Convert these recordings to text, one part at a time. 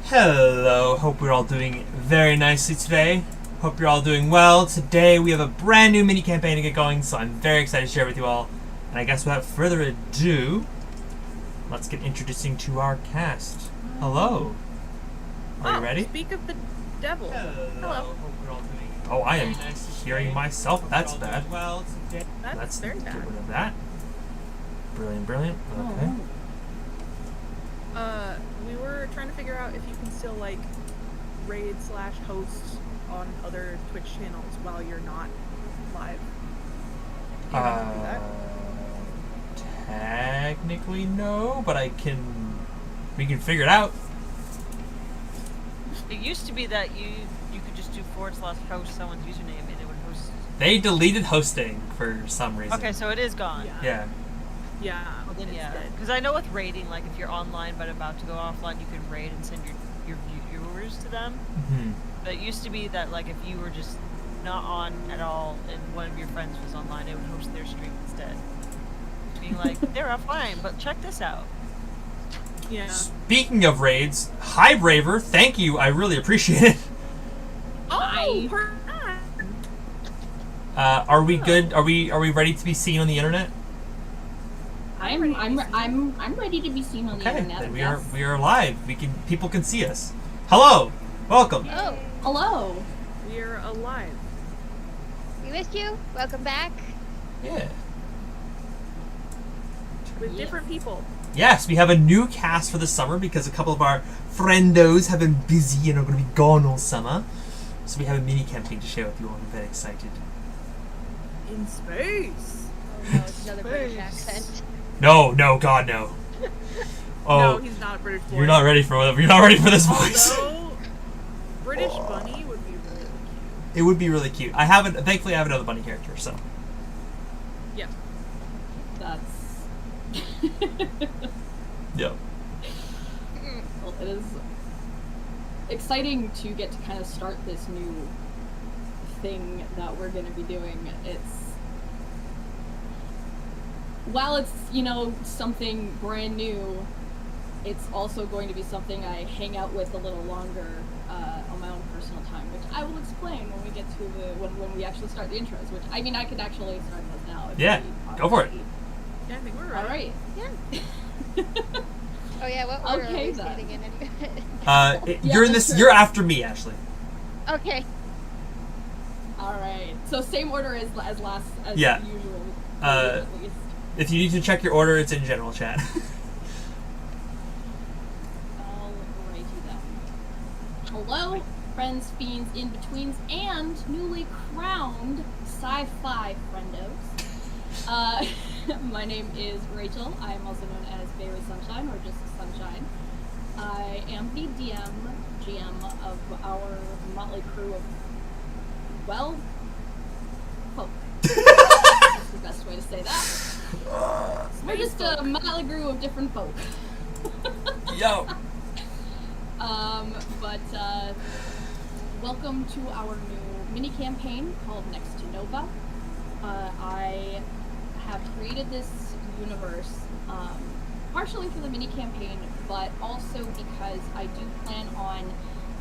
Hello, hope we're all doing very nicely today. Hope you're all doing well. Today we have a brand new mini campaign to get going, so I'm very excited to share with you all. And I guess without further ado, let's get introducing to our cast. Hello. Are you ready? Speak of the devil. Hello. Hope we're all doing. Oh, I am hearing myself. That's bad. Well, Let's that's very get bad. rid of that. Brilliant, brilliant. Okay. We were trying to figure out if you can still like raid / host on other Twitch channels while you're not live. Do you know how to do that? Technically no, but we can figure it out. It used to be that you could just do / host someone's username and it would host. They deleted hosting for some reason. Okay, so it is gone. Yeah. Yeah. Well, then it's yeah, dead. because I know with raiding, like if you're online but about to go offline, you can raid and send your viewers to them. Mm-hmm. But it used to be that like if you were just not on at all and one of your friends was online, it would host their stream instead. Being like, they're offline, but check this out. Yeah. Speaking of raids, hi Braver, thank you. I really appreciate it. Oh, Are we good? Are we ready to be seen on the internet? I'm ready to be seen on the Okay, internet. then yes. we are live. People can see us. Hello, welcome. Oh, hello. we're alive. We missed you. Welcome back. Yeah. With different people. Yes, we have a new cast for the summer because a couple of our friendos have been busy and are going to be gone all summer. So we have a mini campaign to share with you all. I'm very excited. In space. Oh no, it's another British accent. No, God, no. Oh, No, he's not a British boy. you're not ready for this voice. Although, British bunny would be really cute. It would be really cute. Thankfully I have another bunny character, so. Yeah. That's. Yep. Well, it is exciting to get to kind of start this new thing that we're going to be doing. While it's, something brand new, it's also going to be something I hang out with a little longer on my own personal time, which I will explain when we get to when we actually start the intros, which, I could actually start those now. Yeah, go for it. Yeah, I think we're All right. right. Yeah. Oh yeah, what order Okay, are we then. standing in anyway? You're after me, Ashley. Okay. All right. So same order as Yeah. usual. Uh, at least. If you need to check your order, it's in general chat. Alrighty then. Hello, friends, fiends, in-betweens, and newly crowned sci-fi friendos. My name is Rachel. I am also known as Fairy Sunshine, or just Sunshine. I am the GM of our motley crew of, well, folk. That's the best way to say that. We're just a motley crew of different folk. Yo. Welcome to our new mini campaign called Next to Nova. I have created this universe partially for the mini campaign, but also because I do plan on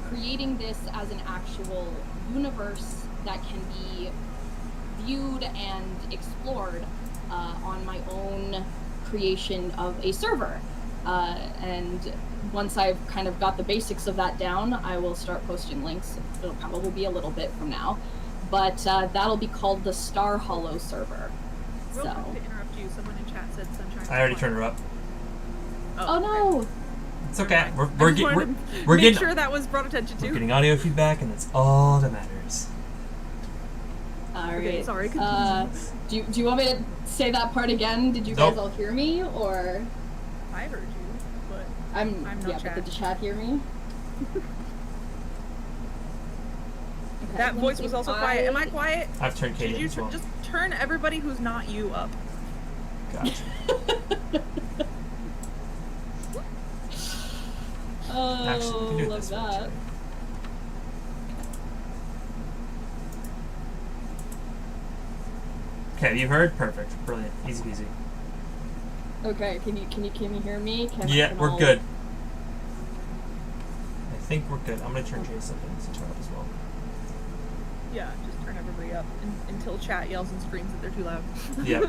creating this as an actual universe that can be viewed and explored on my own creation of a server. And once I've kind of got the basics of that down, I will start posting links. It'll probably be a little bit from now. But that'll be called the Star Hollow server. Real quick to interrupt you, someone in chat said Sunshine. I already turned her up. Oh no! It's okay. We're Make getting sure that was brought attention to. we're getting audio feedback, and that's all that matters. Alright. Okay, sorry, continue. Do you want me to say that part again? Did you guys all hear me, or I heard you, but I'm not yeah? chat. But did the chat hear me? Okay, That voice was also quiet. Am I quiet? I've turned Should Katie you as well. just turn everybody who's not you up? Gotcha. Oh, Actually, we can do it love this way, that. too. Okay, you heard? Perfect. Brilliant. Easy peasy. Okay, can you hear me? Yeah, we're good. I think we're good. I'm gonna turn Chase up and Zatara up as well. Yeah, just turn everybody up until chat yells and screams that they're too loud. Yep.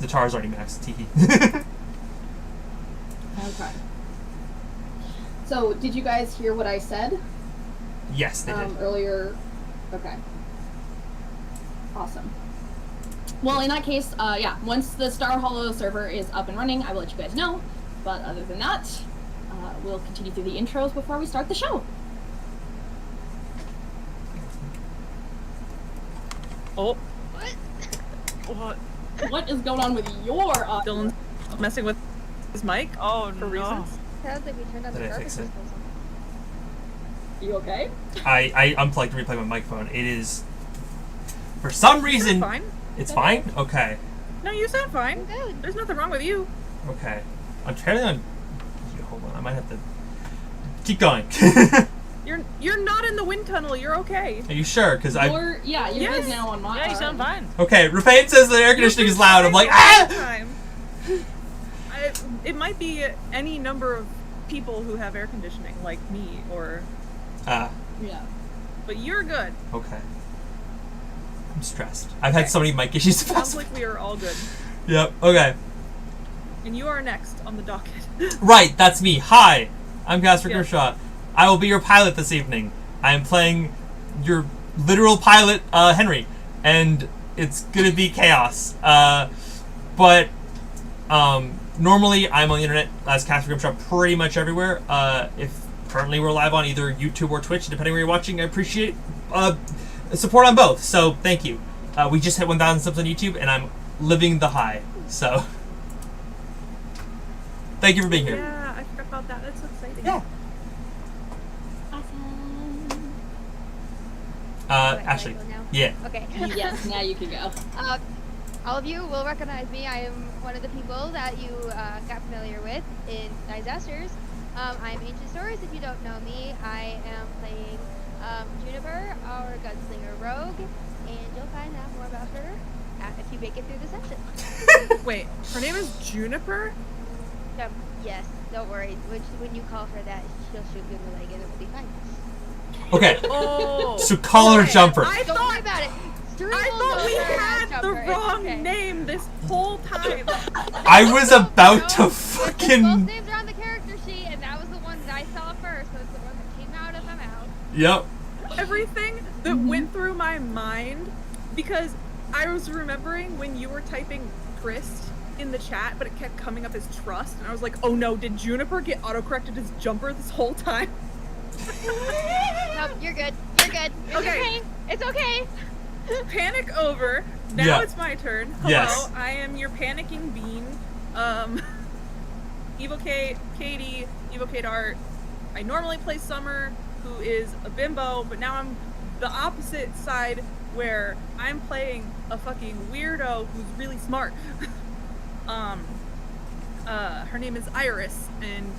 Zatara's already maxed. Teehee. Okay. So, did you guys hear what I said? Yes, they did. Earlier? Okay. Awesome. Well, in that case, yeah, once the Star Hollow server is up and running, I will let you guys know. But other than that, we'll continue through the intros before we start the show. Oh, What? What is going on with your Dylan's messing with his mic Oh, for no. reasons. Sounds like we turned on the Did I garbage fix it? disposal. You okay? I unplugged and replugged my microphone. It is, for some reason, Fine. it's fine? Okay. No, you sound fine. Good. There's nothing wrong with you. Okay. I'm trying on. Hold on, I might have to keep going. You're not in the wind tunnel. You're okay. Are you sure? Because I. You're Yes. good now on my Yeah, you sound fine. Okay, Rafane says the air conditioning is loud. I'm like, All ah! the time. It might be any number of people who have air conditioning, like me, or. Ah, Yeah. But you're good. okay. I'm stressed. I've had so many mic issues. Sounds like we are all good. Yep. Okay. And you are next on the docket. Right, that's me. Hi, I'm Yes. CasperGrimshaw. I will be your pilot this evening. I am playing your literal pilot, Henry, and it's gonna be chaos. But normally I'm on the internet as CasperGrimshaw pretty much everywhere. If currently we're live on either YouTube or Twitch, depending where you're watching, I appreciate support on both. So thank you. We just hit 1,000 subs on YouTube, and I'm living the high. So thank you for being here. Yeah, I forgot about that. That's so exciting. Yeah. Awesome. Can I Ashley. go now? Yeah. Okay. Yes, now you can go. All of you will recognize me. I am one of the people that you got familiar with in Disasters. I'm Ancient Stories. If you don't know me, I am playing Juniper, our gunslinger rogue, and you'll find out more about her if you make it through the session. Wait, her name is Juniper? Yes, don't worry. When you call her that, she'll shoot you in the leg and it will be fine. Okay. Oh. So call her Okay, Jumper. I Don't worry thought, about it. I thought we had the Jumper. It's wrong okay. name this whole time. I was about to Both fucking. names are on the character sheet, and that was the one that I saw first. So it's the one that came out of my mouth. Yep. Everything that went through my mind, because I was remembering when you were typing Trist in the chat, but it kept coming up as Trust, and I was like, oh no, did Juniper get autocorrected as Jumper this whole time? Nope, you're good. You're good. It's Okay. okay. It's okay. Panic over. Now Yeah. it's my turn. Hello, Yes. I am your panicking bean. Evocate Katie, Evocate Art. I normally play Summer, who is a bimbo, but now I'm the opposite side where I'm playing a fucking weirdo who's really smart. Her name is Iris, and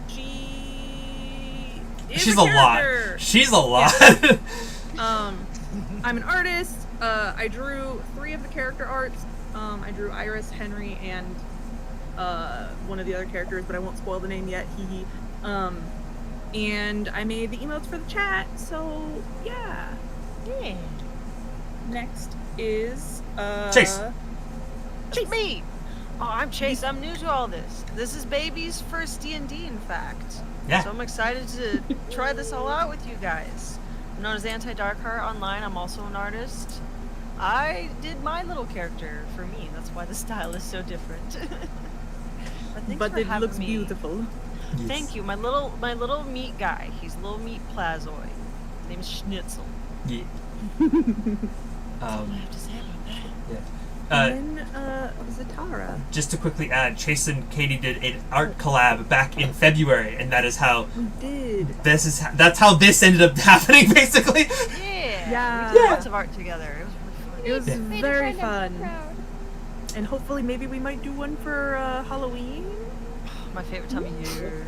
she is She's a a lot. character. She's a lot. I'm an artist. I drew 3 of the character arts. I drew Iris, Henry, and one of the other characters, but I won't spoil the name yet. Hee hee. And I made the emotes for the chat. So yeah. Yeah. Next is Chase. Chase me. Oh, I'm Chase. I'm new to all this. This is baby's first D&D, in fact. Yeah. So I'm excited to try this all out with you guys. I'm known as Anti-Darkheart online. I'm also an artist. I did my little character for me. That's why the style is so different. But it looks beautiful. Yes. Thank you. My little meat guy. He's a little meat plazoid. His name is Schnitzel. Yeah. That's all I have to say about that. Yeah. And then Zatara. Just to quickly add, Chase and Katie did an art collab back in February, and that is how We did. that's how this ended up happening, basically. Yeah. Yeah. We did lots of art together. It was really fun. It was Made a very friend, I'm so fun. proud. And hopefully maybe we might do one for Halloween. My favorite time of year.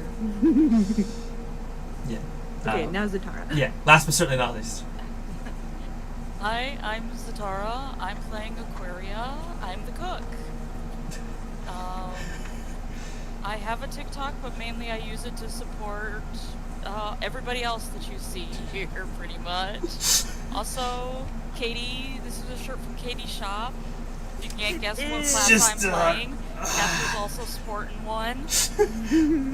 Yeah. Okay, now Zatara. Yeah. Last but certainly not least. Hi, I'm Zatara. I'm playing Aquaria. I'm the cook. I have a TikTok, but mainly I use it to support everybody else that you see here, pretty much. Also, Katie, this is a shirt from Katie's shop. You can't guess what class I'm playing. Casper's also sporting one.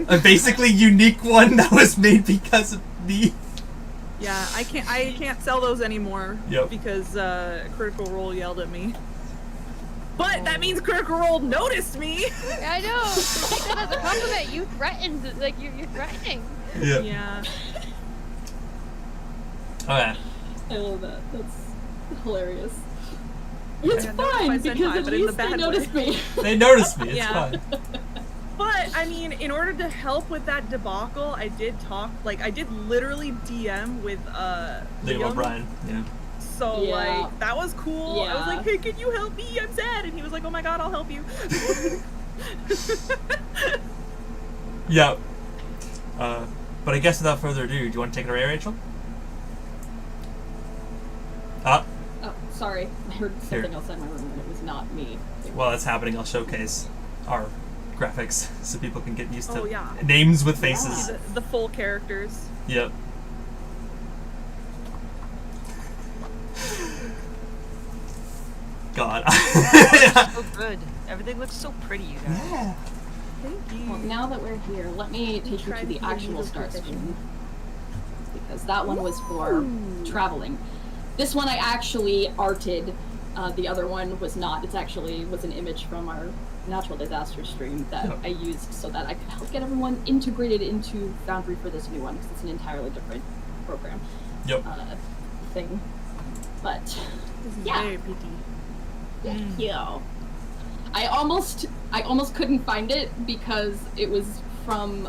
A basically unique one that was made because of me. Yeah, I can't sell those anymore. Yep. Because Critical Role yelled at me. But that means Critical Role noticed me. I know. Take that as a compliment. You threatened, like you're threatening. Yeah. Yeah. Okay. I love that. That's hilarious. Okay. It's Yeah, fine notice my because senpai, at but in the least they bad noticed way. me. They noticed me. It's Yeah. fine. But I mean, in order to help with that debacle, I did literally DM with Liam Liam. O'Brien. Yeah. So Yeah. like that was cool. I was Yeah. like, hey, can you help me? I'm sad. And he was like, oh my god, I'll help you. Yep. But I guess without further ado, do you want to take it away, Rachel? Oh, sorry. I heard Here. something outside my room and it was not me. While that's happening, I'll showcase our graphics so people can get used to Oh, yeah. names with Yeah. faces. the full characters. Yep. God. So good. Everything looks so pretty, you guys. Yeah. Thank you. Well, now that we're here, let me take you Try to the to be actual able start to screen. Because that one was for traveling. This one I actually arted. The other one was not. It's actually was an image from our natural disaster stream that Yep. I used so that I could help get everyone integrated into Foundry for this new one because it's an entirely different program Yep. thing. But This is yeah. very pretty. Thank you. I almost couldn't find it because it was from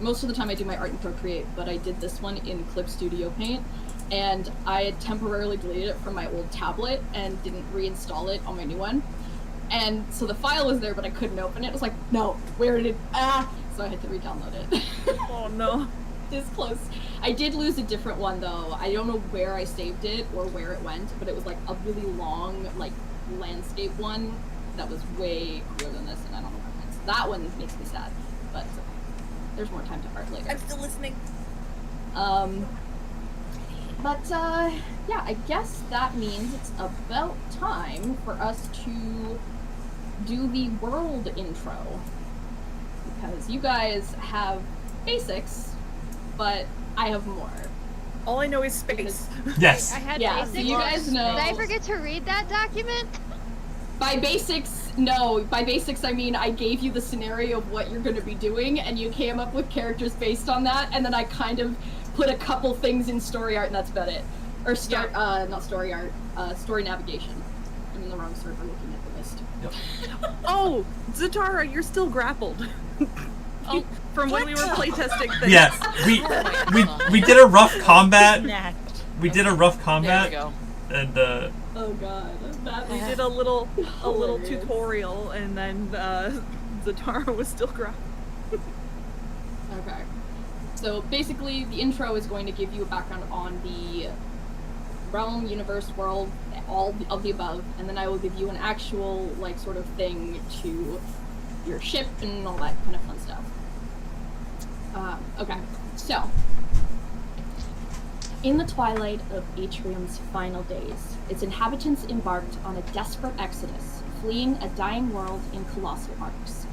most of the time I do my art in Procreate, but I did this one in Clip Studio Paint, and I had temporarily deleted it from my old tablet and didn't reinstall it on my new one. And so the file was there, but I couldn't open it. I was like, no, where did it? So I had to re-download it. Oh no. This close. I did lose a different one though. I don't know where I saved it or where it went, but it was like a really long, like landscape one that was way cooler than this, and I don't know where it went. So that one makes me sad, but it's okay. There's more time to art later. I'm still listening. Yeah, I guess that means it's about time for us to do the world intro. Because you guys have basics, but I have more. All I know is space. Yes. I had Yeah, so basics. you guys know. Did I forget to read that document? By basics, no. By basics, I mean I gave you the scenario of what you're going to be doing, and you came up with characters based on that, and then I kind of put a couple things in story art, and that's about it. Or not story art, story navigation. I'm in the wrong server looking at the list. Yep. Oh, Zatara, you're still grappled. Oh, From when we were playtesting things. Yes. We did a rough combat. Snacked. We did a rough there combat, we go. and Oh god, that We did a little Hilarious. tutorial, and then Zatara was still grappled. Okay. So basically, the intro is going to give you a background on the realm, universe, world, all of the above, and then I will give you an actual, like, sort of thing to your ship and all that kind of fun stuff. Okay, so. In the twilight of Atrium's final days, its inhabitants embarked on a desperate exodus, fleeing a dying world in colossal arcs.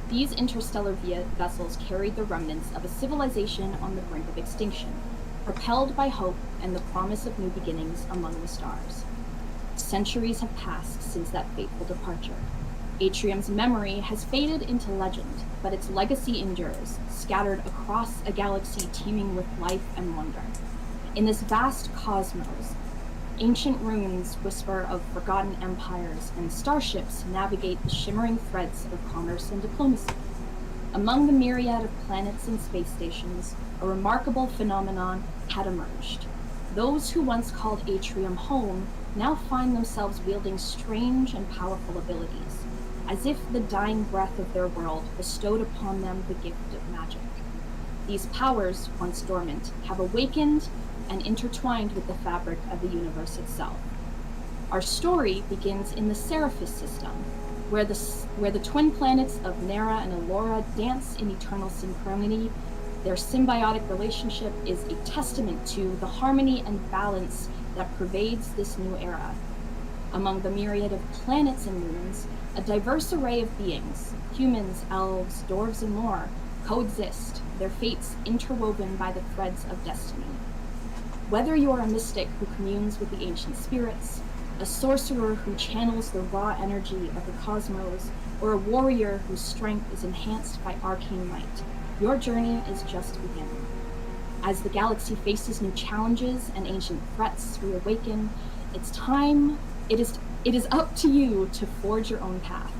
These interstellar vessels carried the remnants of a civilization on the brink of extinction, propelled by hope and the promise of new beginnings among the stars. Centuries have passed since that fateful departure. Atrium's memory has faded into legend, but its legacy endures, scattered across a galaxy teeming with life and wonder. In this vast cosmos, ancient ruins whisper of forgotten empires, and starships navigate the shimmering threads of commerce and diplomacy. Among the myriad of planets and space stations, a remarkable phenomenon had emerged. Those who once called Atrium home now find themselves wielding strange and powerful abilities, as if the dying breath of their world bestowed upon them the gift of magic. These powers, once dormant, have awakened and intertwined with the fabric of the universe itself. Our story begins in the Seraphis system, where the twin planets of Nera and Alora dance in eternal synchronity. Their symbiotic relationship is a testament to the harmony and balance that pervades this new era. Among the myriad of planets and moons, a diverse array of beings, humans, elves, dwarves, and more, coexist, their fates interwoven by the threads of destiny. Whether you are a mystic who communes with the ancient spirits, a sorcerer who channels the raw energy of the cosmos, or a warrior whose strength is enhanced by arcane might, your journey is just beginning. As the galaxy faces new challenges and ancient threats reawaken, it is up to you to forge your own path.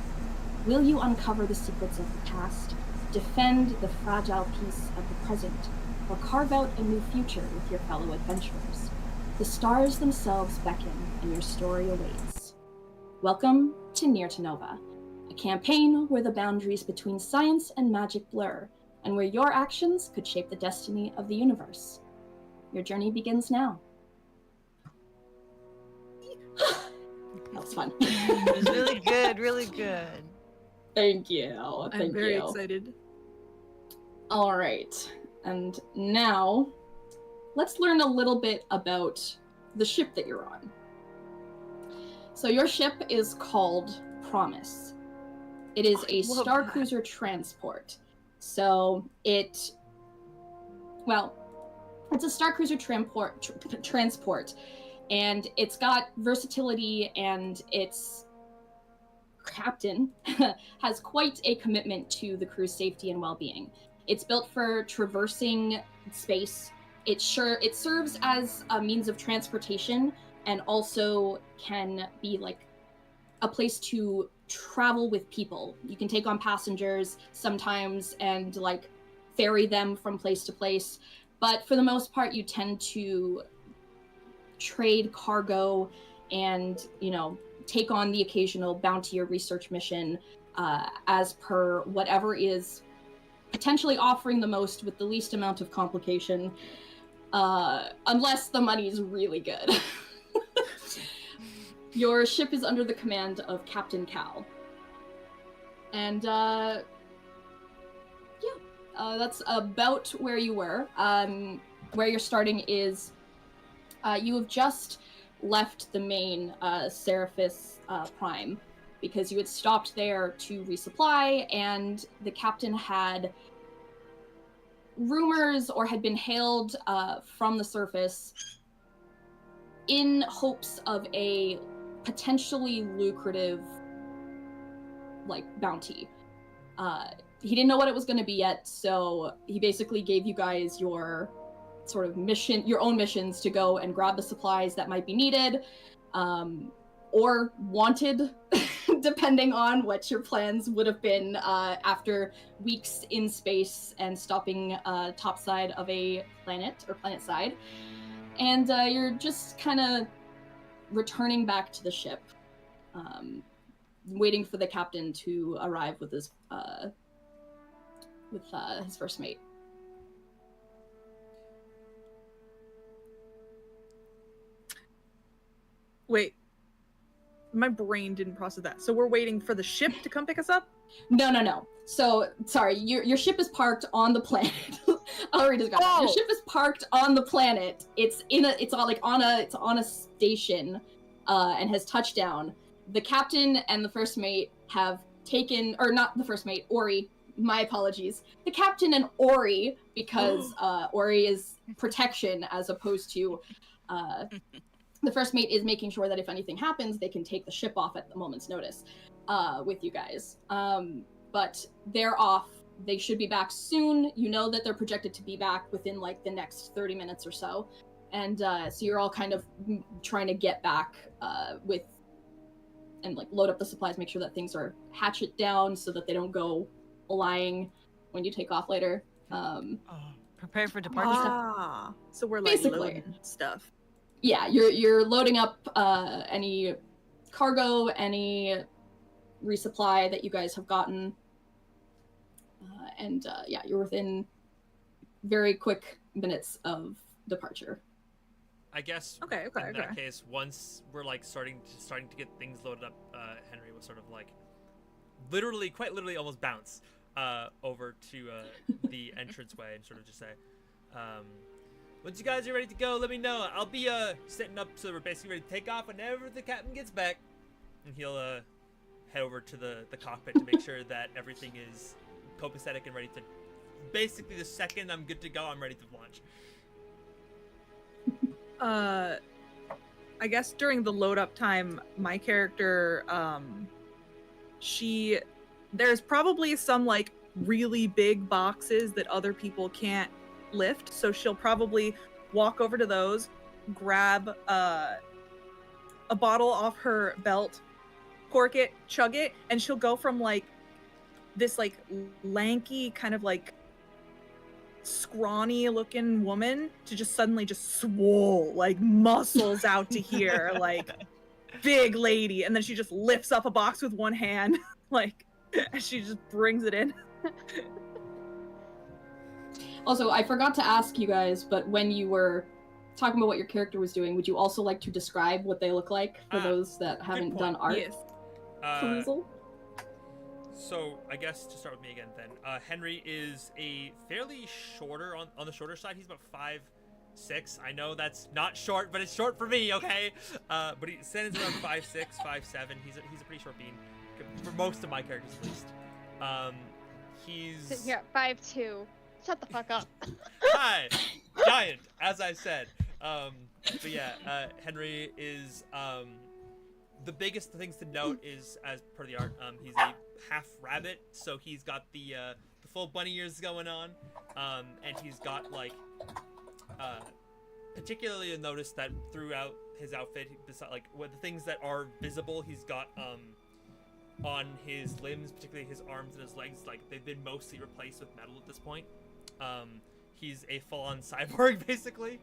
Will you uncover the secrets of the past, defend the fragile peace of the present, or carve out a new future with your fellow adventurers? The stars themselves beckon, and your story awaits. Welcome to Near to Nova, a campaign where the boundaries between science and magic blur, and where your actions could shape the destiny of the universe. Your journey begins now. That was fun. It was really good, really good. Thank you. I'm very excited. All right. And now, let's learn a little bit about the ship that you're on. So your ship is called Promise. It is a Star Cruiser transport. So it's a Star Cruiser transport, and it's got versatility, and its captain has quite a commitment to the crew's safety and well-being. It's built for traversing space. It serves as a means of transportation, and also can be like a place to travel with people. You can take on passengers sometimes and like ferry them from place to place, but for the most part you tend to trade cargo and, you know, take on the occasional bounty or research mission as per whatever is potentially offering the most with the least amount of complication, unless the money's really good. Your ship is under the command of Captain Cal. And, that's about where you were. Where you're starting is, you have just left the main Seraphis Prime, because you had stopped there to resupply, and the captain had rumors or had been hailed from the surface in hopes of a potentially lucrative bounty. He didn't know what it was going to be yet, so he basically gave you guys your sort of mission, your own missions to go and grab the supplies that might be needed, or wanted, depending on what your plans would have been after weeks in space and stopping topside of a planet, or planet side. And you're just kind of returning back to the ship, waiting for the captain to arrive with his first mate. Wait, my brain didn't process that. So we're waiting for the ship to come pick us up? No. So, sorry, your ship is parked on the planet. I'll read this guy. Oh. Your ship is parked on the planet. It's on a station, and has touched down. The captain and the first mate have taken, or not the first mate, Ori. My apologies. The captain and Ori, because Ori is protection as opposed to. The first mate is making sure that if anything happens, they can take the ship off at the moment's notice with you guys. But they're off. They should be back soon. You know that they're projected to be back within the next 30 minutes or so. And so you're all kind of trying to get back and load up the supplies, make sure that things are hatchet down so that they don't go flying when you take off later. Prepare for departure. So we're basically loading stuff. Yeah, you're loading up any cargo, any resupply that you guys have gotten, and you're within very quick minutes of departure. I guess Okay. in that case, once we're starting to get things loaded up, Henry was sort of quite literally, almost bounce over to the entranceway and sort of just say, once you guys are ready to go, let me know. I'll be setting up so we're basically ready to take off whenever the captain gets back. And he'll head over to the cockpit to make sure that everything is copacetic and ready to. Basically, the second I'm good to go, I'm ready to launch. I guess during the load up time, my character, there's probably some like really big boxes that other people can't lift, so she'll probably walk over to those, grab a bottle off her belt, cork it, chug it, and she'll go from like this like lanky kind of like scrawny looking woman to just suddenly just swole, like muscles out to here, like big lady, and then she just lifts up a box with one hand, like, and she just brings it in. Also, I forgot to ask you guys, but when you were talking about what your character was doing, would you also like to describe what they look like for those that haven't done art? Yes. Perusal? So I guess to start with me again then, Henry is a fairly shorter, on the shorter side. He's about 5'6". I know that's not short, but it's short for me, okay? But he stands around 5'6", 5'7". He's a pretty short bean, for most of my characters at least. He's... You're at 5'2". Shut the fuck up. Hi! Giant, as I said. But yeah, Henry is... the biggest things to note is, as per the art, he's a half rabbit, so he's got the full bunny ears going on, and he's got like, particularly you'll notice that throughout his outfit, like with the things that are visible, he's got on his limbs, particularly his arms and his legs, like they've been mostly replaced with metal at this point. He's a full-on cyborg basically,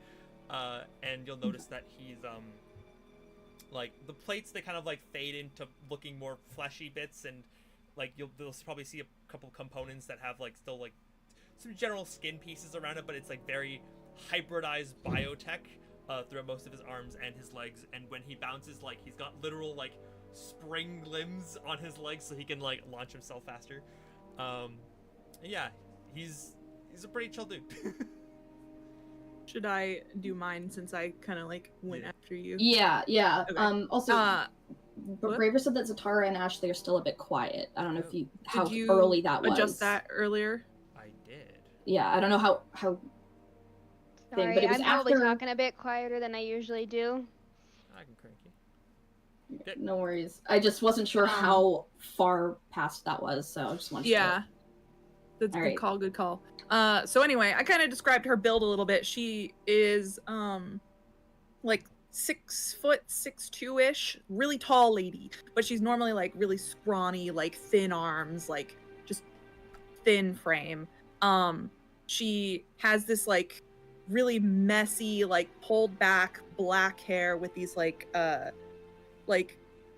and you'll notice that he's like the plates, they kind of like fade into looking more fleshy bits, and like you'll probably see a couple components that have like still like some general skin pieces around it, but it's like very hybridized biotech throughout most of his arms and his legs. And when he bounces, like he's got literal like spring limbs on his legs so he can like launch himself faster. Yeah, he's a pretty chill dude. Should I do mine since I kind of like went after you? Yeah. Okay. Also, what? Braver said that Zatara and Ashley are still a bit quiet. I don't know if how Did you early that was. adjust that earlier? I did. Yeah, I don't know how Sorry, but it was I'm probably after... talking a bit quieter than I usually do. I can crank you. Good. No worries. I just wasn't sure how far past that was, so I just wanted Yeah. That's All a right. good call. So anyway, I kind of described her build a little bit. She is like 6 foot 6'2"-ish, really tall lady, but she's normally like really scrawny, like thin arms, like just thin frame. She has this like really messy, like pulled back black hair with these like a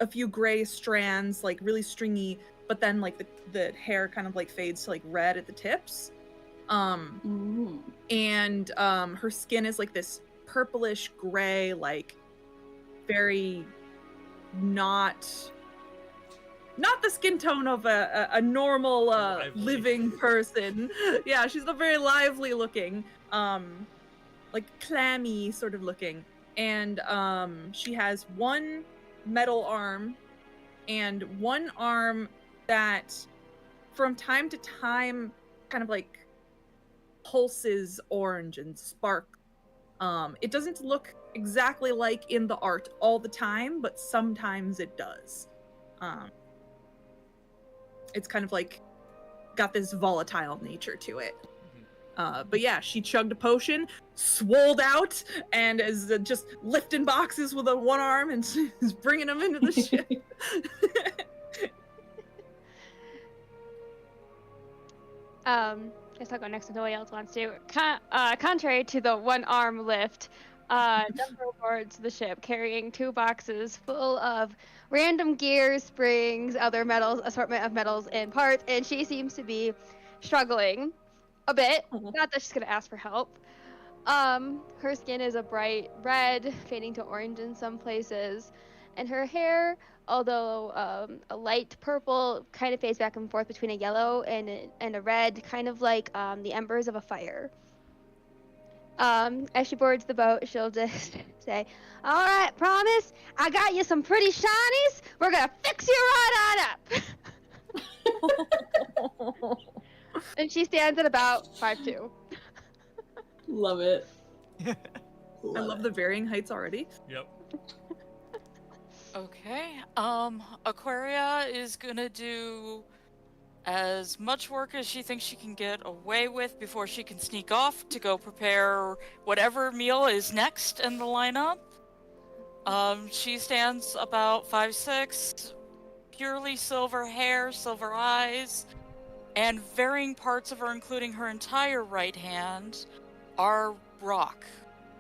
few gray strands, like really stringy, but then like the hair kind of like fades to like red at the tips. And her skin is like this purplish gray, like very not the skin tone of a normal living person. Yeah, she's a very lively looking, like clammy sort of looking. And she has one metal arm and one arm that from time to time kind of like pulses orange and spark. It doesn't look exactly like in the art all the time, but sometimes it does. It's kind of like got this volatile nature to it. But yeah, she chugged a potion, swolled out, and is just lifting boxes with one arm and is bringing them into the ship. Guess I'll go next if nobody else wants to. Contrary to the one arm lift, jump aboard the ship carrying 2 boxes full of random gear, springs, other metals, assortment of metals and parts, and she seems to be struggling a bit. Not that she's gonna ask for help. Her skin is a bright red, fading to orange in some places, and her hair although a light purple kind of fades back and forth between a yellow and a red, kind of like the embers of a fire. As she boards the boat, she'll just say, "All right, promise, I got you some pretty shinies. We're gonna fix you right on up." And she stands at about 5'2". Love it. I love the varying heights already. Yep. Okay. Aquaria is gonna do as much work as she thinks she can get away with before she can sneak off to go prepare whatever meal is next in the lineup. She stands about 5'6", purely silver hair, silver eyes, and varying parts of her, including her entire right hand, are rock.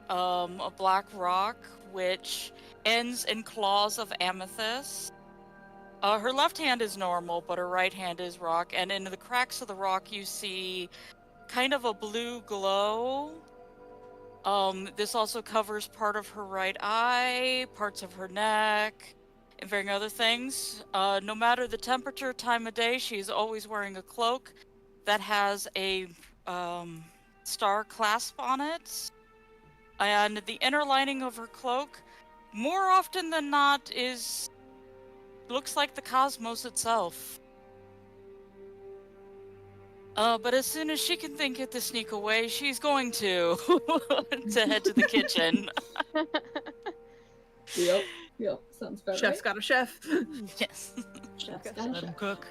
A black rock, which ends in claws of amethyst. Her left hand is normal, but her right hand is rock, and in the cracks of the rock you see kind of a blue glow. This also covers part of her right eye, parts of her neck, and varying other things. No matter the temperature, time of day, she's always wearing a cloak that has a star clasp on it. And the inner lining of her cloak, more often than not, looks like the cosmos itself. But as soon as she can think it to sneak away, she's going to head to the kitchen. Yep, sounds about Chef's right. got a chef. Yes. Chef's got a Let him chef. cook.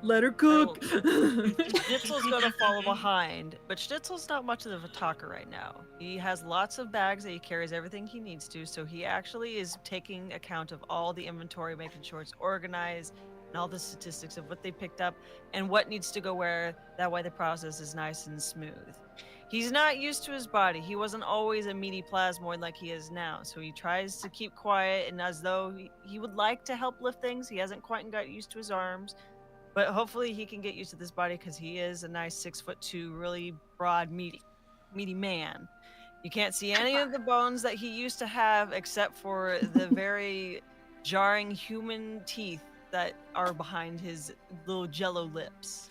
Let her cook. Schnitzel's gonna follow behind, but Schnitzel's not much of a talker right now. He has lots of bags that he carries everything he needs to, so he actually is taking account of all the inventory, making sure it's organized, and all the statistics of what they picked up and what needs to go where. That way the process is nice and smooth. He's not used to his body. He wasn't always a meaty plasmoid like he is now, so he tries to keep quiet, and as though he would like to help lift things, he hasn't quite got used to his arms. But hopefully he can get used to this body because he is a nice 6'2", really broad, meaty man. You can't see any of the bones that he used to have except for the very jarring human teeth that are behind his little jello lips.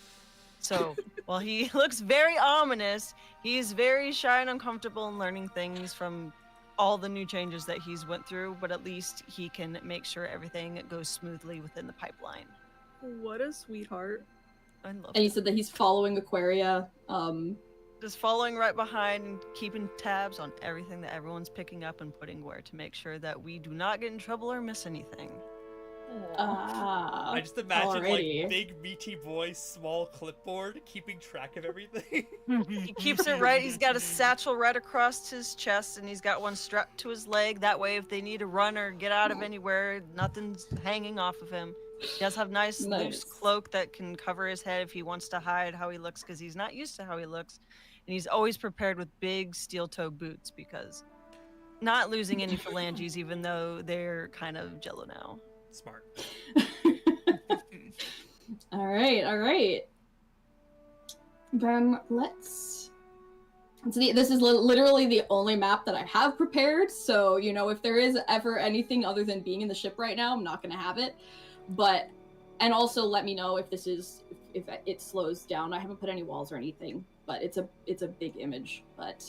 So while he looks very ominous, he's very shy and uncomfortable in learning things from all the new changes that he's went through, but at least he can make sure everything goes smoothly within the pipeline. What a sweetheart. I love And he it. said that he's following Aquaria. Just following right behind and keeping tabs on everything that everyone's picking up and putting where to make sure that we do not get in trouble or miss anything. I just imagine alrighty. like big meaty boy, small clipboard, keeping track of everything. He keeps it right. He's got a satchel right across his chest, and he's got one strapped to his leg. That way, if they need to run or get out of anywhere, nothing's hanging off of him. He does have nice loose cloak that can cover his head if he wants to hide how he looks, because he's not used to how he looks. And he's always prepared with big steel-toe boots, because not losing any phalanges, even though they're kind of jello now. Smart. All right. Then let's see. This is literally the only map that I have prepared. So, you know, if there is ever anything other than being in the ship right now, I'm not going to have it. But, and also let me know if this is, if it slows down. I haven't put any walls or anything, but it's a big image. But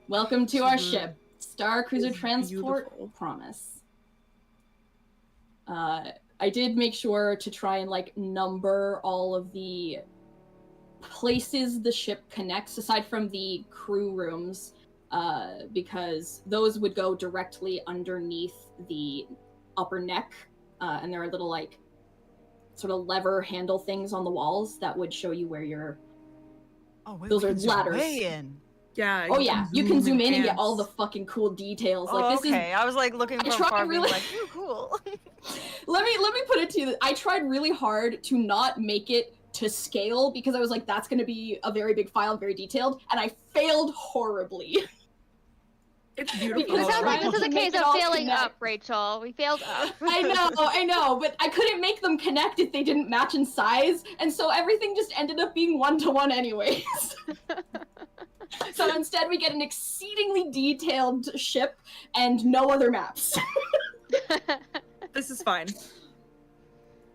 welcome to our ship, Star Cruiser Transport Beautiful. Promise. I did make sure to try and like number all of the places the ship connects, aside from the crew rooms, because those would go directly underneath the upper neck, and there are little like sort of lever handle things on the walls that would show you where you're. Oh, wait, Those we are can zoom ladders. way in. Yeah. Oh yeah, you can zoom in and get pants. all the fucking cool details. Oh, Like this okay. I was like looking I from tried far, being really- like, "Ooh, cool." Let me put it to you. I tried really hard to not make it to scale because I was like, that's going to be a very big file, very detailed, and I failed horribly. It's beautiful. It sounds like this is a To make case it of all failing connect. up, Rachel. We failed up. I know, but I couldn't make them connect if they didn't match in size, and so everything just ended up being one-to-one anyways. So instead we get an exceedingly detailed ship and no other maps. This is fine.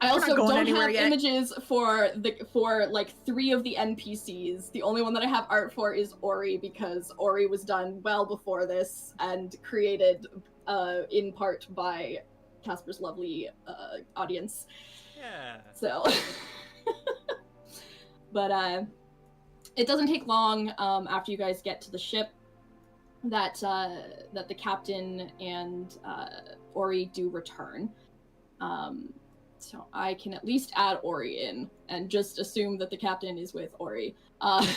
I We're also not going don't anywhere have yet. images for like 3 of the NPCs. The only one that I have art for is Ori, because Ori was done well before this and created in part by Casper's lovely audience. Yeah. So, but it doesn't take long after you guys get to the ship that that the captain and Ori do return. So I can at least add Ori in and just assume that the captain is with Ori. Otherwise,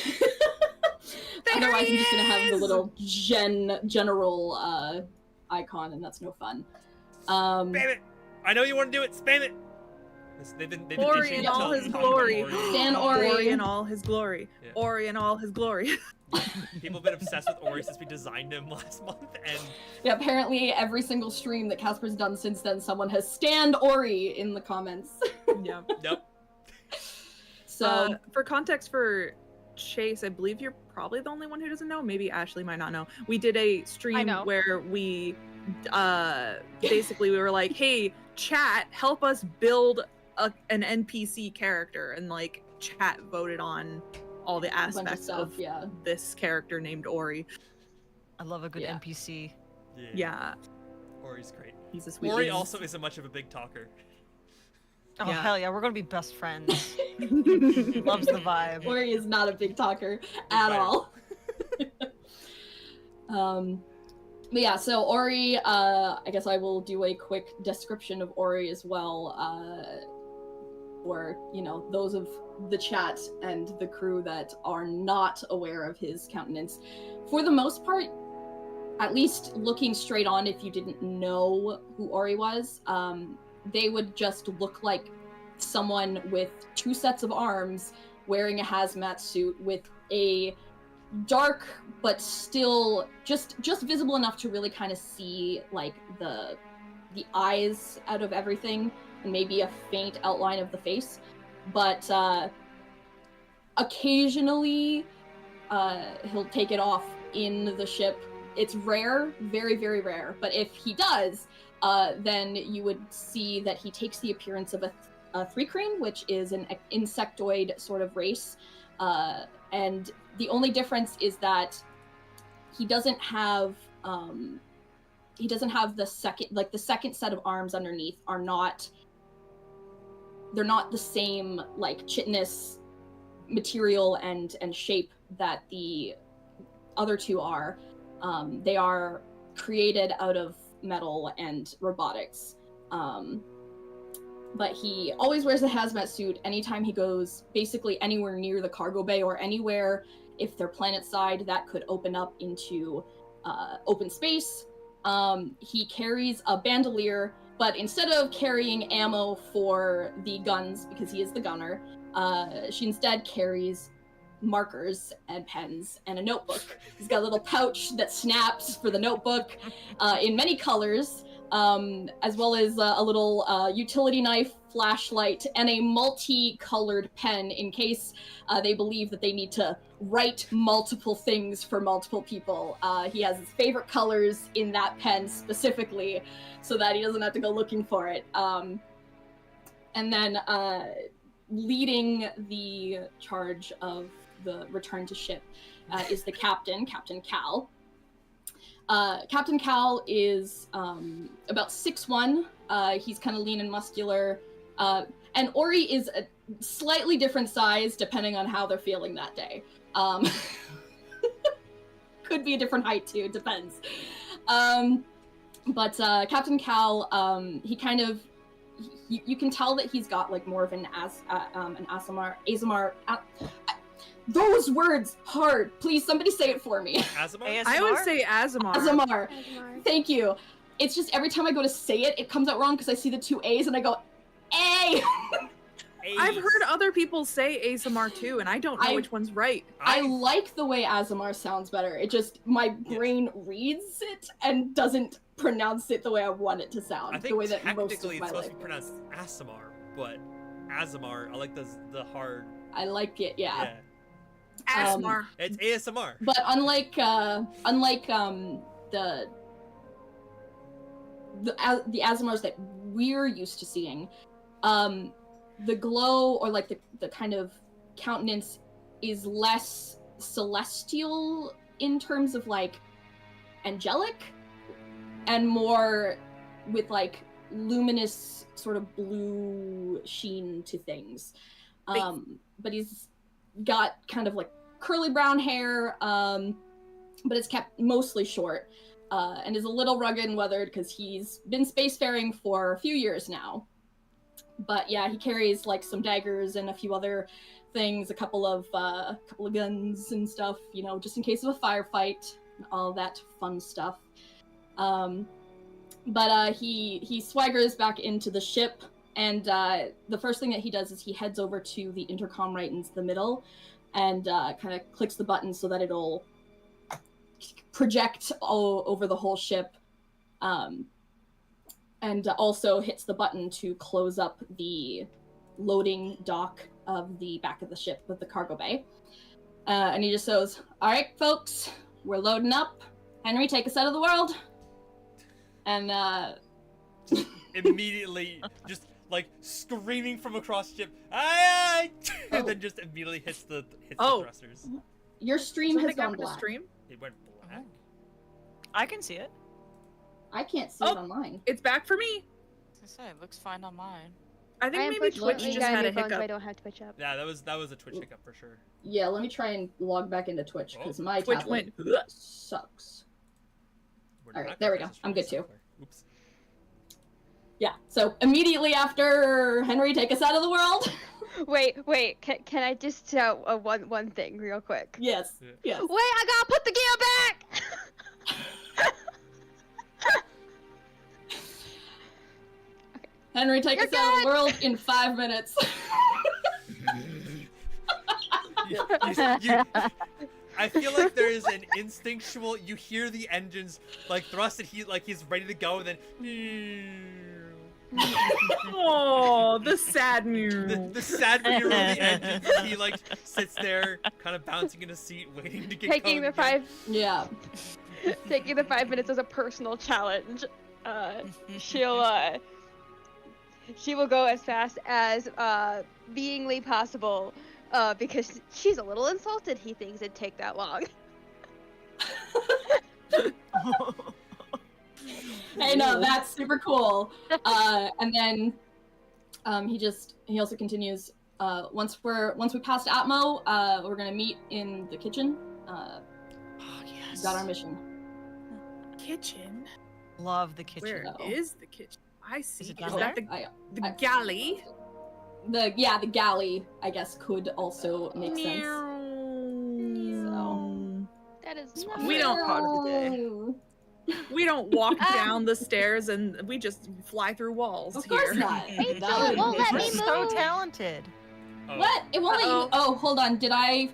I'm just gonna have the little general icon, and that's no fun. Spam it! I know you want to do it. Spam it. They've been Ori teaching in you all to his talk glory. about Ori. Stan Ori. Ori in all his glory. Yeah. Ori in all his glory. People have been obsessed with Ori since we designed him last month, and Yeah, apparently every single stream that Casper's done since then, someone has stand Ori in the comments. Yeah. nope. So For context for Chase, I believe you're probably the only one who doesn't know. Maybe Ashley might not know. We did a stream know. where we basically we were like, hey, chat, help us build an NPC character, and like chat voted on all the a bunch of aspects stuff, of yeah. this character named Ori. I love a good Yeah. NPC. Yeah, Ori's great. he's a sweet Ori beast. also isn't much of a big talker. Oh Yeah. hell yeah, we're gonna be best friends. Loves the vibe. Ori is not a big talker at fighter. all. But yeah, so Ori, I guess I will do a quick description of Ori as well, for, you know, those of the chat and the crew that are not aware of his countenance. For the most part, at least looking straight on, if you didn't know who Ori was, they would just look like someone with 2 sets of arms wearing a hazmat suit with a dark but still just visible enough to really kind of see like the eyes out of everything and maybe a faint outline of the face, but occasionally he'll take it off in the ship. It's rare, very very rare, but if he does, then you would see that he takes the appearance of a 3-crane, which is an insectoid sort of race, and the only difference is that he doesn't have the second set of arms underneath are not, they're not the same like chitinous material and shape that the other 2 are. They are created out of metal and robotics. But he always wears a hazmat suit anytime he goes basically anywhere near the cargo bay or anywhere, if they're planet side, that could open up into open space. He carries a bandolier, but instead of carrying ammo for the guns, because he is the gunner, she instead carries markers and pens and a notebook. He's got a little pouch that snaps for the notebook in many colors, as well as a little utility knife, flashlight, and a multicolored pen in case they believe that they need to write multiple things for multiple people. He has his favorite colors in that pen specifically so that he doesn't have to go looking for it. And then leading the charge of the return to ship is the captain, Captain Cal. Captain Cal is about 6'1". He's kind of lean and muscular. And Ori is a slightly different size depending on how they're feeling that day. Could be a different height too, it depends. But Captain Cal, he kind of, you can tell that he's got like more of an ASMR. Those words hard. Please, somebody say it for me. Azamar? I would say Azamar. ASMR. Asmar. Thank you. It's just every time I go to say it, it comes out wrong because I see the 2 A's and I go, A. I've heard other people say Azamar too, and I don't know which one's right. I like the way Azamar sounds better. It just, my brain reads it and doesn't pronounce it the way I want it to sound. I think the way that most of technically my it's supposed life to be pronounced Asamar, but Azamar, I like the hard. I like it, yeah. Azamar. It's ASMR. But unlike the Asimars that we're used to seeing, the glow or like the kind of countenance is less celestial in terms of like angelic, and more with like luminous sort of blue sheen to things. But he's got kind of like curly brown hair, but it's kept mostly short, and is a little rugged and weathered because he's been spacefaring for a few years now. But yeah, he carries like some daggers and a few other things, a couple of guns and stuff, you know, just in case of a firefight, all that fun stuff. But he swaggers back into the ship, and the first thing that he does is he heads over to the intercom right in the middle, and kind of clicks the button so that it'll project all over the whole ship, and also hits the button to close up the loading dock of the back of the ship with the cargo bay. And he just goes, "All right, folks, we're loading up. Henry, take us out of the world." And immediately, just like screaming from across the ship, "Aye, aye!" And then just immediately hits the thrusters. Your stream has gone black. Stream? It went black. I can see it. I can't see it online. It's back for me. I say it looks fine on mine. I think maybe Twitch just had a hiccup. So I don't have Twitch up. Yeah, that was a Twitch hiccup for sure. Yeah, let me try and log back into Twitch because my Twitch tablet went sucks. We're All right, not there we gonna go. I'm good too. software. Oops. Yeah, so immediately after Henry, take us out of the world. Wait, can I just one thing real quick? Yes, Yeah. yes. Wait, I gotta put the gear back! Henry, take us out of the world in 5 minutes. I feel like there is an instinctual. You hear the engines like thrust, and he's ready to go, and then. Oh, the sad news. The sad when you roll the engines, and he like sits there, kind of bouncing in a seat, waiting to get Taking going the again. Yeah. Taking the 5 minutes as a personal challenge. She will go as fast as beingly possible, because she's a little insulted he thinks it'd take that long. Hey, no, that's super cool. And then he also continues. Once we passed Atmo, we're gonna meet in the kitchen. Oh yes. We've got our mission. Kitchen? Love the kitchen. Where though. is the kitchen? I see. Is it Is down that there? the galley? The galley, I guess, could also make sense. So. That is We don't- Part of the day. We don't walk down the stairs and we just fly through walls Of here. course not. Rachel That would won't let make me sense. So move. talented. Oh. What? It won't let you. Uh-oh. Oh, hold on. Did I?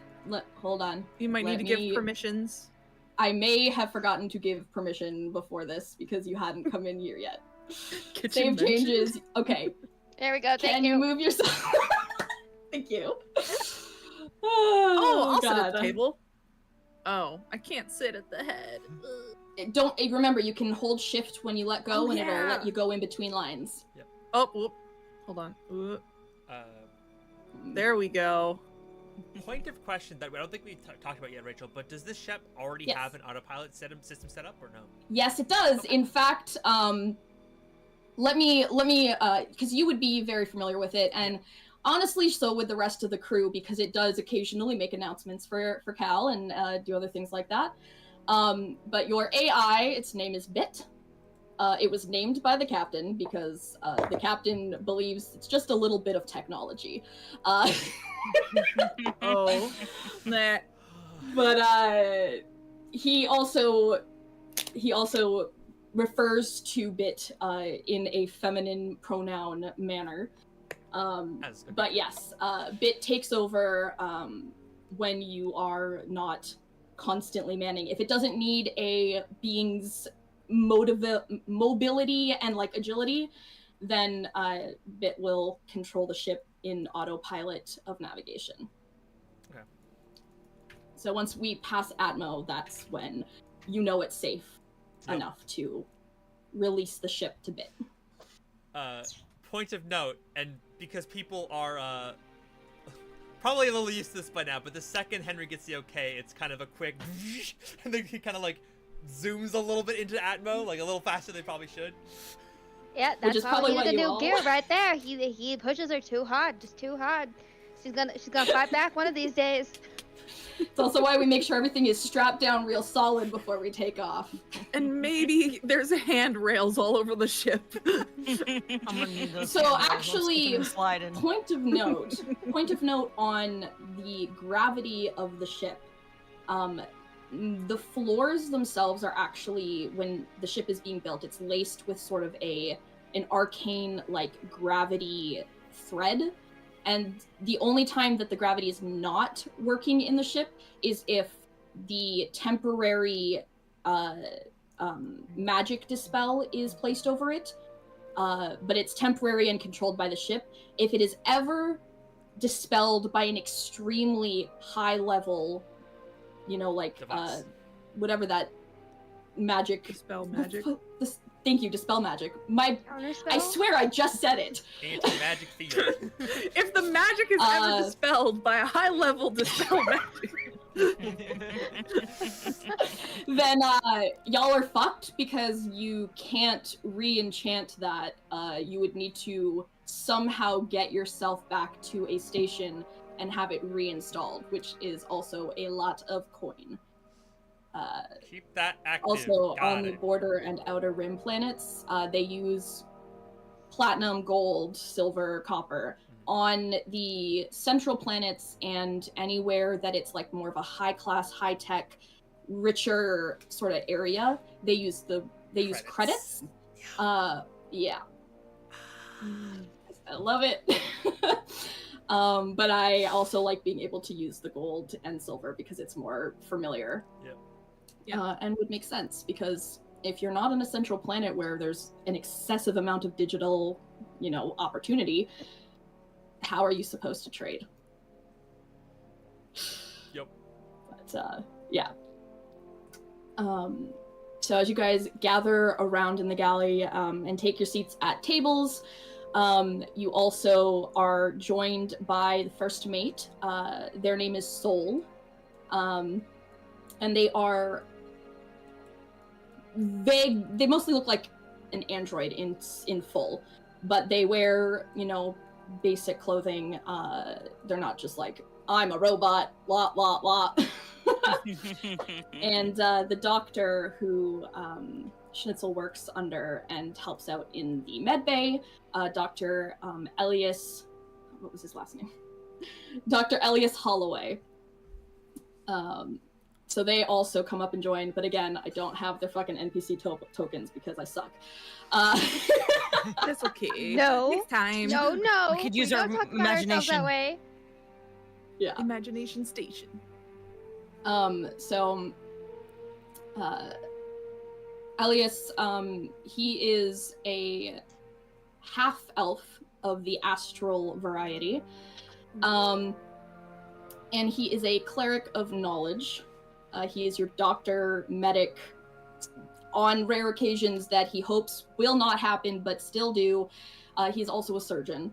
Hold on. You might Let need to me- give permissions. I may have forgotten to give permission before this because you hadn't come in here yet. Kitchen Save mentioned. changes. Okay. There we go. Can Thank you you. move yourself? Thank you. Oh, I'll sit at God. the table. Oh, I can't sit at the head. Don't remember. You can hold shift when you let go, Oh, and it'll yeah. let you go in between lines. Oh, whoop. Hold on. Whoop. Uh, There we go. point of question that I don't think we talked about yet, Rachel. But does this ship already Yes. have an autopilot system set up, or no? Yes, it does. In fact, let me, because you would be very familiar with it, and honestly, so would the rest of the crew, because it does occasionally make announcements for Cal and do other things like that. But your AI, its name is Bit. It was named by the captain because the captain believes it's just a little bit of technology. Oh. Nah. But he also refers to Bit in a feminine pronoun manner. As good. But yes, Bit takes over when you are not constantly manning. If it doesn't need a being's mobility and like agility, then Bit will control the ship in autopilot of navigation. Okay. So once we pass Atmo, that's when you know it's safe Yep. enough to release the ship to bit. Point of note, and because people are probably a little used to this by now, but the second Henry gets the okay, it's kind of a quick, and then he kind of like zooms a little bit into Atmo, like a little faster than they probably should. Yeah, Which is that's probably probably what the you new all- gear right there. He pushes her too hard, just too hard. She's gonna fight back one of these days. It's also why we make sure everything is strapped down real solid before we take off. And maybe there's handrails all over the ship. I'm gonna need those. So handles. actually, I'm sliding. point of note on the gravity of the ship. The floors themselves are actually, when the ship is being built, it's laced with sort of an arcane like gravity thread. And the only time that the gravity is not working in the ship is if the temporary magic dispel is placed over it. But it's temporary and controlled by the ship. If it is ever dispelled by an extremely high level, whatever that magic... Dispel magic. Thank you, dispel magic. Counterspell? I swear I just said it. Anti-magic field. If the magic is ever dispelled by a high level dispel magic, then y'all are fucked because you can't re-enchant that. You would need to somehow get yourself back to a station and have it reinstalled, which is also a lot of coin. Keep that active. Also, Got on the it. border and outer rim planets, they use platinum, gold, silver, copper. On the central planets and anywhere that it's like more of a high-class, high-tech, richer sort of area, they use credits. Yeah. I love it. But I also like being able to use the gold and silver because it's more familiar. Yep. Yeah. And would make sense because if you're not on a central planet where there's an excessive amount of digital, opportunity, how are you supposed to trade? Yep. But yeah. So as you guys gather around in the galley and take your seats at tables, you also are joined by the first mate. Their name is Soul. And they are vague. They mostly look like an android in full, but they wear, basic clothing. They're not just like, I'm a robot, blah, blah, blah. And the doctor who Schnitzel works under and helps out in the med bay, Dr. Elias, what was his last name? Dr. Elias Holloway. So they also come up and join, but again, I don't have their fucking NPC tokens because I suck. that's okay. No. Next time. No. We could use don't our talk about ourselves imagination. that way. Yeah. Imagination Station. So Elias, he is a half-elf of the astral variety. And he is a cleric of knowledge. He is your doctor, medic. On rare occasions that he hopes will not happen, but still do, he's also a surgeon.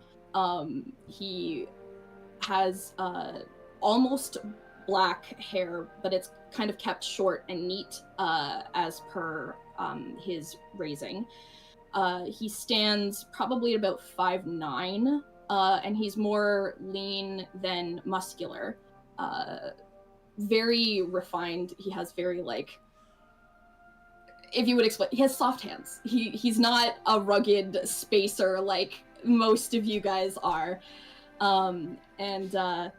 He has almost black hair, but it's kind of kept short and neat as per his raising. He stands probably at about 5'9", and he's more lean than muscular. Very refined. He has very, if you would explain, he has soft hands. He's not a rugged spacer like most of you guys are. So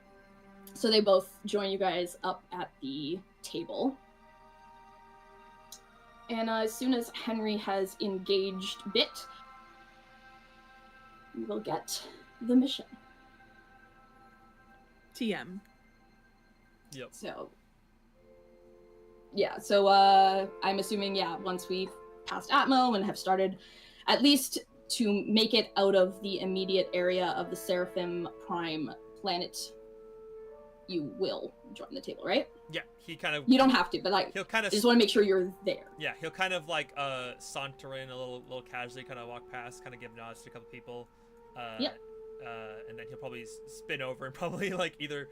they both join you guys up at the table. And as soon as Henry has engaged Bit, we will get the mission. TM. Yep. So, yeah, so I'm assuming, once we've passed Atmo and have started at least to make it out of the immediate area of the Seraphim Prime planet you will join the table, right? Yeah, he kind of. You don't have to, but like, He'll kind I of. just want to make sure you're there. Yeah, he'll kind of like saunter in a little casually, kind of walk past, kind of give nods to a couple people. Yep. And then he'll probably spin over and probably like either.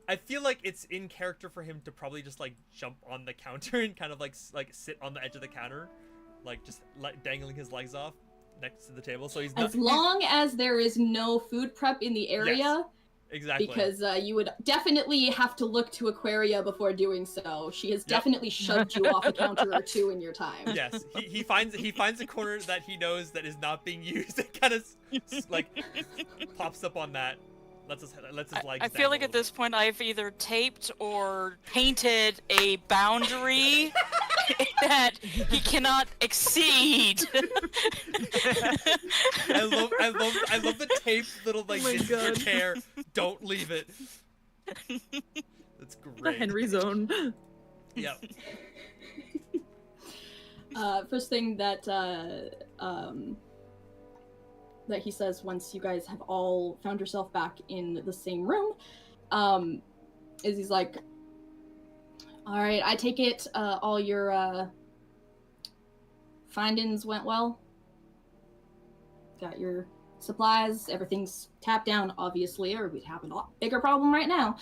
I feel like it's in character for him to probably just like jump on the counter and kind of like sit on the edge of the counter, like just dangling his legs off next to the table. So he's not, As long as there is no food prep in the area. Yes, exactly. Because you would definitely have to look to Aquaria before doing so. She has definitely shoved you off a counter or two in your time. Yes, he finds a corner that he knows that is not being used and kind of like pops up on that. Lets his legs. I feel like at this point I've either taped or painted a boundary that he cannot exceed. I love the taped little like God. chair. Don't leave it. That's great. The Henry zone. Yeah. First thing that that he says once you guys have all found yourself back in the same room, is he's like, all right, I take it all your findings went well? Got your supplies, everything's tapped down, obviously, or we'd have a lot bigger problem right now.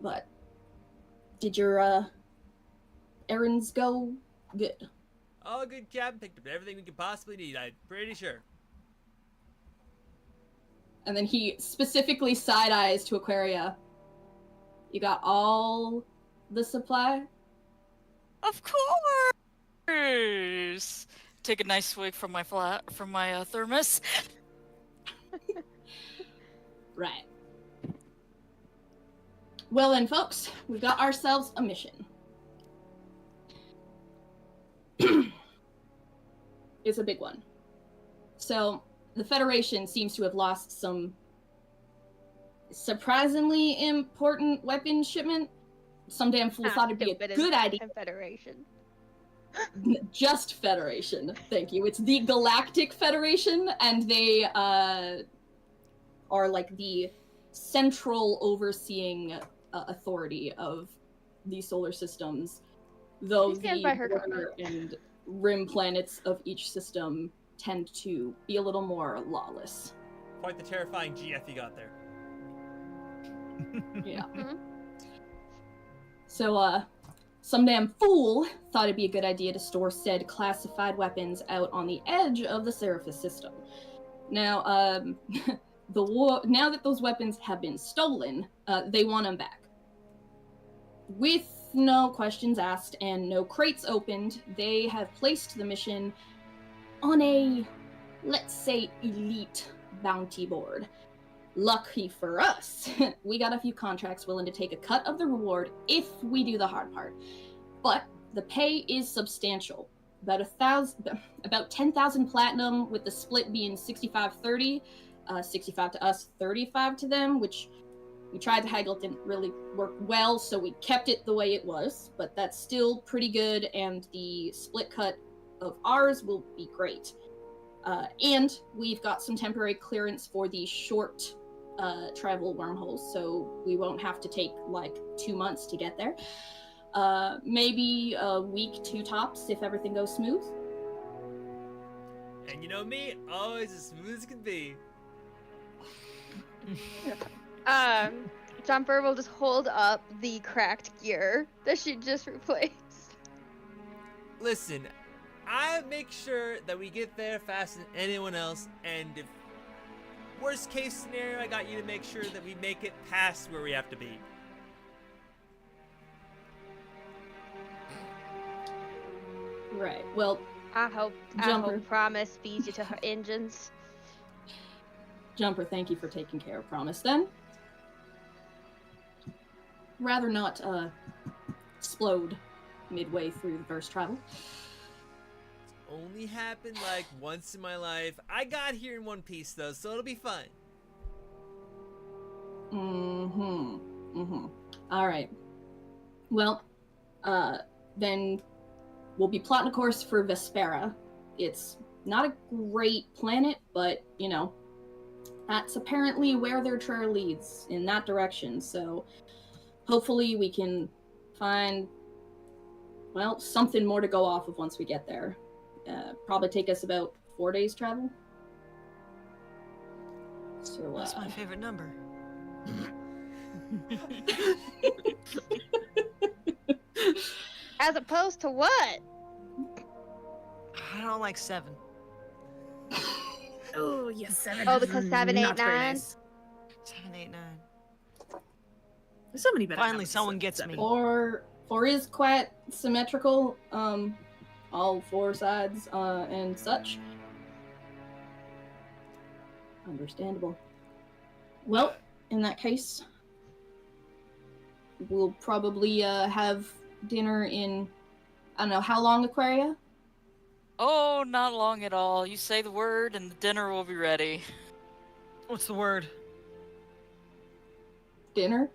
But did your errands go good? All good, Captain. Picked up everything we could possibly need. I'm pretty sure. And then he specifically side eyes to Aquaria. You got all the supply? Of course. Take a nice swig from my thermos. Right. Well then, folks, we've got ourselves a mission. It's a big one. So, the Federation seems to have lost some surprisingly important weapon shipment. Some damn fool thought it'd be a good idea. Federation. Just Federation, thank you. It's the Galactic Federation, and they are like the central overseeing authority of the solar systems. Though She stands by her border and rim planets of each system tend to be a little more lawless. Quite the terrifying GF you got there. Yeah. Mhm. So, some damn fool thought it'd be a good idea to store said classified weapons out on the edge of the Seraphis system. Now, now that those weapons have been stolen, they want them back. With no questions asked and no crates opened, they have placed the mission on a, let's say, elite bounty board. Lucky for us, we got a few contracts willing to take a cut of the reward if we do the hard part. But the pay is substantial. About 10,000 platinum, with the split being 65-30, 65 to us, 35 to them, which we tried to haggle, didn't really work well, so we kept it the way it was, but that's still pretty good, and the split cut of ours will be great. And we've got some temporary clearance for the short travel wormholes, so we won't have to take like 2 months to get there. Maybe a week, 2 tops, if everything goes smooth. And you know me, always as smooth as can be. Jumper will just hold up the cracked gear that she just replaced. Listen, I make sure that we get there faster than anyone else, and if worst case scenario, I got you to make sure that we make it past where we have to be. Right, well, I hope Jumper. Promise feeds you to her engines. Jumper, thank you for taking care of Promise, then. Rather not, explode midway through the first travel. It's only happened like once in my life. I got here in one piece, though, so it'll be fun. Alright. Well, then we'll be plotting a course for Vespera. It's not a great planet, but, you know, That's apparently where their trail leads, in that direction, so hopefully we can find, well, something more to go off of once we get there. Probably take us about 4 days travel. So, That's my favorite number. As opposed to what? I don't like 7. Oh, yes, 7. Oh, because 7, 8, Not very 9? nice. 7, 8, 9. There's so many better Finally, numbers someone than gets 7. me. 4 is quite symmetrical, all 4 sides, and such. Understandable. Well, in that case, we'll probably have dinner in, I don't know, how long, Aquaria? Oh, not long at all. You say the word and the dinner will be ready. What's the word? Dinner?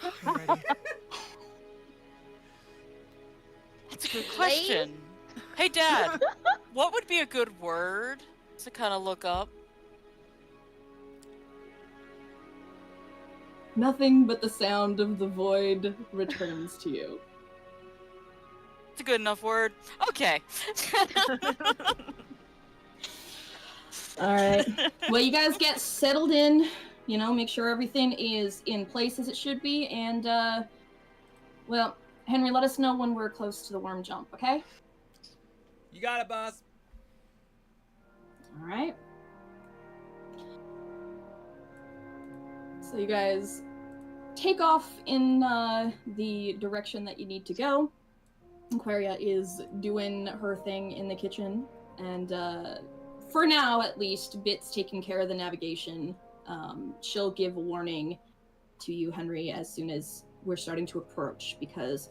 I'm ready. That's a good question. Hey, Dad, what would be a good word to kind of look up? Nothing but the sound of the void returns to you. It's a good enough word. Okay. Alright. Well, you guys get settled in, you know, make sure everything is in place as it should be, and, well, Henry, let us know when we're close to the worm jump, okay? You got it, boss. Alright. So you guys take off in the direction that you need to go. Aquaria is doing her thing in the kitchen, and for now, at least, Bit's taking care of the navigation. She'll give a warning to you, Henry, as soon as we're starting to approach, because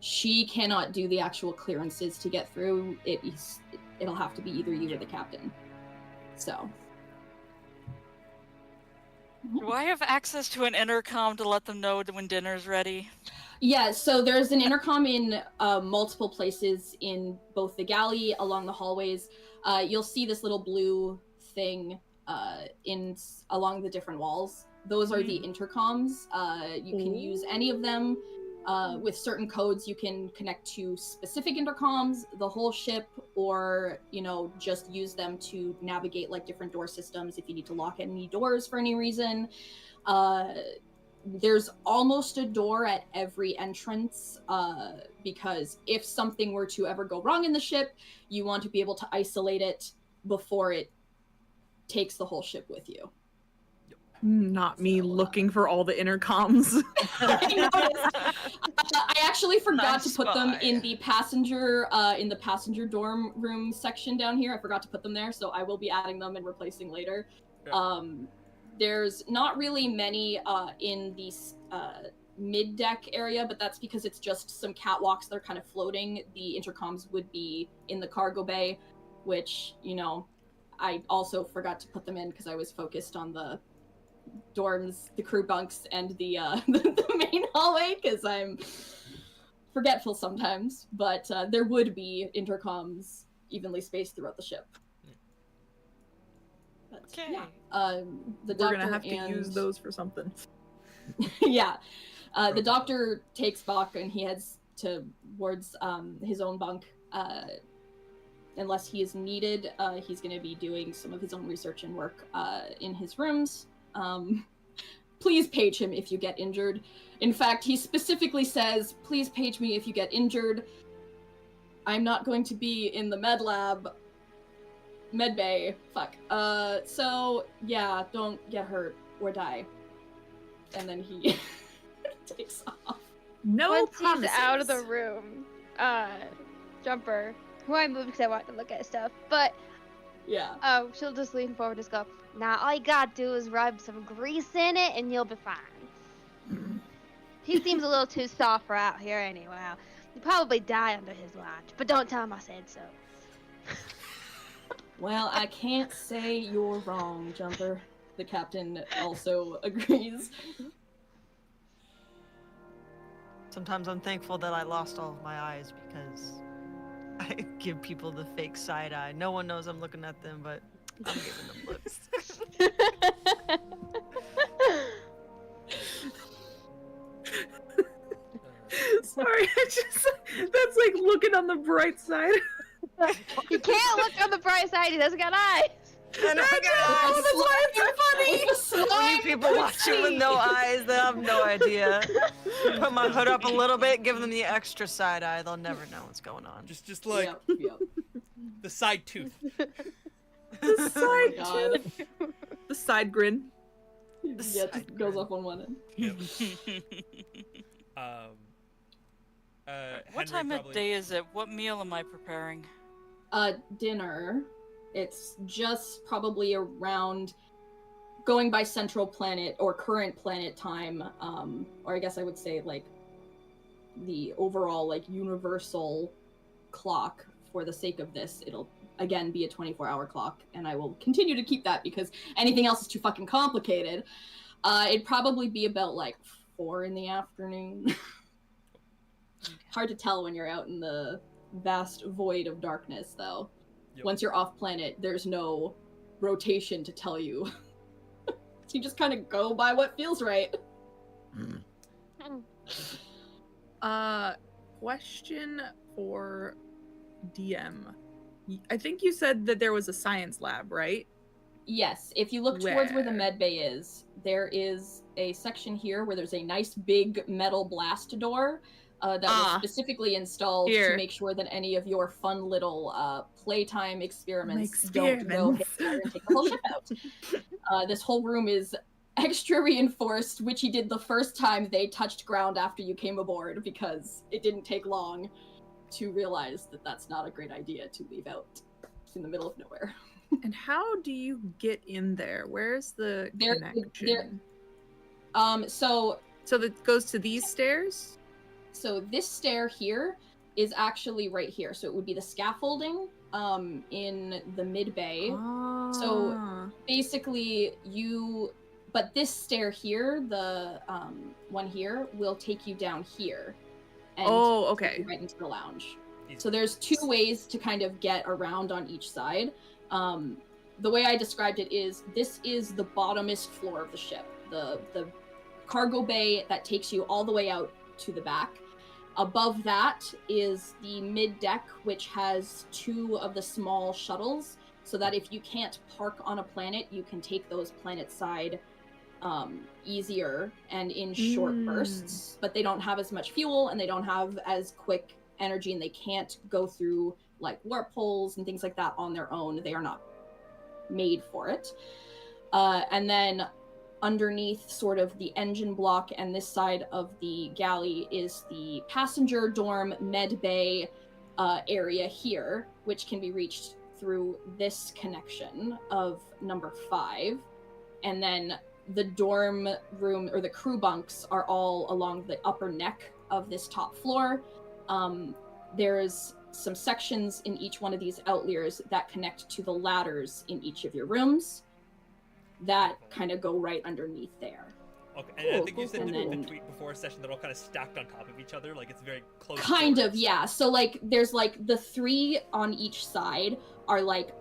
she cannot do the actual clearances to get through. It'll have to be either you or the captain. So. Do I have access to an intercom to let them know when dinner's ready? Yeah, so there's an intercom in multiple places in both the galley, along the hallways. You'll see this little blue thing along the different walls. Those are the intercoms. You can use any of them. With certain codes, you can connect to specific intercoms, the whole ship, or, you know, just use them to navigate, like, different door systems if you need to lock any doors for any reason. There's almost a door at every entrance, because if something were to ever go wrong in the ship, you want to be able to isolate it before it takes the whole ship with you. Not me looking for all the intercoms. I noticed. I actually forgot Nice to put them spy. in the passenger dorm room section down here. I forgot to put them there, so I will be adding them and replacing later. Yeah. There's not really many in the mid-deck area, but that's because it's just some catwalks that are kind of floating. The intercoms would be in the cargo bay, which, you know, I also forgot to put them in because I was focused on the dorms, the crew bunks, and the main hallway, because I'm forgetful sometimes. But there would be intercoms evenly spaced throughout the ship. But, Okay. yeah, the We're doctor gonna have to and... use those for something. yeah. The doctor takes Bach and he heads towards his own bunk. Unless he is needed, he's going to be doing some of his own research and work in his rooms. Please page him if you get injured. In fact, he specifically says, please page me if you get injured. I'm not going to be in the med bay. Fuck. So, yeah, don't get hurt or die. And then he takes off. No Once promises. he's out of the room, Jumper, who I moved because I wanted to look at stuff, but Yeah. she'll just lean forward and just go, nah, all you gotta do is rub some grease in it and you'll be fine. He seems a little too soft for out here anyway. You'll probably die under his watch, but don't tell him I said so. Well, I can't say you're wrong, Jumper. The captain also agrees. Sometimes I'm thankful that I lost all of my eyes because I give people the fake side eye. No one knows I'm looking at them, but I'm giving them looks. bright side. He can't look on the bright side. He doesn't got eyes. And I Oh, that's why it's so funny. when you people watching with no eyes, they have no idea. Put my hood up a little bit, give them the extra side eye. They'll never know what's going on. Just like Yep. the side tooth. The side God. tooth. The side grin. Yeah, it just goes up on one end. What time of day is it? What meal am I preparing? Dinner. It's just probably around, going by central planet or current planet time, or I guess I would say like the overall like universal clock. For the sake of this, it'll again be a 24-hour clock, and I will continue to keep that because anything else is too fucking complicated. It'd probably be about like 4 in the afternoon. Hard to tell when you're out in the vast void of darkness, though. Yep. Once you're off planet, there's no rotation to tell you. You just kind of go by what feels right. Question for DM. I think you said that there was a science lab, right? Yes, if you look towards where the Where? med bay is, there is a section here where there's a nice big metal blast door that was specifically installed Here. to make sure that any of your fun little playtime experiments don't go experiments. haywire and take the whole ship out. This whole room is extra reinforced, which he did the first time they touched ground after you came aboard, because it didn't take long to realize that that's not a great idea to leave out in the middle of nowhere. And how do you get in there? Where's the There- connection? So that goes to these stairs? So this stair here is actually right here. So it would be the scaffolding in the mid bay. Ah. Basically, but this stair here, the one here, will take you down here. And Oh, take okay. you right into the lounge. So there's 2 ways to kind of get around on each side. The way I described it is, this is the bottomest floor of the ship. The cargo bay that takes you all the way out to the back. Above that is the mid deck, which has 2 of the small shuttles, so that if you can't park on a planet, you can take those planet side easier and in short bursts. But they don't have as much fuel, and they don't have as quick energy, and they can't go through like warp holes and things like that on their own. They are not made for it. And then underneath sort of the engine block and this side of the galley is the passenger dorm med bay area here, which can be reached through this connection of number 5. And then the dorm room, or the crew bunks, are all along the upper neck of this top floor. There's some sections in each one of these outliers that connect to the ladders in each of your rooms that kind of go right underneath there. Okay, and I think you said And in the then- tweet before a session, they're all kind of stacked on top of each other, like it's very close. Kind of, quarters. yeah. So like there's like the 3 on each side are like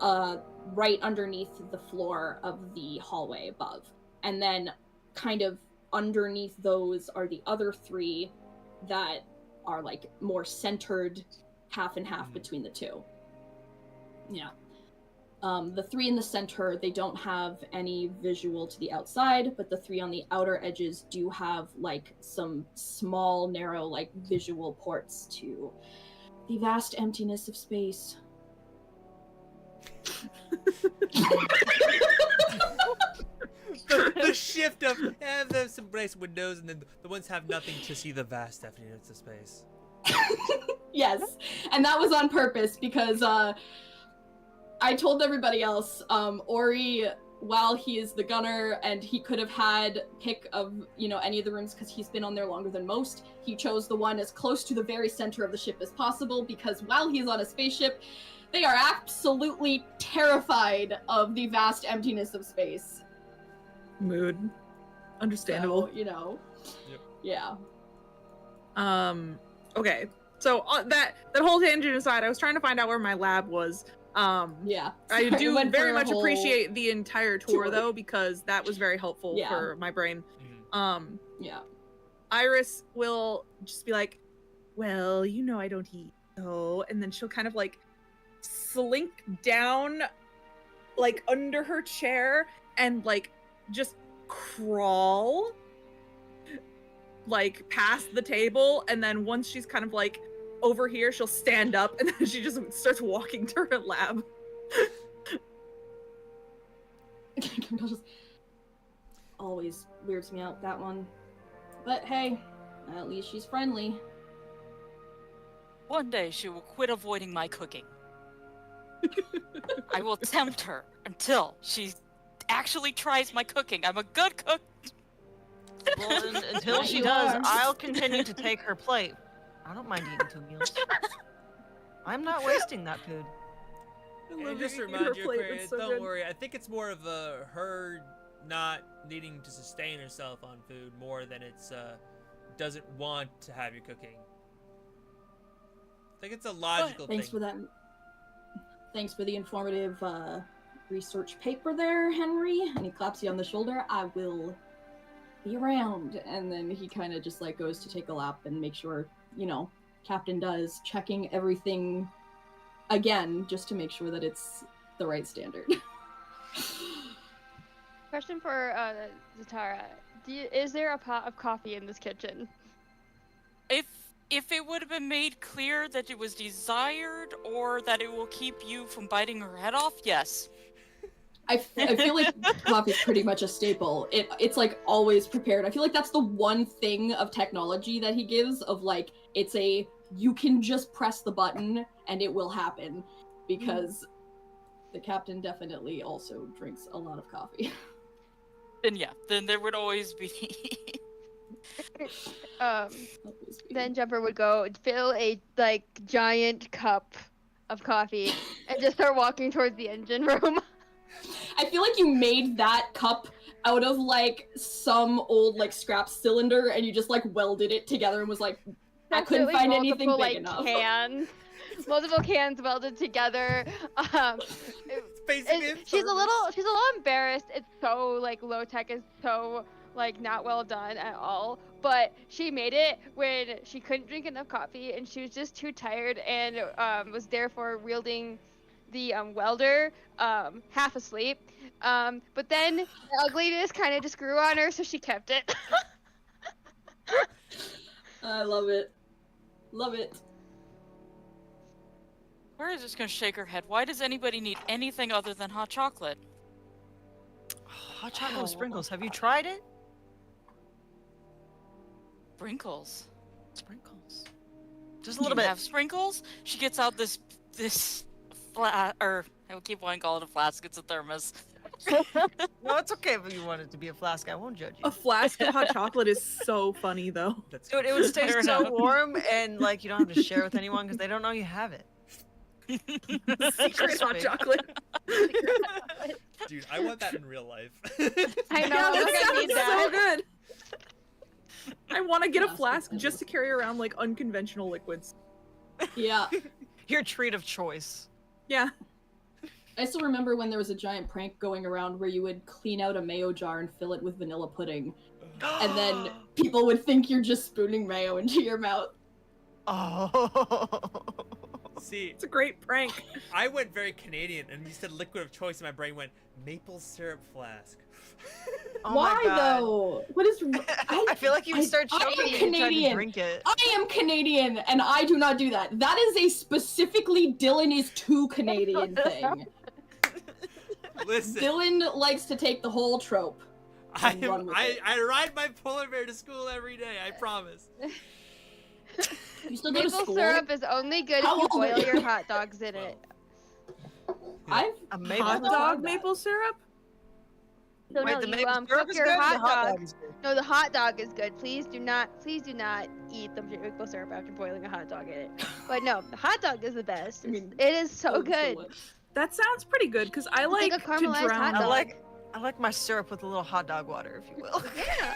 right underneath the floor of the hallway above. And then kind of underneath those are the other 3 that are like more centered, half and half between the 2. Yeah. The 3 in the center, they don't have any visual to the outside, but the 3 on the outer edges do have like some small, narrow, like visual ports to the vast emptiness of space. the shift of there's some brace windows, and then the ones have nothing to see the vast emptiness of space. Yes, and that was on purpose because I told everybody else, Ori, while he is the gunner and he could have had pick of, any of the rooms because he's been on there longer than most, he chose the one as close to the very center of the ship as possible because while he's on a spaceship, they are absolutely terrified of the vast emptiness of space. Mood. Understandable. So, Yep. Yeah. Okay. So that whole tangent aside, I was trying to find out where my lab was. Yeah. I Sorry, do went very for a much whole appreciate the entire tour tour. though, because that was very helpful Yeah. for my brain. Yeah. Iris will just be like, well, I don't eat, Oh, and then she'll kind of like slink down like under her chair and like just crawl like past the table, and then once she's kind of like over here, she'll stand up and then she just starts walking to her lab. Just always weirds me out, that one. But hey, at least she's friendly. One day she will quit avoiding my cooking. I will tempt her until she actually tries my cooking. I'm a good cook. Well, until she does, I'll continue to take her plate. I don't mind eating 2 meals. I'm not wasting that food. And just to remind you, Aquarius, don't worry. I think it's more of her not needing to sustain herself on food more than it's doesn't want to have you cooking. I think it's a logical thing. Thanks for that. Thanks for the informative research paper there, Henry. And he claps you on the shoulder. I will be around. And then he kind of just like goes to take a lap and make sure, you know, Captain does, checking everything again just to make sure that it's the right standard. Question for Zatara. Is there a pot of coffee in this kitchen? If it would have been made clear that it was desired or that it will keep you from biting her head off, yes. I feel like coffee is pretty much a staple. It's like always prepared. I feel like that's the one thing of technology that he gives of like, it's a, you can just press the button and it will happen, because the captain definitely also drinks a lot of coffee. Then yeah, then there would always be. Then Jumper would go fill a like giant cup of coffee and just start walking towards the engine room. I feel like you made that cup out of like some old like scrap cylinder and you just like welded it together and was like, I couldn't find anything big like, enough. Multiple cans welded together. She's a little embarrassed. It's so like low tech, is so like not well done at all. But she made it when she couldn't drink enough coffee and she was just too tired and was therefore wielding the welder half asleep. But then the ugliness kind of just grew on her, so she kept it. I love it. Love it. Claire is just gonna shake her head. Why does anybody need anything other than hot chocolate? Hot chocolate with sprinkles. Have you tried it? Sprinkles. Sprinkles. Just a little bit. Have sprinkles? She gets out this flat, or I will keep wanting to call it a flask. It's a thermos. No, it's okay if you want it to be a flask. I won't judge you. A flask of hot chocolate is so funny, though. Dude, it would stay so warm, and like you don't have to share with anyone because they don't know you have it. Secret hot chocolate. Dude, I want that in real life. I know. Yeah, Look, I that need sounds that. so good. I want to get a flask just to carry around like unconventional liquids. Yeah. Your treat of choice. Yeah. I still remember when there was a giant prank going around where you would clean out a mayo jar and fill it with vanilla pudding. And then people would think you're just spooning mayo into your mouth. Oh. See, It's a great prank. I went very Canadian, and you said liquid of choice, and my brain went maple syrup flask. Oh Why my God. though? What is? I feel like you would start choking I'm and try to Canadian. drink it. I am Canadian, and I do not do that. That is a specifically Dylan is too Canadian thing. Listen, Dylan likes to take the whole trope. I run with it. ride my polar bear to school every day. I promise. You still go to Maple school? syrup is only good How if you old are boil you? your hot dogs in it. I've A maple Hot syrup? dog maple syrup? So Wait, no, the you maple syrup cook is your good, hot the hot dog. dog is good. No, the hot dog is good. Please do not eat the maple syrup after boiling a hot dog in it. But no, the hot dog is the best. I mean, It is so so good. delicious. That sounds pretty good because I It's like like a to caramelized drown. hot dog. I like my syrup with a little hot dog water, if you will. Yeah.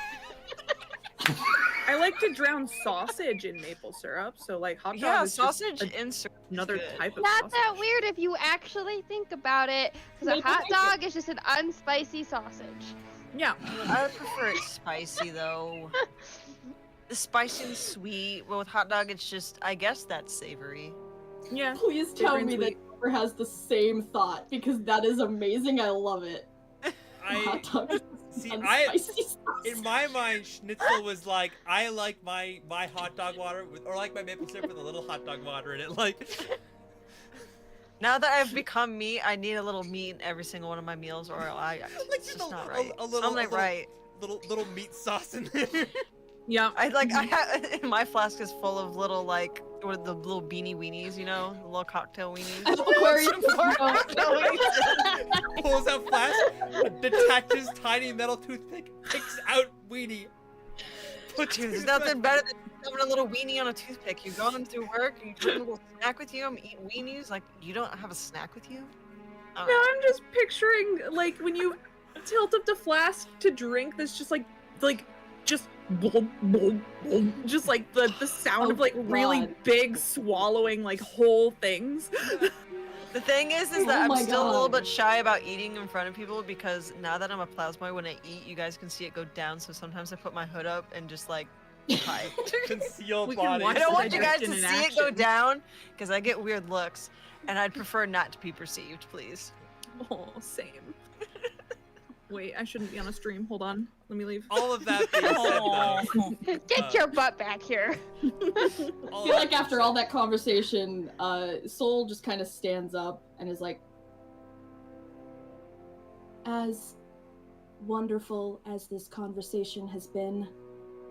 I like to drown sausage in maple syrup. So like hot dog Yeah, is just sausage in syrup. is another good. type of Not sausage. that weird if you actually think about it, because a Maple hot bacon. dog is just an unspicy sausage. Yeah. I prefer it spicy though. The spicy and sweet, but with hot dog it's just, I guess that's savory. Yeah. Please tell me that Cooper has the same thought, because that is amazing. I love it. Hot dog with spicy sauce. In my mind, Schnitzel was like, I like my hot dog water or like my maple syrup with a little hot dog water in it. Like, now that I've become meat, I need a little meat in every single one of my meals, or it's just not right. Little meat sauce in there. Yeah. I have my flask is full of little like what are the little beanie weenies, you know, the little cocktail weenies. Pulls out flask, detaches tiny metal toothpick, picks out weenie. There's nothing better than having a little weenie on a toothpick. You're going through work and you bring a little snack with you. I'm eating weenies. Like, you don't have a snack with you? No, I'm just picturing like when you tilt up the flask to drink. There's just just like the sound of like really big swallowing like whole things. The thing is that I'm still a little bit shy about eating in front of people because now that I'm a plasmoid, when I eat, you guys can see it go down. So sometimes I put my hood up and just like hide. Conceal body. I don't want you guys to see it go down because I get weird looks, and I'd prefer not to be perceived, please. Oh, same. Wait, I shouldn't be on a stream. Hold on. Let me leave. All of that being said, though, Get your butt back here. I feel like after all that conversation, Soul just kind of stands up and is like, as wonderful as this conversation has been,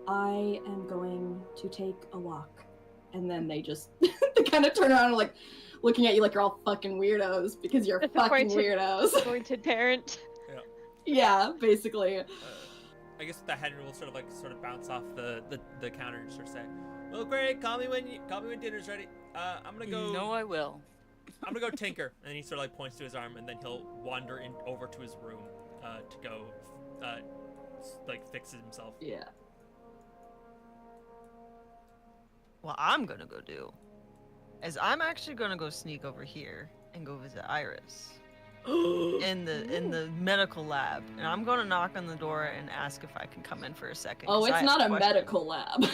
I am going to take a walk. And then they just they kind of turn around and like looking at you like you're all fucking weirdos because you're fucking weirdos. Appointed parent. Yeah, basically. I guess the Henry will sort of bounce off the counter and sort of say, "Well, great. Call me when dinner's ready. I'm gonna go. No, I will. I'm gonna go tinker." And then he sort of like points to his arm, and then he'll wander over to his room to go like fix himself. Yeah. What I'm gonna go do is I'm actually gonna go sneak over here and go visit Iris. in the medical lab, and I'm going to knock on the door and ask if I can come in for a second. Oh, it's not a medical lab.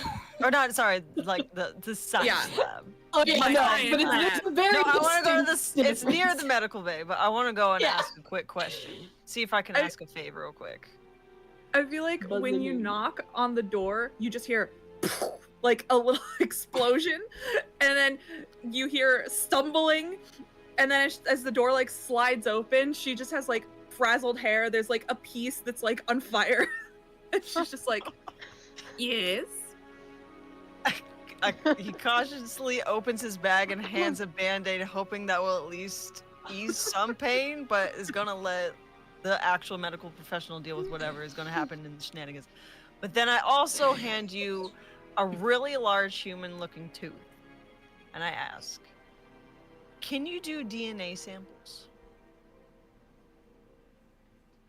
Or not, sorry, like the science lab. Oh yeah, but it's very. No, I want to go to it's near the medical bay, but I want to go and ask a quick question. See if I can ask a favor real quick. I feel like when you knock on the door, you just hear like a little explosion, and then you hear stumbling. And then as the door like slides open, she just has like frazzled hair. There's like a piece that's like on fire. And she's just like, yes. He cautiously opens his bag and hands a band-aid, hoping that will at least ease some pain, but is gonna let the actual medical professional deal with whatever is gonna happen in the shenanigans. But then I also hand you a really large human-looking tooth. And I ask, can you do DNA samples?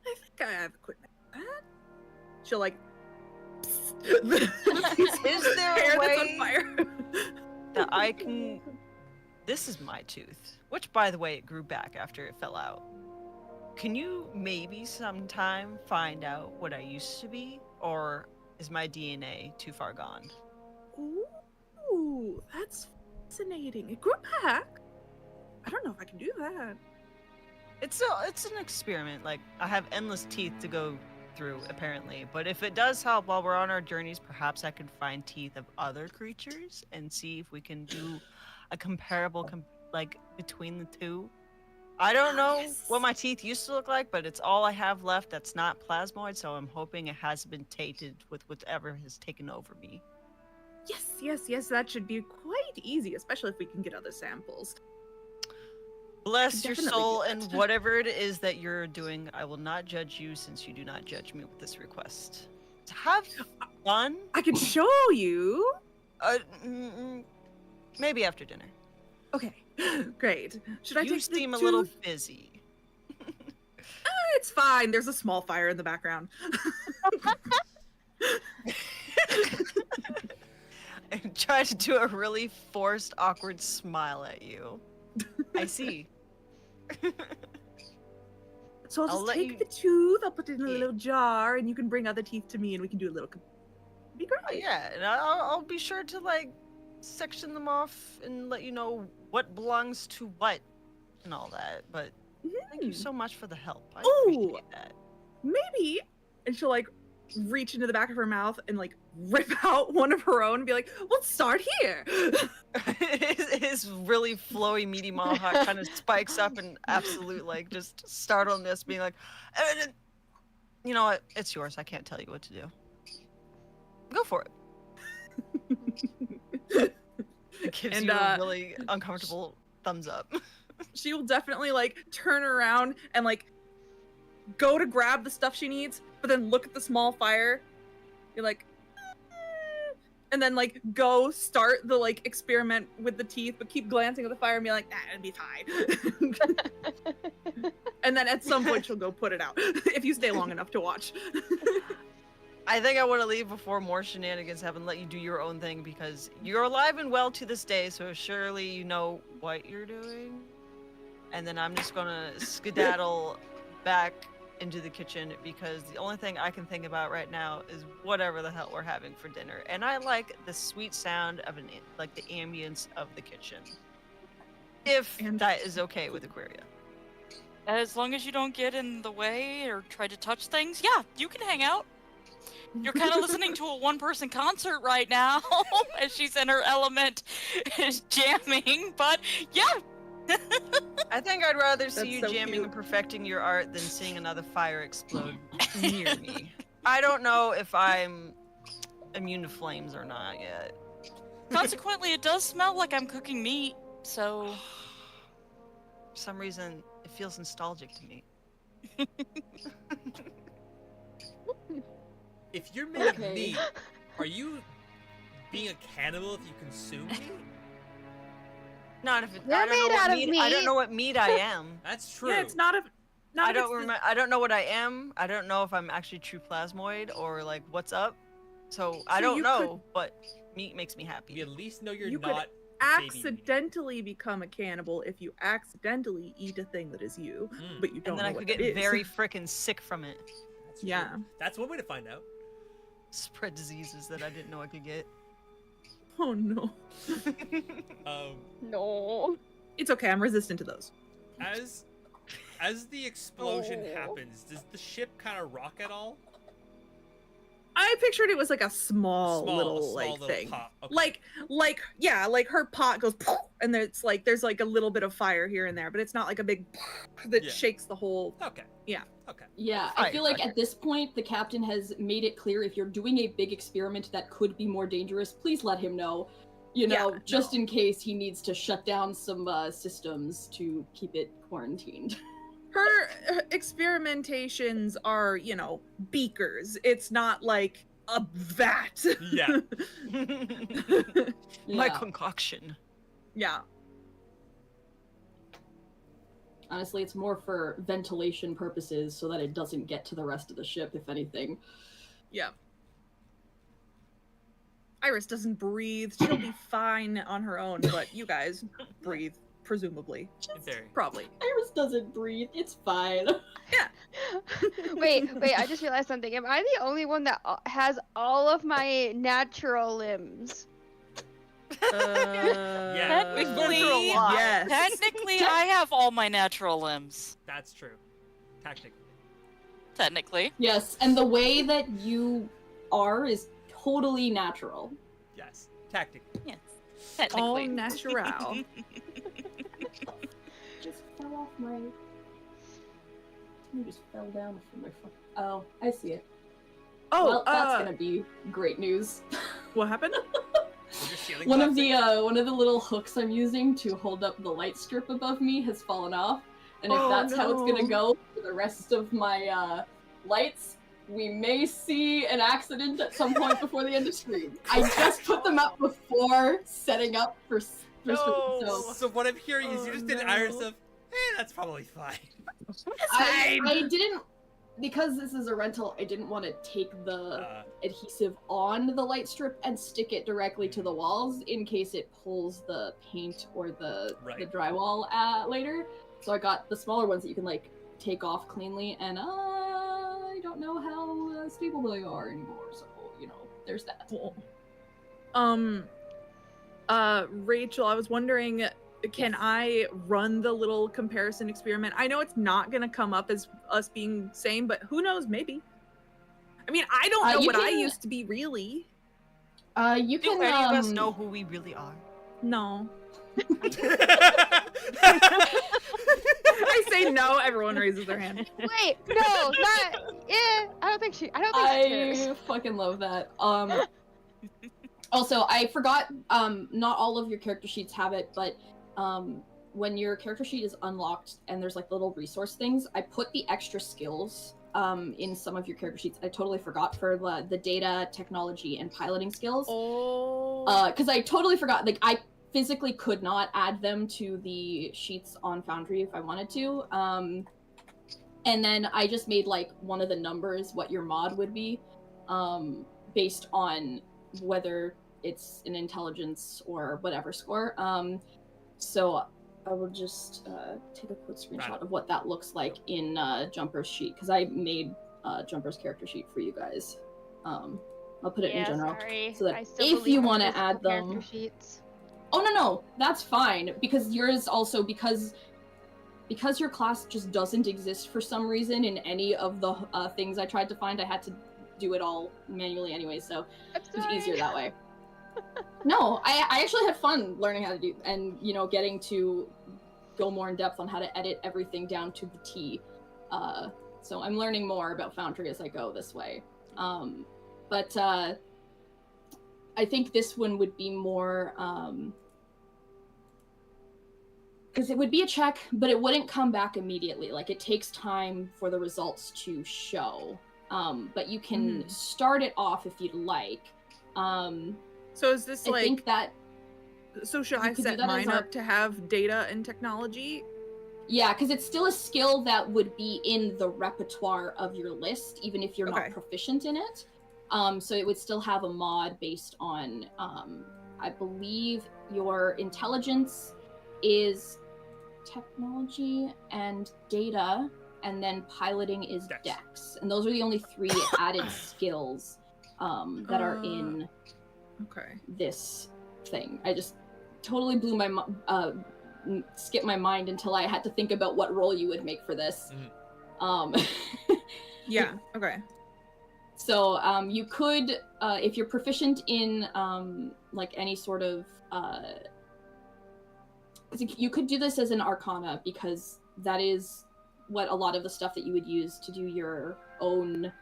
I think I have equipment for that. She'll like. Is there a way on fire? that I can? This is my tooth, which, by the way, it grew back after it fell out. Can you maybe sometime find out what I used to be, or is my DNA too far gone? Ooh, that's fascinating. It grew back. I don't know if I can do that. It's an experiment. Like, I have endless teeth to go through, apparently. But if it does help while we're on our journeys, perhaps I could find teeth of other creatures and see if we can do a comparable, like, between the two. I don't know what my teeth used to look like, but it's all I have left that's not plasmoid, so I'm hoping it hasn't been tainted with whatever has taken over me. Yes, that should be quite easy, especially if we can get other samples. Bless your soul, and whatever it is that you're doing, I will not judge you since you do not judge me with this request. Have fun. I can show you. Maybe after dinner. Okay, great. Should I You take the seem a tooth? little busy. It's fine. There's a small fire in the background. I try to do a really forced, awkward smile at you. I see. So I'll just take the tooth, I'll put it in a little jar, and you can bring other teeth to me, and we can do a little. Be great. Yeah, and I'll be sure to like section them off and let you know what belongs to what and all that. But thank you so much for the help. I appreciate that. Maybe. And she'll like reach into the back of her mouth and like rip out one of her own and be like, let's start here. His really flowy, meaty mohawk kind of spikes up in absolute, like, just startledness, being like, you know what? It's yours. I can't tell you what to do. Go for it. It gives you a really uncomfortable thumbs up. She will definitely like turn around and like go to grab the stuff she needs, but then look at the small fire. You're like, and then like go start the like experiment with the teeth, but keep glancing at the fire and be like, it'll be fine. And then at some point she'll go put it out if you stay long enough to watch. I think I want to leave before more shenanigans happen. Let you do your own thing, because you're alive and well to this day, so surely you know what you're doing. And then I'm just gonna skedaddle back into the kitchen, because the only thing I can think about right now is whatever the hell we're having for dinner. And I like the sweet sound of like the ambience of the kitchen. If that is okay with Aquaria. As long as you don't get in the way or try to touch things, yeah, you can hang out. You're kind of listening to a one-person concert right now, as she's in her element, is jamming, but yeah. I think I'd rather see you so jamming cute. and perfecting your art than seeing another fire explode near me. I don't know if I'm immune to flames or not yet. Consequently, it does smell like I'm cooking meat, so... For some reason, it feels nostalgic to me. If you're making meat, are you being a cannibal if you consume meat? Not if it, We're I don't know made what out of meat. I don't meat. know what meat I am. That's true. Yeah, it's not a. Not I if don't it's the- remember. I don't know what I am. I don't know if I'm actually true plasmoid or like what's up. So I So don't you know, but meat makes me You happy. at least know you're You could not baby meat. accidentally become a cannibal if you accidentally eat a thing that is you, but you don't And then know I what could get it is. very frickin' sick from it. That's true. Yeah. That's one way to find out. Spread diseases that I didn't know I could get. Oh no. No. It's okay, I'm resistant to those. As the explosion happens, does the ship kind of rock at all? I pictured it was like a small little thing. pop. Okay. Like yeah, like her pot goes and there's like a little bit of fire here and there, but it's not like a big that Yeah. shakes the whole. Okay. Yeah. Okay. Yeah, I feel like at this point, the captain has made it clear if you're doing a big experiment that could be more dangerous, please let him know. You know, just in case he needs to shut down some systems to keep it quarantined. Her experimentations are, you know, beakers. It's not like a vat. Yeah. My Yeah. concoction. Yeah. Honestly, it's more for ventilation purposes so that it doesn't get to the rest of the ship, if anything. Yeah. Iris doesn't breathe. She'll be fine on her own, but you guys breathe, presumably. In theory. Probably. Iris doesn't breathe. It's fine. Wait, I just realized something. Am I the only one that has all of my natural limbs? Technically, yes. Technically, I have all my natural limbs. That's true. Technically. Technically. Yes, and the way that you are is totally natural. Yes. Technically. Yes. All Technically. natural. Just fell off my... Something just fell down from my phone. Oh, I see it. Oh, well, that's gonna be great news. What happened? Is your ceiling One of plastic? the little hooks I'm using to hold up the light strip above me has fallen off, and if that's how it's gonna go for the rest of my lights, we may see an accident at some point before the end of stream. I just put them up before setting up for so So what I'm hearing is you just did no. Iris of, that's probably fine. I didn't, because this is a rental, I didn't want to take the adhesive on the light strip and stick it directly to the walls in case it pulls the paint or the drywall later. So I got the smaller ones that you can like take off cleanly, and I don't know how stable they are anymore, so you know, there's that. Rachel, I was wondering, can I run the little comparison experiment? I know it's not gonna come up as us being same, but who knows? Maybe. I mean, I don't know what I used to be really. You can. Do any of us know who we really are? No. I say no. Everyone raises their hand. Wait, no, not. Yeah, I don't think she cares. I fucking love that. Also, I forgot. Not all of your character sheets have it, but when your character sheet is unlocked and there's like little resource things, I put the extra skills in some of your character sheets. I totally forgot for the data, technology, and piloting skills. Oh. Because I totally forgot. Like I physically could not add them to the sheets on Foundry if I wanted to. And then I just made like one of the numbers what your mod would be, based on whether it's an intelligence or whatever score. So I will just take a quick screenshot of what that looks like in Jumper's sheet, because I made Jumper's character sheet for you guys. I'll put it in general, sorry. so that if you want to add them. Sheets. Oh no, that's fine, because yours also, because your class just doesn't exist for some reason in any of the things I tried to find, I had to do it all manually anyway, so it was easier that way. No, I actually had fun learning how to do, and getting to go more in depth on how to edit everything down to the T. So I'm learning more about Foundry as I go this way. But I think this one would be more, because it would be a check, but it wouldn't come back immediately. Like, it takes time for the results to show. But you can start it off if you'd like. So is this I think that... So should I set mine up to have data and technology? Yeah, because it's still a skill that would be in the repertoire of your list, even if you're not proficient in it. So it would still have a mod based on, I believe your intelligence is technology and data, and then piloting is dex. And those are the only 3 added skills that are in this thing. I just totally blew my skipped my mind until I had to think about what role you would make for this. Yeah, okay. So you could, if you're proficient in like any sort of, you could do this as an arcana, because that is what a lot of the stuff that you would use to do your own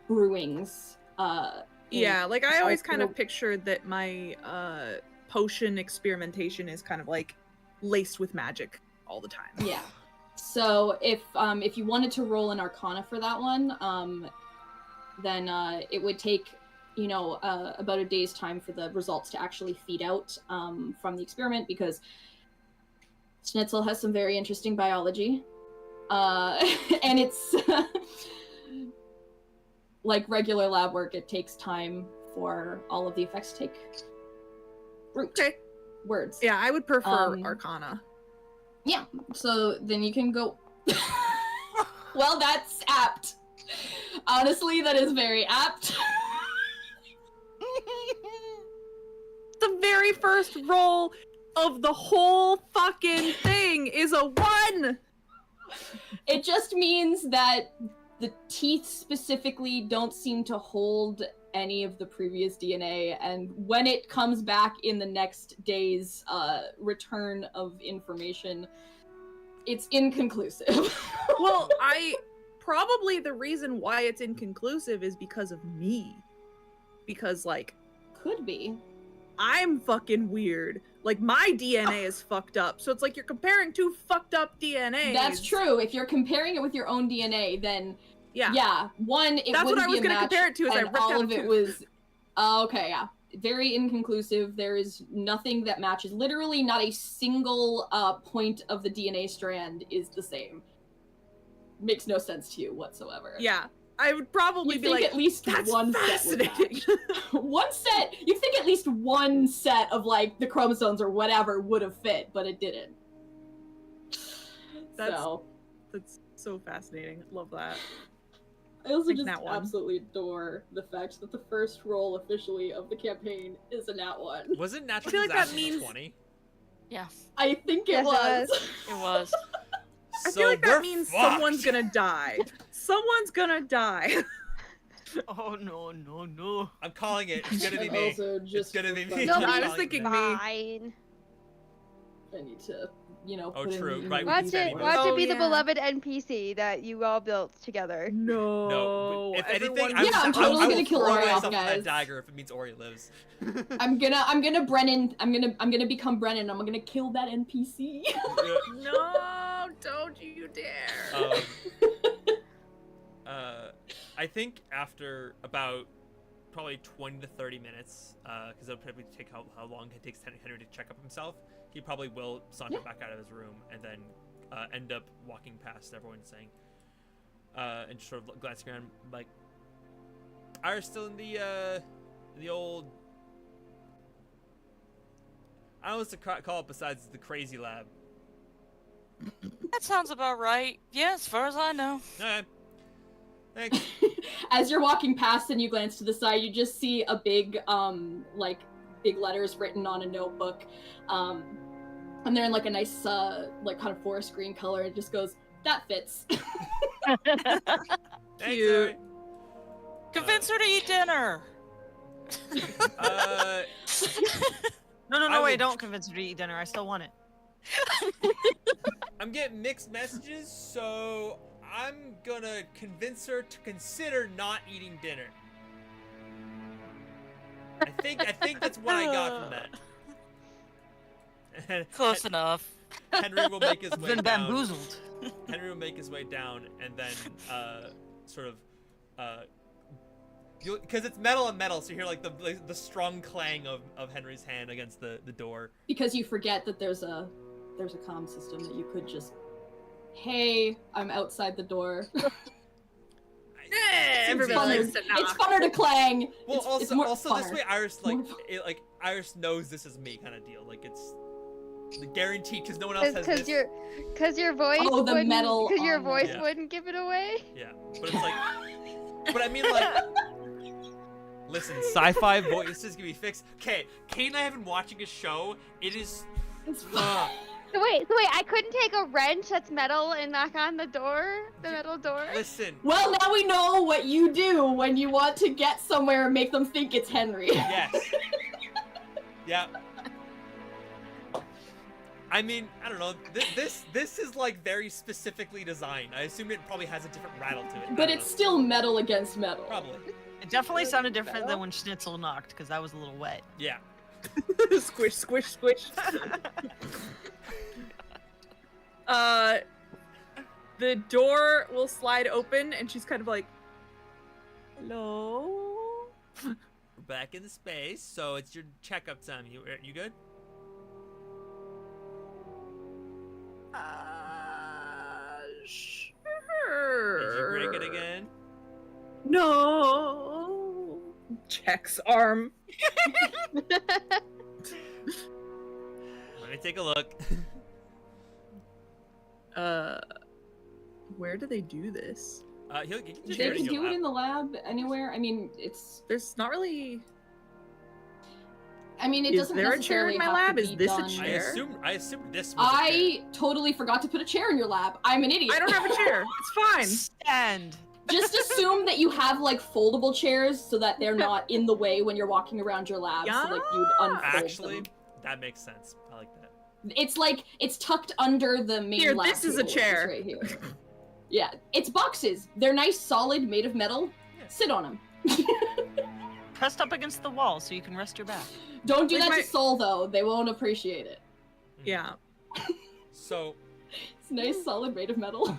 brewings. Yeah, like I always kind of pictured that my potion experimentation is kind of like laced with magic all the time. Yeah. So if you wanted to roll an arcana for that one, then it would take about a day's time for the results to actually feed out from the experiment, because Schnitzel has some very interesting biology, and it's like regular lab work. It takes time for all of the effects to take root. Words. Yeah, I would prefer arcana. Yeah, so then you can go... Well, that's apt. Honestly, that is very apt. The very first roll of the whole fucking thing is a 1! It just means that the teeth specifically don't seem to hold any of the previous DNA, and when it comes back in the next day's return of information, it's inconclusive. Well, probably the reason why it's inconclusive is because of me. Because, like... Could be. I'm fucking weird. Like, my DNA is fucked up. So it's like you're comparing 2 fucked up DNAs. That's true. If you're comparing it with your own DNA, then... Yeah, one, it That's what I was going to compare it to, is I ripped all out of it was... okay, yeah. Very inconclusive. There is nothing that matches. Literally not a single point of the DNA strand is the same. Makes no sense to you whatsoever. Yeah. I would probably be like, at least that's one fascinating. Set would match. One set, you think at least one set of like the chromosomes or whatever would have fit, but it didn't. That's so fascinating. Love that. I also just absolutely adore the fact that the first roll officially of the campaign is a nat 1. Wasn't natural I feel like that disaster means 20? Yeah, I think it Yes, it was. it was. I So feel like we're that means fucked. someone's gonna die. Someone's gonna die. Oh no, no, no. I'm calling it. It's gonna be And me. also, It's just gonna for be fun, me. No, I'm I was calling thinking it. me. Fine. I need to, Oh, put in true. the Right, Watch Who's it. anyone? Watch Oh, it be the yeah. beloved NPC that you all built together. No. If anything, everyone- I'm, Yeah, I'm totally I will gonna kill throw Ori off, myself with that guys. dagger if it means Ori lives. I'm gonna Brennan. I'm gonna become Brennan. I'm gonna kill that NPC. No, don't you dare. I think after about probably 20 to 30 minutes, because it'll probably take how long it takes Henry to check up himself, he probably will saunter back out of his room and then end up walking past everyone saying, and just sort of glancing around like, are still in the old, I don't know what to call it besides the crazy lab. That sounds about right. Yeah, as far as I know. Alright. Thanks. As you're walking past and you glance to the side, you just see a big, big letters written on a notebook. And they're in like a nice, kind of forest green color. It just goes, that fits. Thanks, Cute. Ori. Convince her to eat dinner. No, I wait, would- don't convince her to eat dinner. I still want it. I'm getting mixed messages, so I'm gonna convince her to consider not eating dinner. I think that's what I got from that. And Close enough. Henry will make his way Been down. bamboozled. Henry will make his way down and then sort of because it's metal on metal, so you hear like the strong clang of Henry's hand against the door. Because you forget that there's a comm system that you could just, hey, I'm outside the door. Everybody likes to knock. It's funner to clang. Well, it's more also this funner. way Iris More Iris knows this is me kind of deal. Like it's guaranteed because no one else has Because this. your voice. Oh, the wouldn't, metal Because your on voice Yeah. wouldn't give it away. Yeah, but it's like, but I mean like, listen, sci-fi voices can be fixed. Okay, Kate and I have been watching a show. It is. It's So wait, I couldn't take a wrench that's metal and knock on the door, the metal door. Listen. Well, now we know what you do when you want to get somewhere and make them think it's Henry. Yes. Yeah. I mean, I don't know. This is like very specifically designed. I assume it probably has a different rattle to it. I But don't it's know. still metal against metal. Probably. It definitely sounded different than when Schnitzel knocked, because that was a little wet. Yeah. Squish, squish, squish. The door will slide open, and she's kind of like, "Hello." We're back in the space, so it's your checkup time. You good? Sure. Did you break it again? No. Checks arm. Let me take a look. Where do they do this? He can just They do can it do it in the lab anywhere. I mean, There's not really. it Is doesn't there a chair necessarily in my have lab? to Is be this a done. chair? I assumed this was a chair. I totally forgot to put a chair in your lab. I'm an idiot. I don't have a chair. It's fine. Stand. Just assume that you have like foldable chairs so that they're not in the way when you're walking around your lab. So like you'd unfold Actually, them. that makes sense. I like that. It's tucked under the main Here, lab this is a table, chair. right here. Yeah, it's boxes. They're nice, solid, made of metal. Yeah. Sit on them. Pressed up against the wall so you can rest your back. Don't do Like that my- to Soul though. They won't appreciate it. Yeah. So, It's nice, solid, made of metal.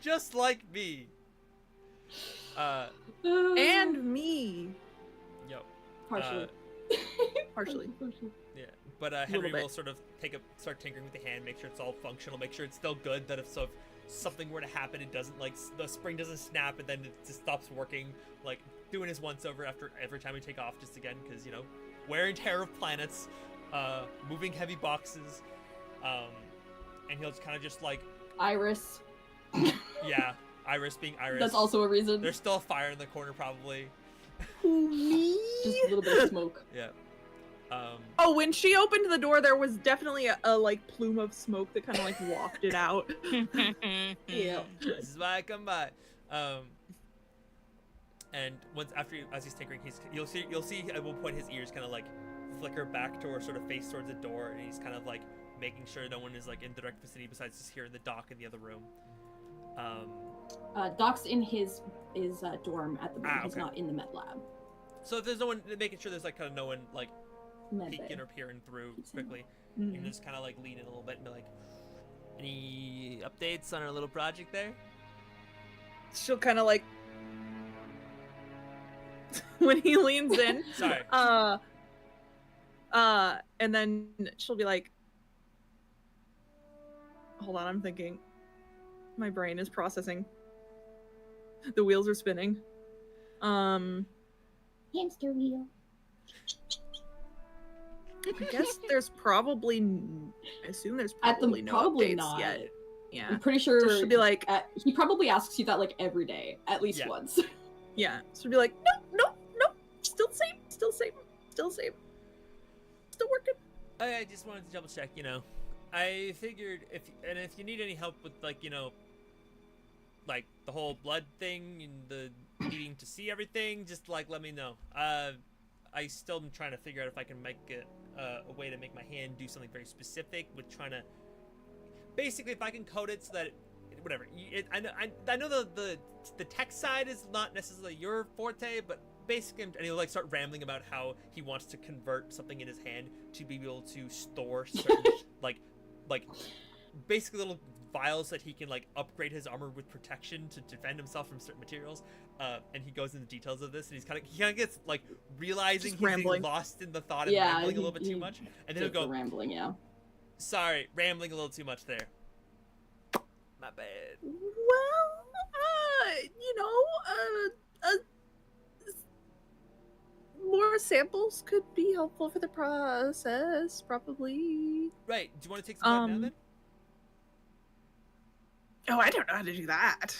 just like me. And me. Yo. partially. Partially. Yeah, but Henry will sort of start tinkering with the hand, make sure it's all functional, make sure it's still good. That if something were to happen, it doesn't the spring doesn't snap and then it just stops working. Like doing his once over after every time we take off, just again because wear and tear of planets, moving heavy boxes, and he'll kind of just like Iris. yeah, Iris being Iris. That's also a reason. There's still a fire in the corner probably. Me? Just a little bit of smoke. Yeah. Oh, when she opened the door, there was definitely a like plume of smoke that kind of like wafted out. Yeah. This is why I come by. And as he's tinkering, you'll see at one point his ears kind of like flicker back to or sort of face towards the door, and he's kind of like making sure no one is like in direct vicinity besides just here in the dock in the other room. Doc's in his dorm at the moment. He's okay. not in the med lab. So if there's no one, making sure there's like kind of no one like Med peeking bay. or peering through Keeps quickly, Mhm. you can just kind of like lean in a little bit and be like, any updates on our little project there? She'll kind of like when he leans in. Sorry. And then she'll be like, hold on, I'm thinking. My brain is processing. The wheels are spinning. Hamster wheel. I guess there's probably. I assume there's probably no probably updates not. yet. Yeah. I'm pretty sure So she'll be like, he probably asks you that like every day, at least Yeah. once. yeah. She'll be like, nope. Still the same. Still working. I just wanted to double check, I figured if you need any help with like, like the whole blood thing and the needing to see everything, just like let me know. I still am trying to figure out if I can make a way to make my hand do something very specific with trying to basically if I can code it so that whatever. I know the tech side is not necessarily your forte, but basically, and he'll like start rambling about how he wants to convert something in his hand to be able to store certain like basically little vials that he can like upgrade his armor with protection to defend himself from certain materials. And he goes into details of this, and he kind of gets like realizing he's getting lost in the thought and rambling a little bit too much, and then he'll go rambling. Yeah. Sorry, rambling a little too much there. My bad. Well, more samples could be helpful for the process, probably. Right. Do you want to take some time now then? Oh, I don't know how to do that.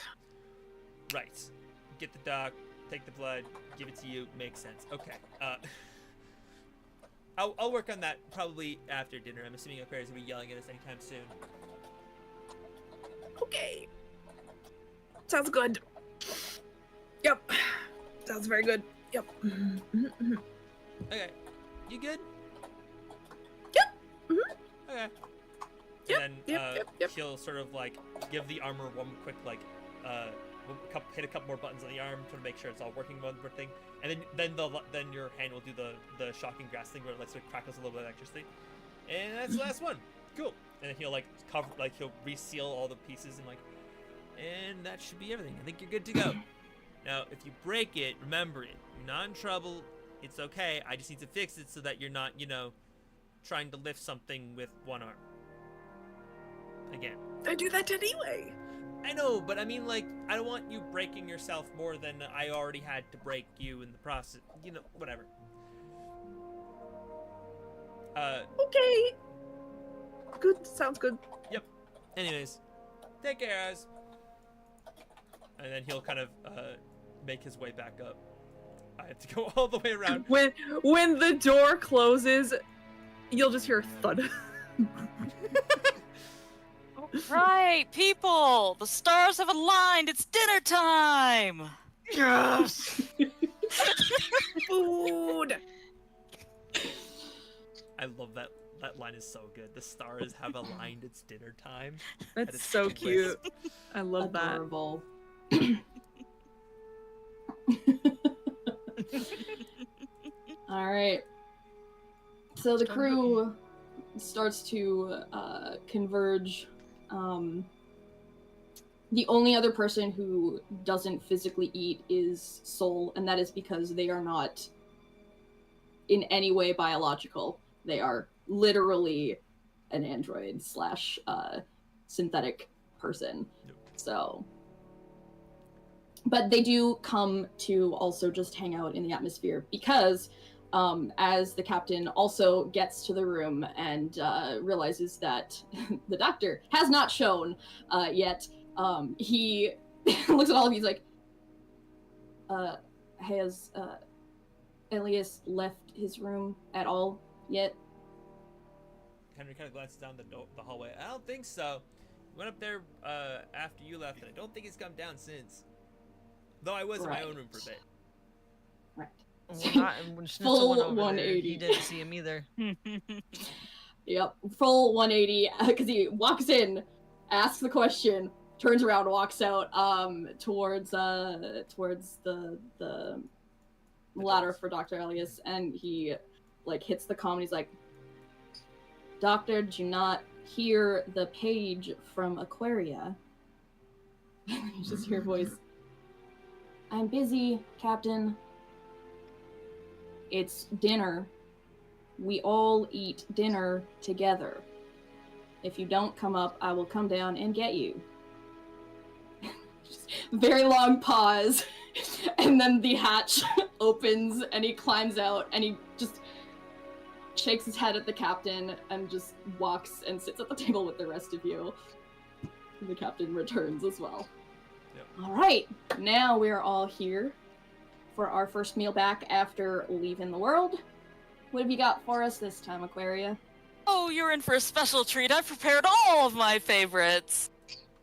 Right. Get the doc, take the blood, give it to you. Makes sense. Okay. I'll work on that probably after dinner. I'm assuming Aquarius will be yelling at us anytime soon. Okay. Sounds good. Yep. Sounds very good. Yep. Okay. You good? Yep. Okay. Yep, And then yep. he'll sort of like give the armor one quick like hit a couple more buttons on the arm to make sure it's all working one more thing, and then your hand will do the shocking grass thing where it like sort of crackles a little bit of electricity, and that's the last one. Cool. And then he'll like he'll reseal all the pieces and that should be everything. I think you're good to go. Now, if you break it, remember it. You're not in trouble. It's okay. I just need to fix it so that you're not, trying to lift something with one arm. Again. I do that anyway. I know, but I mean, like, I don't want you breaking yourself more than I already had to break you in the process. Whatever. Okay. Good. Sounds good. Yep. Anyways, take care, guys. And then he'll kind of make his way back up. I have to go all the way around. When the door closes, you'll just hear a thud. Right, people! The stars have aligned! It's dinner time! Yes! Food! I love that. That line is so good. The stars have aligned. It's dinner time. That's so cute. I love Adorable. All right. So the crew starts to converge. The only other person who doesn't physically eat is Soul, and that is because they are not in any way biological. They are literally an android / synthetic person. Nope. So, but they do come to also just hang out in the atmosphere because as the captain also gets to the room and realizes that the doctor has not shown yet, he looks at all of you. He's like, has Elias left his room at all yet? Henry kind of glances down the hallway. I don't think so. Went up there after you left, and I don't think he's come down since. Though I was in my own room for a bit. Right. When Full Schnitzel went over 180. there, he didn't see him either. Yep, full 180, because he walks in, asks the question, turns around, walks out towards the ladder for Dr. Elias, and he like hits the comm and he's like, Doctor, did you not hear the page from Aquaria? And you just hear a voice, I'm busy, Captain. It's dinner. We all eat dinner together. If you don't come up, I will come down and get you. Just very long pause, and then the hatch opens, and he climbs out, and he just shakes his head at the captain, and just walks and sits at the table with the rest of you. The captain returns as well. Yep. All right, now we're all here for our first meal back after leaving the world. What have you got for us this time, Aquaria? Oh, you're in for a special treat. I've prepared all of my favorites.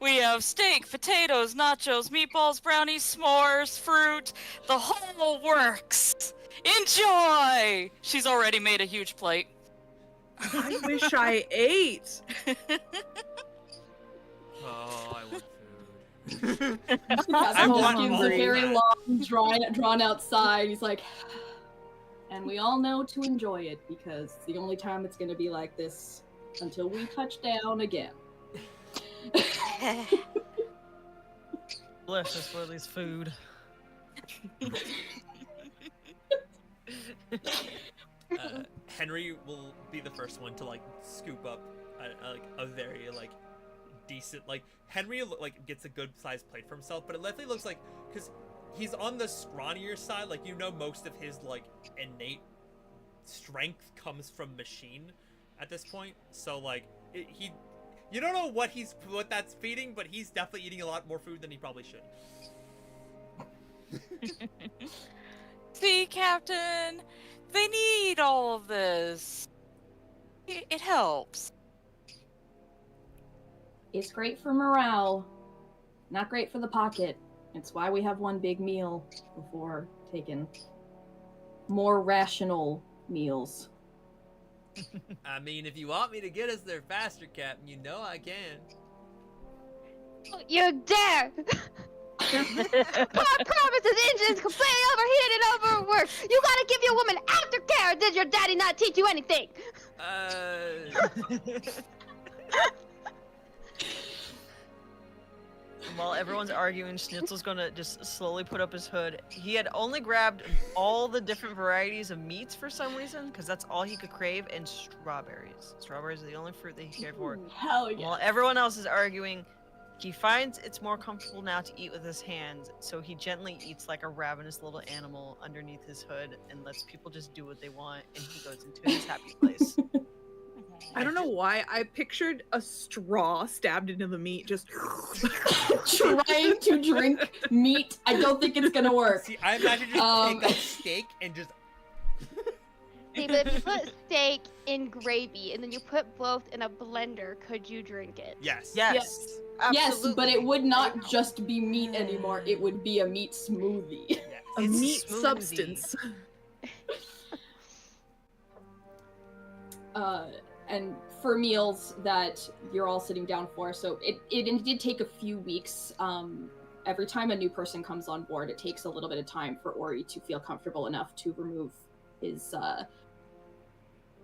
We have steak, potatoes, nachos, meatballs, brownies, s'mores, fruit, the whole works. Enjoy! She's already made a huge plate. I wish I ate. Oh, I want food. I'm hungry. a very long, drawn out sigh. He's like, and we all know to enjoy it because it's the only time it's going to be like this until we touch down again. Delicious Willie's food. Henry will be the first one to like scoop up a very like decent Henry like gets a good sized plate for himself, but it definitely looks like because he's on the scrawnier side, like most of his like innate strength comes from machine at this point, so like you don't know what that's feeding, but he's definitely eating a lot more food than he probably should. See, Captain? They need all of this. It helps. It's great for morale, not great for the pocket. It's why we have one big meal before taking more rational meals. I mean, if you want me to get us there faster, Captain, you know I can. You dare! Poor Promise's engine's completely overheated and overworked. You gotta give your woman aftercare. Did your daddy not teach you anything? While everyone's arguing, Schnitzel's gonna just slowly put up his hood. He had only grabbed all the different varieties of meats for some reason, because that's all he could crave, and strawberries. Strawberries are the only fruit that he cared for. Hell yeah. While everyone else is arguing, he finds it's more comfortable now to eat with his hands, so he gently eats like a ravenous little animal underneath his hood and lets people just do what they want, and he goes into his happy place. I don't know why I pictured a straw stabbed into the meat, just Trying to drink meat. I don't think it's gonna work. See, I imagine just take a steak and just. See, but if you put steak in gravy and then you put both in a blender, could you drink it? Yes. Yes. Yes, Absolutely. but it would not just be meat anymore. It would be a meat smoothie. Yes. a It's meat smoothie. substance. And for meals that you're all sitting down for, so it did take a few weeks. Every time a new person comes on board, it takes a little bit of time for Ori to feel comfortable enough to remove his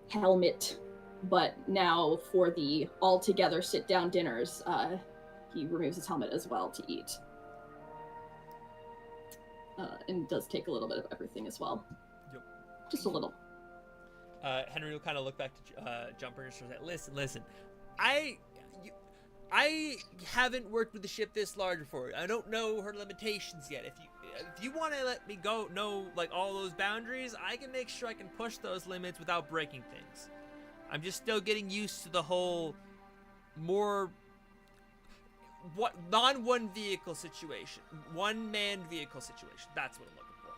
helmet. But now for the all-together sit-down dinners, he removes his helmet as well to eat. And does take a little bit of everything as well. Yep. Just a little. Henry will kind of look back to Jumper and say, listen, I haven't worked with the ship this large before. I don't know her limitations yet. If you want to let me know like all those boundaries, I can make sure I can push those limits without breaking things. I'm just still getting used to the whole more non-one vehicle situation, one-man vehicle situation. That's what I'm looking for.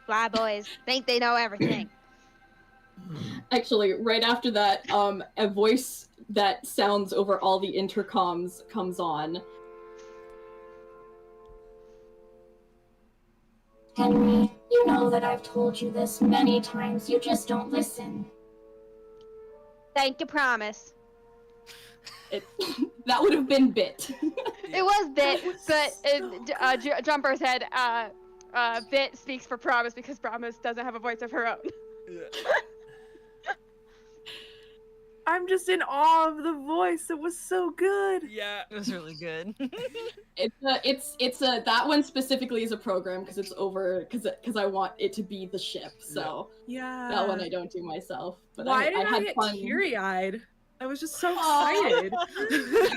Fly boys think they know everything. Actually, right after that, a voice that sounds over all the intercoms comes on. Henry, you know that I've told you this many times, you just don't listen. Thank you, promise. That would have been Bit. It was Bit, but Jumper said, Bit speaks for Promise because Promise doesn't have a voice of her own. Yeah. I'm just in awe of the voice. It was so good. Yeah. It was really good. That one specifically is a program because it's over because I want it to be the ship. So Yeah. that one I don't do myself. But Why I did I had get fun. teary-eyed? I was just so excited.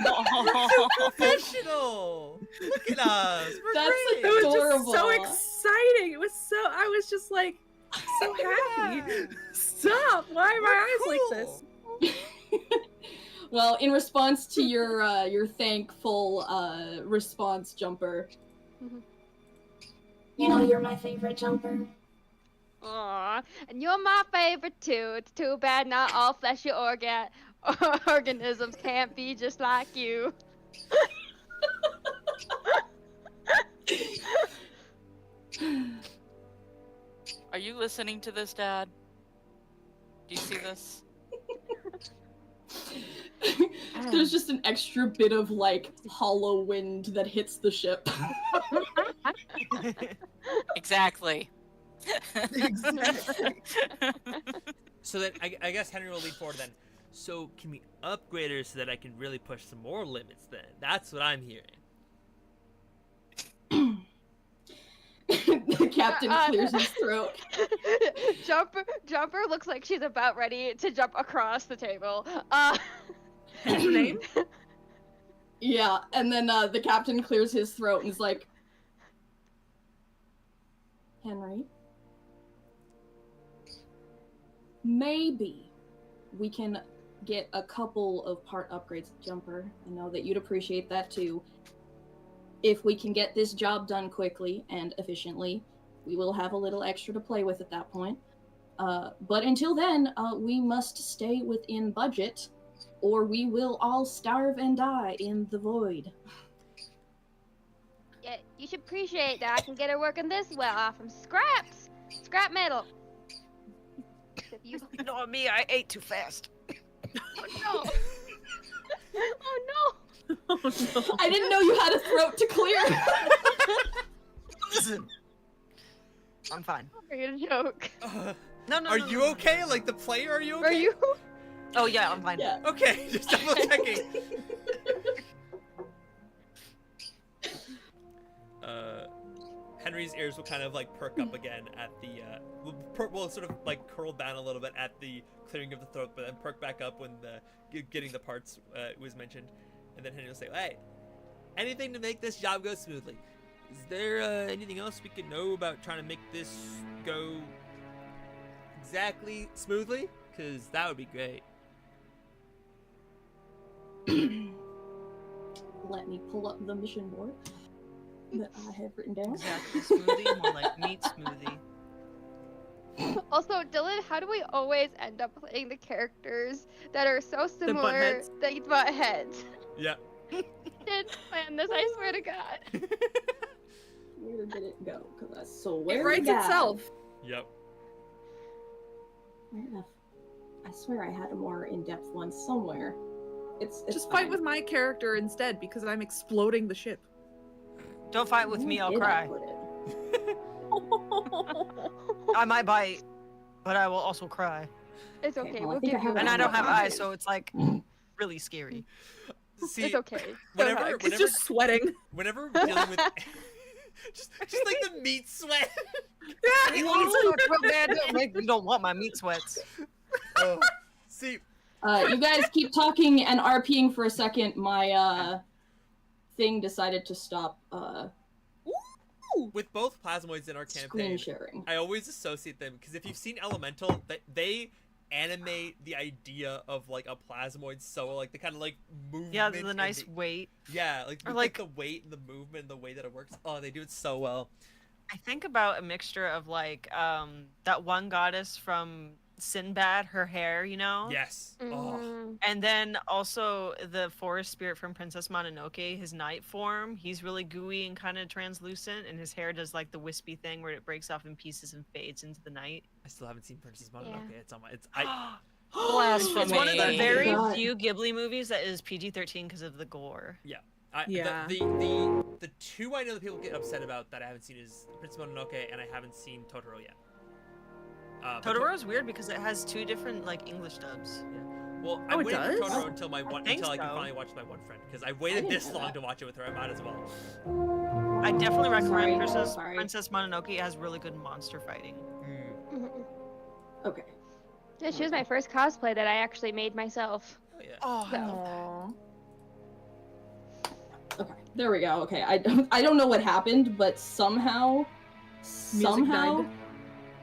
So professional. Look at us. We're That's great. It was adorable. just so exciting. It was so. I was just like so happy. Yeah. Stop! Why are my eyes like Cool. this? Well, in response to your thankful response, Jumper. You know you're my favorite, Jumper. Aw, and you're my favorite too. It's too bad not all fleshy organisms can't be just like you. Are you listening to this, Dad? Do you see this? There's just an extra bit of like hollow wind that hits the ship. Exactly. So then I guess Henry will lead forward then. So can we upgrade her so that I can really push some more limits then? That's what I'm hearing. The captain clears his throat. Jumper looks like she's about ready to jump across the table. His name? Yeah, and then the captain clears his throat and is like, Henry, maybe we can get a couple of part upgrades, Jumper. I know that you'd appreciate that too. If we can get this job done quickly and efficiently, we will have a little extra to play with at that point. But until then, we must stay within budget, or we will all starve and die in the void. Yeah, you should appreciate that I can get her working this well off from scraps. Scrap metal. You... Ignore me, I ate too fast. Oh no. Oh no. Oh, no. I didn't know you had a throat to clear. Listen. I'm fine. Great joke. No. Are you okay? Like the player, are you okay? Are you? Oh yeah, I'm fine. Yeah. Okay, just double checking. Henry's ears will kind of like perk up again at the will sort of like curl down a little bit at the clearing of the throat, but then perk back up when the getting the parts was mentioned, and then Henry will say, "Hey, anything to make this job go smoothly? Is there anything else we could know about trying to make this go exactly smoothly? Because that would be great." Let me pull up the mission board that I have written down. Exactly, smoothie, more like meat smoothie. Also, Dylan, how do we always end up playing the characters that are so similar that you butt heads? Yeah. Didn't plan this, I swear to God. Where did it go? Because I swear It writes to God, itself. Yep. I swear I had a more in-depth one somewhere. It's Just fine. fight with my character instead because I'm exploding the ship. Don't fight with me, Where I'll did I cry. put it? I might bite, but I will also cry. It's Okay, okay, well, I we'll think I give you have And I it don't have Okay. eyes, so it's like really scary. See, It's okay. whenever It's just sweating. whenever we're dealing with just like the meat sweat. Meat sweats real bad, don't make me don't want my meat sweats. See, You guys keep talking and RPing for a second. My thing decided to stop with both plasmoids in our screen campaign, sharing. I always associate them because if you've seen Elemental, they animate the idea of like a plasmoid so like the kind of like movement. Yeah, the and nice weight. yeah, like Or, like like- the weight and the movement, and the way that it works. Oh, they do it so well. I think about a mixture of like that one goddess from Sinbad, her hair, you know? Yes. Oh. Mm. And then also the forest spirit from Princess Mononoke, his night form, he's really gooey and kind of translucent, and his hair does like the wispy thing where it breaks off in pieces and fades into the night. I still haven't seen Princess Mononoke. Yeah. It's on my. It's Blasphemy. It's one of the very God. few Ghibli movies that is PG-13 because of the gore. Yeah. Yeah. The two I know that people get upset about that I haven't seen is Princess Mononoke, and I haven't seen Totoro yet. But Totoro's weird because it has 2 different like English dubs. Well, Oh, I'm it waiting does? for Totoro until think I can so. finally watch with my one friend, because I waited didn't this know long that. to watch it with her. I might as well. I definitely recommend Sorry. Princess Mononoke. It has really good monster fighting. Mm. Okay. Yeah, she was my first cosplay that I actually made myself. Oh yeah. Oh, I So- love that. Aw. Okay, there we go. Okay, I don't know what happened, but somehow died.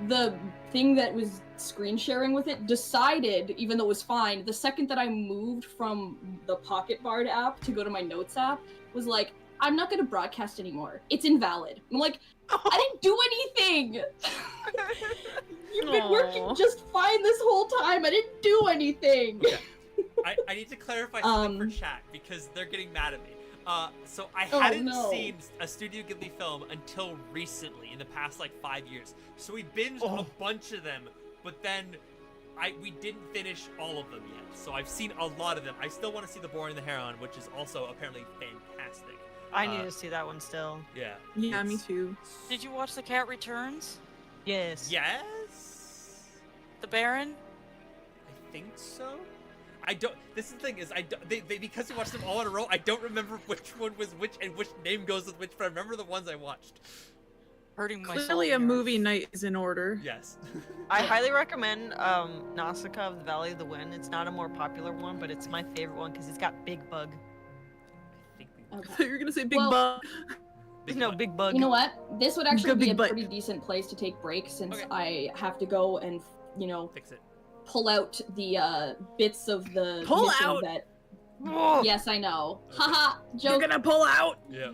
the thing that was screen sharing with it decided, even though it was fine, the second that I moved from the Pocket Bard app to go to my Notes app, was like, I'm not gonna broadcast anymore. It's invalid. I'm like, I didn't do anything. You've been working Aw. just fine this whole time. I didn't do anything. Okay. I need to clarify something for chat because they're getting mad at me. So I Oh, hadn't no. seen a Studio Ghibli film until recently, in the past like 5 years. So we binged a bunch of them, but then we didn't finish all of them yet. So I've seen a lot of them. I still want to see The Boy and the Heron, which is also apparently fantastic. I need to see that one still. Yeah. Yeah, me It's- too. Did you watch The Cat Returns? Yes. Yes. The Baron? I think so. I don't. This is the thing is I don't, they because we watched them all in a row. I don't remember which one was which and which name goes with which, but I remember the ones I watched. Hurting my soul. Clearly, a here. movie night is in order. Yes. I highly recommend Nausicaa of the Valley of the Wind. It's not a more popular one, but it's my favorite one because it's got Big Bug. I think we. Okay. I thought you were gonna say Big Well- Bug. No, Big Bug. You know what? This would actually Good be big a butt. pretty decent place to take breaks since Okay. I have to go and, Fix it. pull out the bits of the Pull mission out? that. Ugh. Yes, I know. Okay. Haha, You're joke. gonna pull out. Yeah.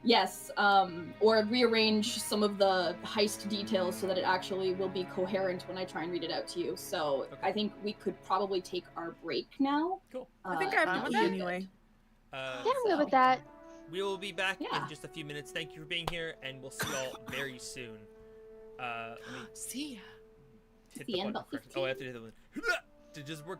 Yes, or rearrange some of the heist details so that it actually will be coherent when I try and read it out to you. So Okay. I think we could probably take our break now. Cool. I think I that have would to be pee good. anyway. Yeah, I'm good So- with that. We will be back Yeah. in just a few minutes. Thank you for being here, and we'll see you all very soon. Let me See ya. hit the the end button about first. Oh, I have to 15. hit the button. Did it just work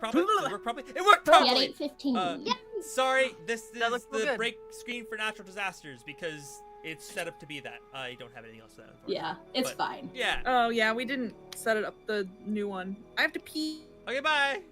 properly? Did it work properly? It worked properly! 8:15. Uh, Sorry, this That is looks the good. break screen for natural disasters because it's set up to be that. I don't have anything else for that. Unfortunately. Yeah, it's But- fine. Yeah. Oh yeah, we didn't set it up the new one. I have to pee. Okay, bye.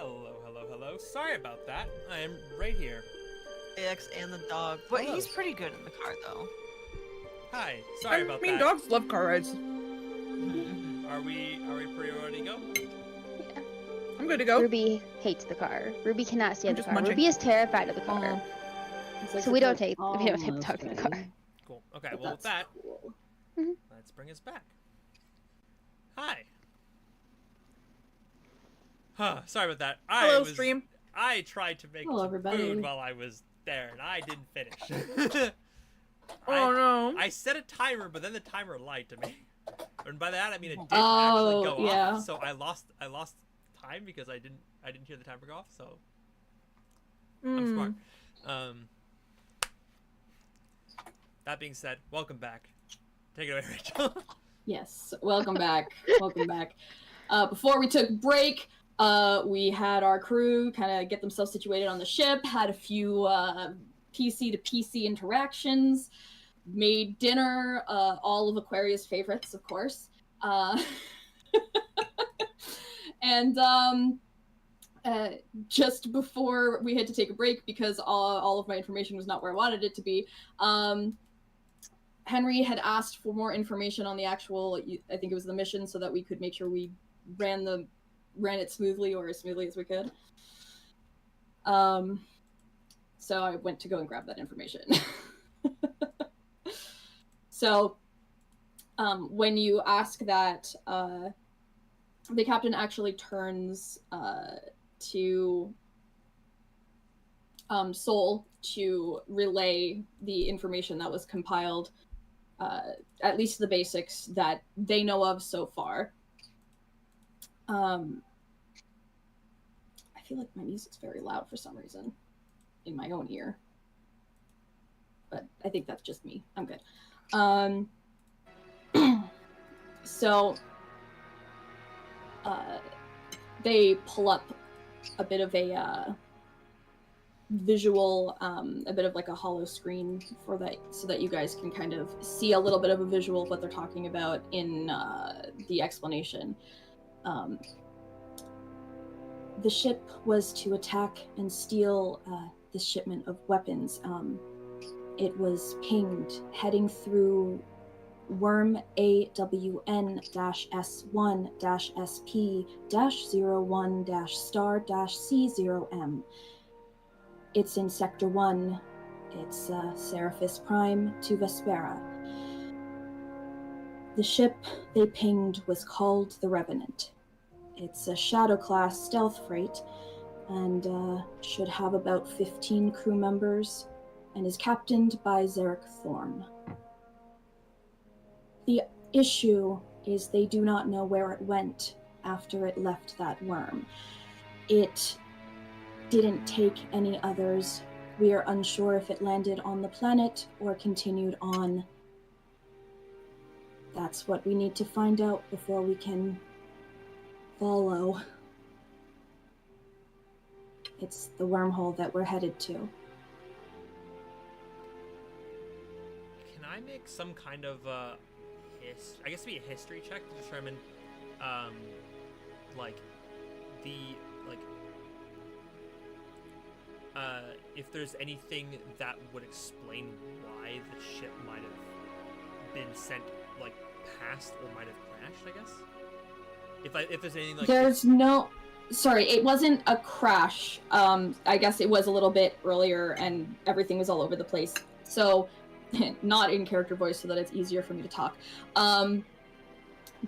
Hello. Sorry about that. I am right here. AX and the dog. But Hello. he's pretty good in the car, though. Hi. Sorry about that. Dogs love car rides. Are we pretty ready to go? Yeah. I'm good to go. Ruby hates the car. Ruby cannot stand the just car. munching. Ruby is terrified of the car. So we don't take the almost dog in the car. Cool. Okay, But well with that's that, cool. let's bring us back. Hi. Sorry about that. Hello, stream. I tried to make Hello, some everybody. food while I was there, and I didn't finish. Oh no. I set a timer, but then the timer lied to me. And by that I mean it didn't Oh, actually go yeah. off. So I lost time because I didn't hear the timer go off. So I'm smart. That being said, welcome back. Take it away, Rachel. Yes, welcome back. Welcome back. Before we took break, we had our crew kind of get themselves situated on the ship, had a few PC to PC interactions, made dinner, all of Aquaria's favorites, of course. And just before we had to take a break, because all of my information was not where I wanted it to be, Henry had asked for more information on the actual, I think it was the mission, so that we could make sure we ran it smoothly, or as smoothly as we could. So I went to go and grab that information. So when you ask that, the captain actually turns to Soul to relay the information that was compiled, at least the basics that they know of so far. I feel like my music's very loud for some reason in my own ear, but I think that's just me. I'm good. So they pull up a bit of a visual, a bit of like a hollow screen for that, so that you guys can kind of see a little bit of a visual of what they're talking about in the explanation. The ship was to attack and steal this shipment of weapons. It was pinged, heading through worm AWN-S1-SP-01-star-C0M. It's in Sector 1. It's Seraphis Prime to Vespera. The ship they pinged was called the Revenant. It's a Shadow-class stealth freight, and should have about 15 crew members, and is captained by Zarek Thorn. The issue is they do not know where it went after it left that worm. It didn't take any others. We are unsure if it landed on the planet or continued on. That's what we need to find out before we can follow. It's the wormhole that we're headed to. Can I make some kind of I guess it'd be a history check to determine if there's anything that would explain why the ship might have been sent past or might have crashed, I guess. If there's anything there's no, sorry, it wasn't a crash. I guess it was a little bit earlier and everything was all over the place. So not in character voice so that it's easier for me to talk.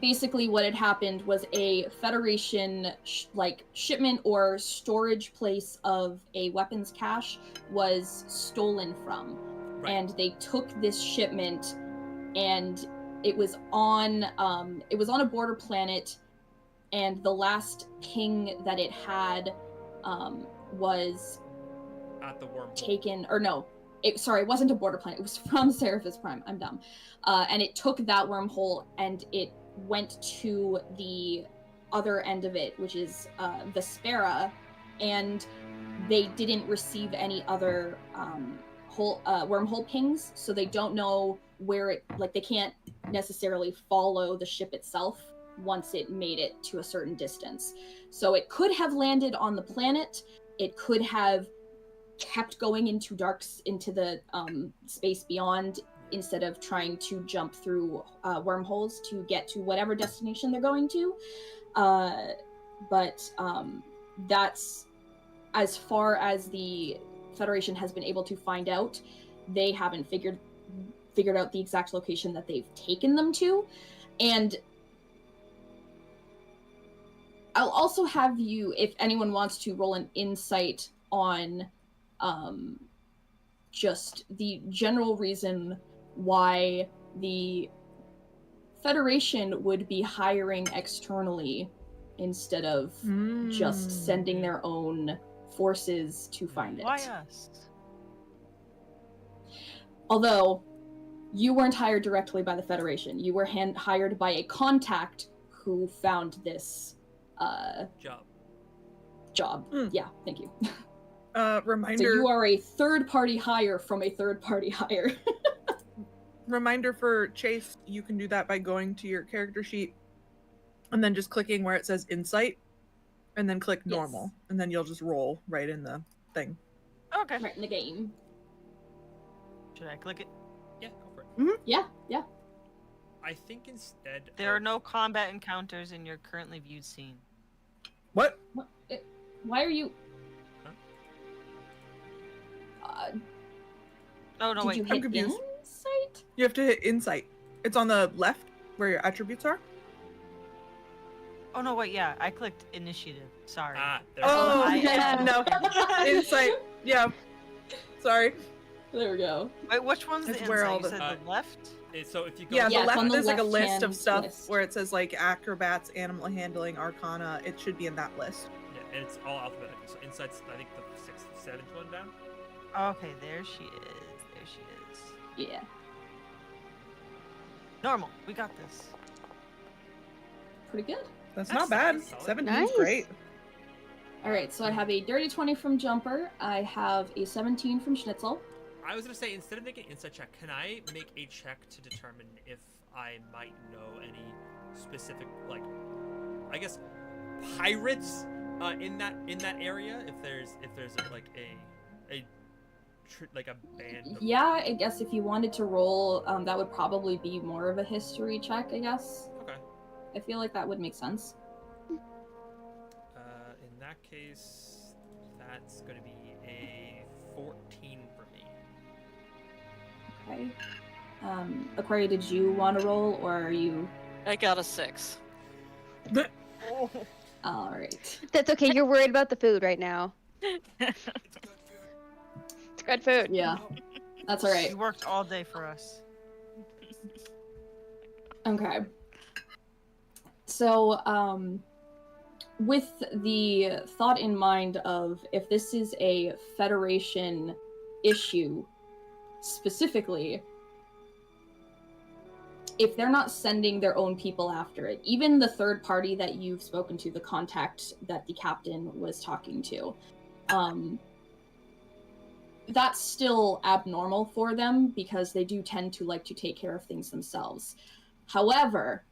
Basically what had happened was a Federation shipment or storage place of a weapons cache was stolen from. Right. And they took this shipment, and it was on a border planet, and the last ping that it had was at the wormhole. Taken, or no, it wasn't a border planet. It was from Seraphis Prime. I'm dumb. And it took that wormhole and it went to the other end of it, which is Vespera, and they didn't receive any other wormhole pings, so they don't know where it, they can't necessarily follow the ship itself once it made it to a certain distance. So it could have landed on the planet. It could have kept going into into the space beyond, instead of trying to jump through wormholes to get to whatever destination they're going to. But that's as far as the Federation has been able to find out. They haven't figured out the exact location that they've taken them to. And I'll also have you, if anyone wants to, roll an insight on just the general reason why the Federation would be hiring externally instead of just sending their own forces to find it. Why us? Although, you weren't hired directly by the Federation. You were hired by a contact who found this job. Yeah, thank you. Reminder. So you are a third-party hire from a third-party hire. Reminder for Chase, you can do that by going to your character sheet and then just clicking where it says Insight, and then click Normal, and then you'll just roll right in the thing. Okay. Right in the game. Should I click it? Yeah, go for it. Yeah. I think instead There are no combat encounters in your currently viewed scene. What? Why are you... Oh, no, did wait. you I'm hit confused. Insight? You have to hit Insight. It's on the left where your attributes are. Oh, no, wait, yeah. I clicked Initiative. Sorry. There's Oh, yeah. no. Insight. Yeah. Sorry. There we go. Wait, which one's the It's insight? where all You the- said the left? So if you go Yeah, Yeah, the it's left, on the there's like a list left-hand of stuff list. where it says like acrobats, animal handling, arcana. It should be in that list. Yeah, and it's all alphabetical. So Insight's, I think, the 6th, 7th one down. Okay, there she is. Yeah. Normal. We got this. Pretty good. That's That's not bad. solid. 17's Nice. great. Alright, so I have a dirty 20 from Jumper. I have a 17 from Schnitzel. I was gonna say, instead of making an insight check, can I make a check to determine if I might know any specific, like, I guess, pirates in that area? If there's like a band. Yeah, I guess if you wanted to roll, that would probably be more of a history check, I guess. Okay. I feel like that would make sense. In that case, that's gonna be a 14 for me. Okay. Aquaria, did you want to roll, or are you... I got a 6. Alright. That's okay. You're worried about the food right now. It's good food. Yeah. That's alright. You worked all day for us. Okay. So, with the thought in mind of if this is a Federation issue, specifically, if they're not sending their own people after it, even the third party that you've spoken to, the contact that the captain was talking to, that's still abnormal for them because they do tend to like to take care of things themselves. However,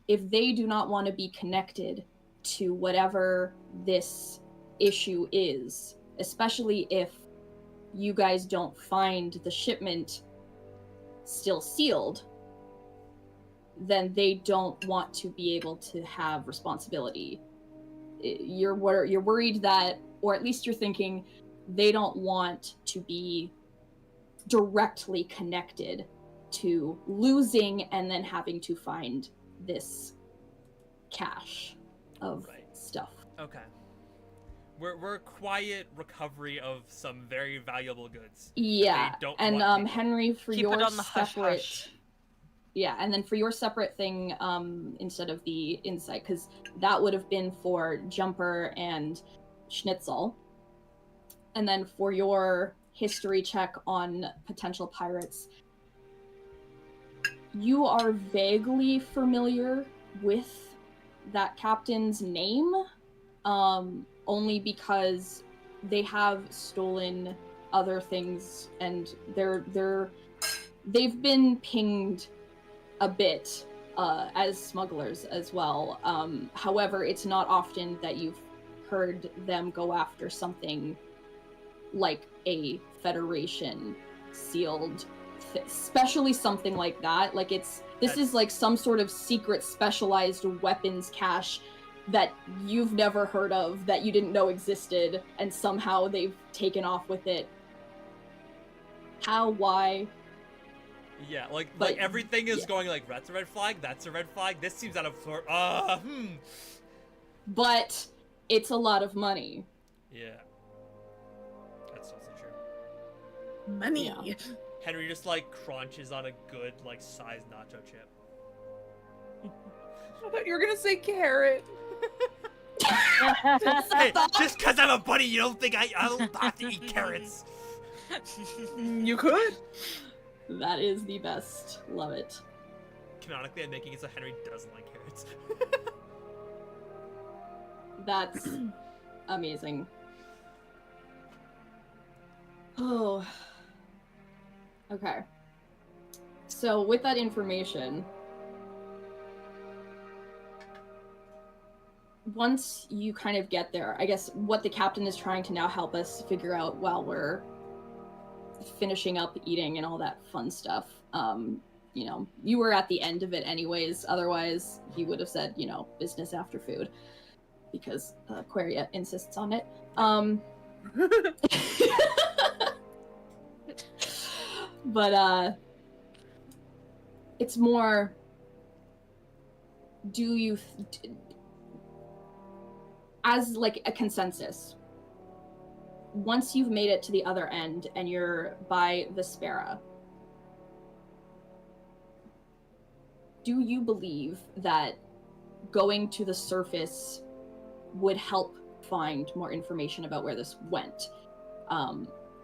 if they do not want to be connected to whatever this issue is, especially if you guys don't find the shipment still sealed, then they don't want to be able to have responsibility. You're worried that, or at least you're thinking, they don't want to be directly connected to losing and then having to find this cache of stuff. Okay. We're a quiet recovery of some very valuable goods. Yeah, They don't and want people. Henry, for Keep your it on the hush separate, hush. yeah, and then for your separate thing, instead of the insight, because that would have been for Jumper and Schnitzel, and then for your history check on potential pirates, you are vaguely familiar with that captain's name, only because they have stolen other things, and they've been pinged a bit as smugglers as well. However, it's not often that you've heard them go after something like a Federation sealed, especially something like that. Like this is like some sort of secret specialized weapons cache that you've never heard of, that you didn't know existed, and somehow they've taken off with it. How? Why? Yeah, like everything is going like, that's a red flag, that's a red flag, this seems out of sort. But it's a lot of money. Yeah. That's also true. Money. Yeah. Henry just like crunches on a good like sized nacho chip. I thought you were gonna say carrot. Hey, just because I'm a bunny, you don't think I don't have to eat carrots? You could. That is the best. Love it. Canonically, I'm making it so Henry doesn't like carrots. That's amazing. Oh. Okay. So with that information, once you kind of get there, I guess what the captain is trying to now help us figure out while we're finishing up eating and all that fun stuff, you know, you were at the end of it anyways, otherwise he would have said, you know, business after food, because Aquaria insists on it. But it's more, do you as like a consensus, once you've made it to the other end and you're by Vespera, do you believe that going to the surface would help find more information about where this went?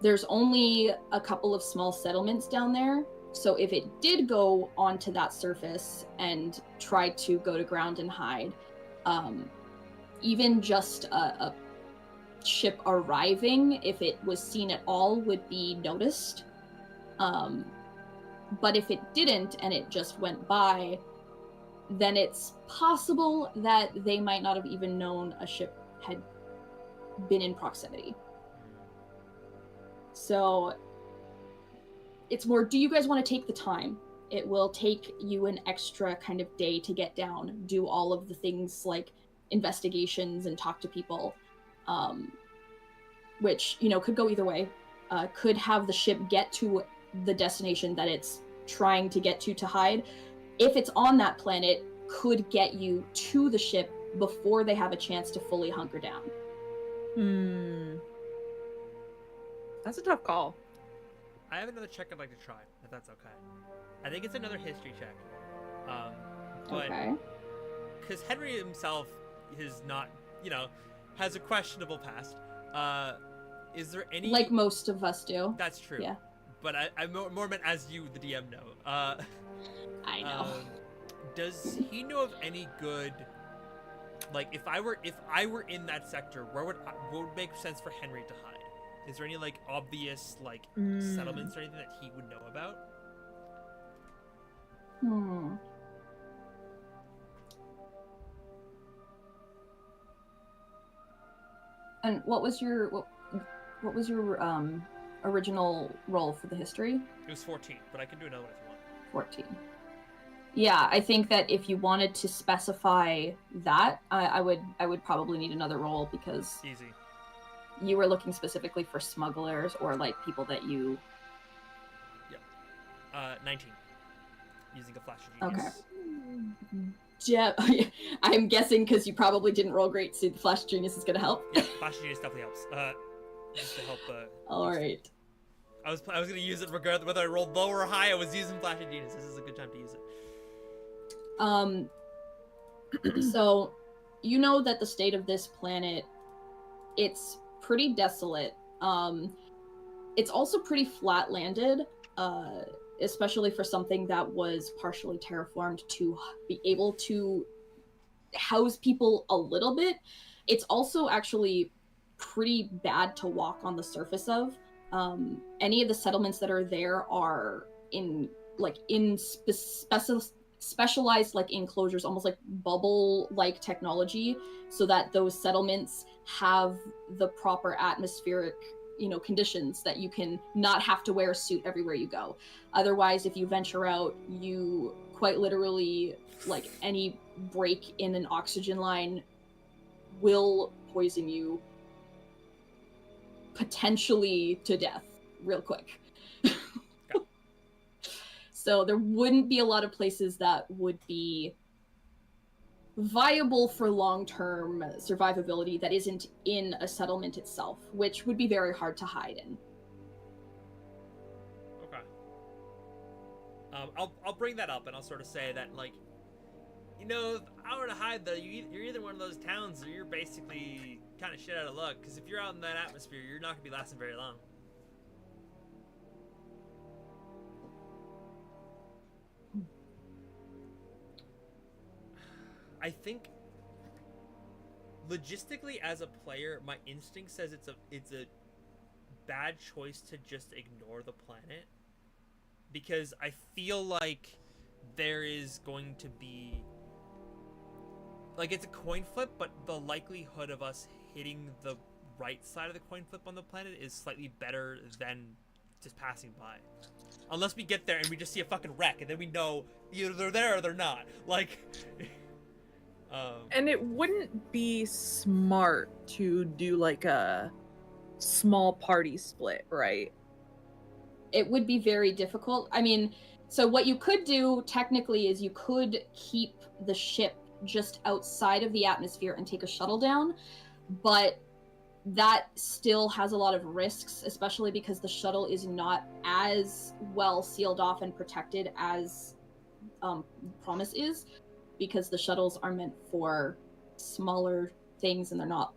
There's only a couple of small settlements down there, so if it did go onto that surface and try to go to ground and hide, even just a ship arriving, if it was seen at all, would be noticed. But if it didn't and it just went by, then it's possible that they might not have even known a ship had been in proximity. So it's more, do you guys want to take the time? It will take you an extra kind of day to get down, do all of the things like investigations and talk to people, which, you know, could go either way. Could have the ship get to the destination that it's trying to get to hide. If it's on that planet, could get you to the ship before they have a chance to fully hunker down. That's a tough call. I have another check I'd like to try, if that's okay. I think it's another history check. But Okay. because Henry himself is not, you know, has a questionable past. Is there any... Like most of us do. That's true. Yeah. But I more meant as you, the DM, know. I know. Does he know of any good... Like, if I were in that sector, what would make sense for Henry to hide? Is there any, like, obvious, like, settlements or anything that he would know about? And what was your original roll for the history? It was 14, but I can do another one if you want. 14. Yeah, I think that if you wanted to specify that, I would probably need another roll, because Easy. you were looking specifically for smugglers or like people that you... 19. Using a flash of Okay. genius. Yeah, I'm guessing because you probably didn't roll great, so the flash genius is going to help. Yeah, flash of genius definitely helps. Just to help. All right. I was gonna use it regardless whether I rolled low or high. I was using flash of genius. This is a good time to use it. So, you know that the state of this planet, it's pretty desolate. It's also pretty flat-landed, especially for something that was partially terraformed to be able to house people a little bit. It's also actually pretty bad to walk on the surface of. Any of the settlements that are there are in specialized like enclosures, almost like bubble-like technology, so that those settlements have the proper atmospheric, you know, conditions that you can not have to wear a suit everywhere you go. Otherwise, if you venture out, you quite literally, like, any break in an oxygen line will poison you potentially to death real quick. So there wouldn't be a lot of places that would be viable for long-term survivability that isn't in a settlement itself, which would be very hard to hide in. Okay. I'll bring that up, and I'll sort of say that, like, you know, if I were to hide, though, you're either one of those towns or you're basically kind of shit out of luck, because if you're out in that atmosphere, you're not going to be lasting very long. I think logistically as a player, my instinct says it's a bad choice to just ignore the planet, because I feel like there is going to be, like, it's a coin flip, but the likelihood of us hitting the right side of the coin flip on the planet is slightly better than just passing by. Unless we get there and we just see a fucking wreck, and then we know either they're there or they're not. Like... and it wouldn't be smart to do like a small party split, right? It would be very difficult. I mean, so what you could do technically is you could keep the ship just outside of the atmosphere and take a shuttle down, but that still has a lot of risks, especially because the shuttle is not as well sealed off and protected as Promise is, because the shuttles are meant for smaller things and they're not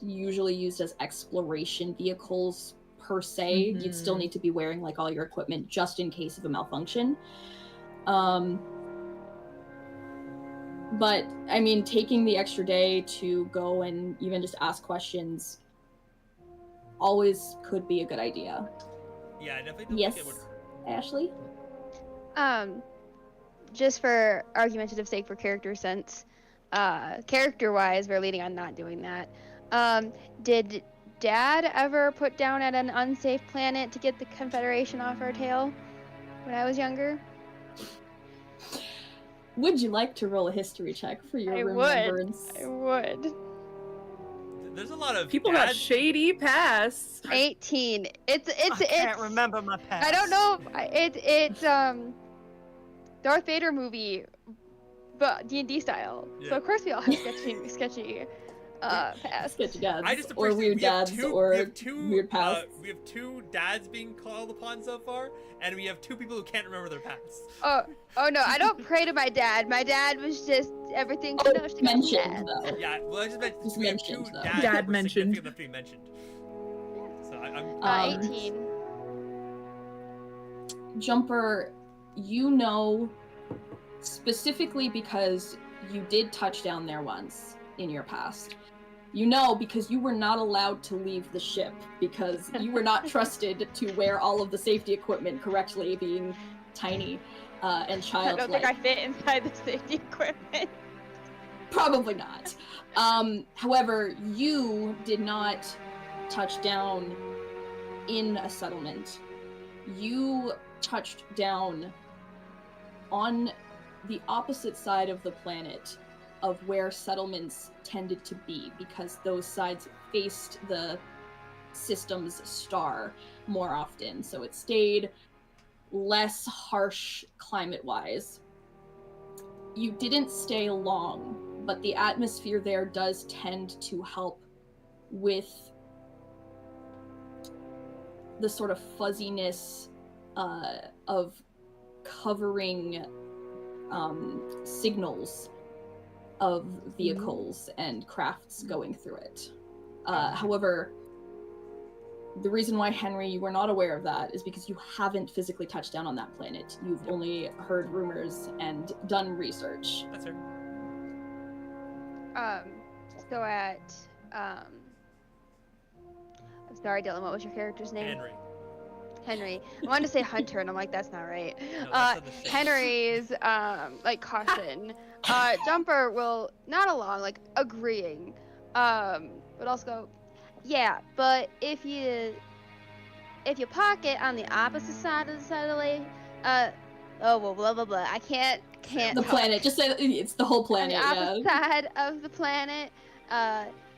usually used as exploration vehicles per se. You'd still need to be wearing like all your equipment just in case of a malfunction. But I mean, taking the extra day to go and even just ask questions always could be a good idea. Yeah, I definitely don't Yes, think it would. Ashley? Just for argumentative sake, for character sense, character-wise, we're leading on not doing that. Did Dad ever put down at an unsafe planet to get the Confederation off our tail when I was younger? Would you like to roll a history check for your remembrance? I would. There's a lot of people got shady pasts. 18. I can't remember my past. I don't know. It's Darth Vader movie, but D&D style. Yeah. So of course we all have sketchy past. Sketchy dads, I just or weird dads, or weird past. We have two dads being called upon so far, and we have two people who can't remember their pasts. Oh no, I don't pray to my dad. My dad was just everything. Mentioned though. Yeah, well, I just meant just we have mentioned, two though. dads Dad that were mentioned. significantly mentioned. So I'm 18. Jumper, you know, specifically because you did touch down there once in your past. You know, because you were not allowed to leave the ship because you were not trusted to wear all of the safety equipment correctly, being tiny and childlike. I don't think I fit inside the safety equipment. Probably not. However, you did not touch down in a settlement. You touched down on the opposite side of the planet of where settlements tended to be, because those sides faced the system's star more often, so it stayed less harsh climate-wise. You didn't stay long, but the atmosphere there does tend to help with the sort of fuzziness of covering signals of vehicles and crafts going through it. However, the reason why, Henry, you were not aware of that is because you haven't physically touched down on that planet. You've only heard rumors and done research. That's her. So at I'm sorry, Dylan, what was your character's name? Henry. Henry. I wanted to say Hunter, and I'm like, that's not right. No, that's not the ship. Henry's like caution. Jumper will not along, like agreeing, but also go, yeah. But if you park it on the opposite side of the satellite, oh well, blah blah blah. I can't. The talk. planet. Just say it's the whole planet. On the opposite side of the planet,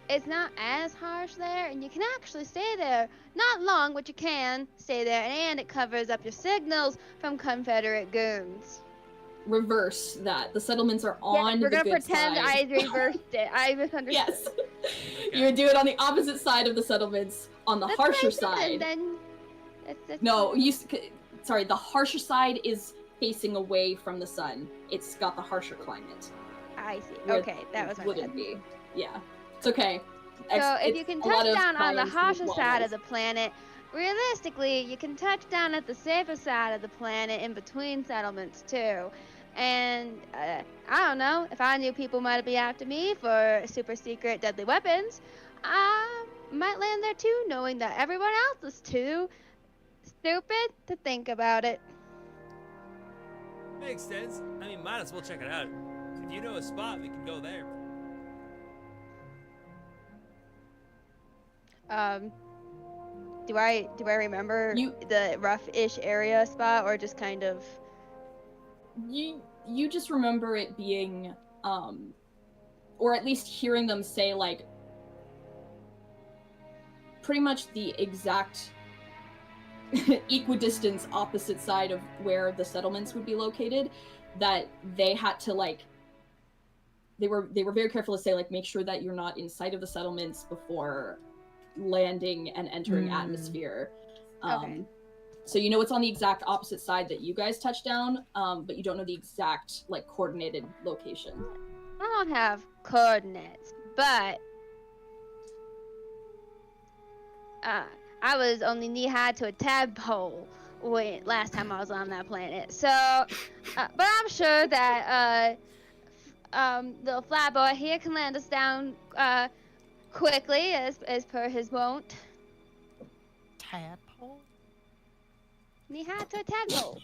it's not as harsh there, and you can actually stay there. Not long, but you can stay there, and it covers up your signals from Confederate goons. Reverse that. The settlements are on we're the gonna good pretend side. I reversed it. I misunderstood. Yes. You would do it on the opposite side of the settlements, on the That's harsher what I side. said, then. That's No, sorry, the harsher side is facing away from the sun. It's got the harsher climate. I see. Where Okay, that was my wouldn't bad. be. Yeah. It's okay. So if you can touch down on the harsher side of the the planet, realistically, you can touch down at the safer side of the planet in between settlements too. And I don't know, if I knew people might be after me for super secret deadly weapons, I might land there too, knowing that everyone else is too stupid to think about it. Makes sense. I mean, might as well check it out. If you know a spot, we can go there. Do I remember the rough-ish area spot, or just kind of? You just remember it being, or at least hearing them say, like, pretty much the exact equidistance opposite side of where the settlements would be located, that they had to, like, they were very careful to say, like, make sure that you're not in sight of the settlements before landing and entering atmosphere. Okay. So you know it's on the exact opposite side that you guys touched down, but you don't know the exact, like, coordinated location. I don't have coordinates, but I was only knee-high to a tadpole last time I was on that planet. So, but I'm sure that the flyboy here can land us down quickly, as per his wont. Tadpole? Knee-high to a tadpole.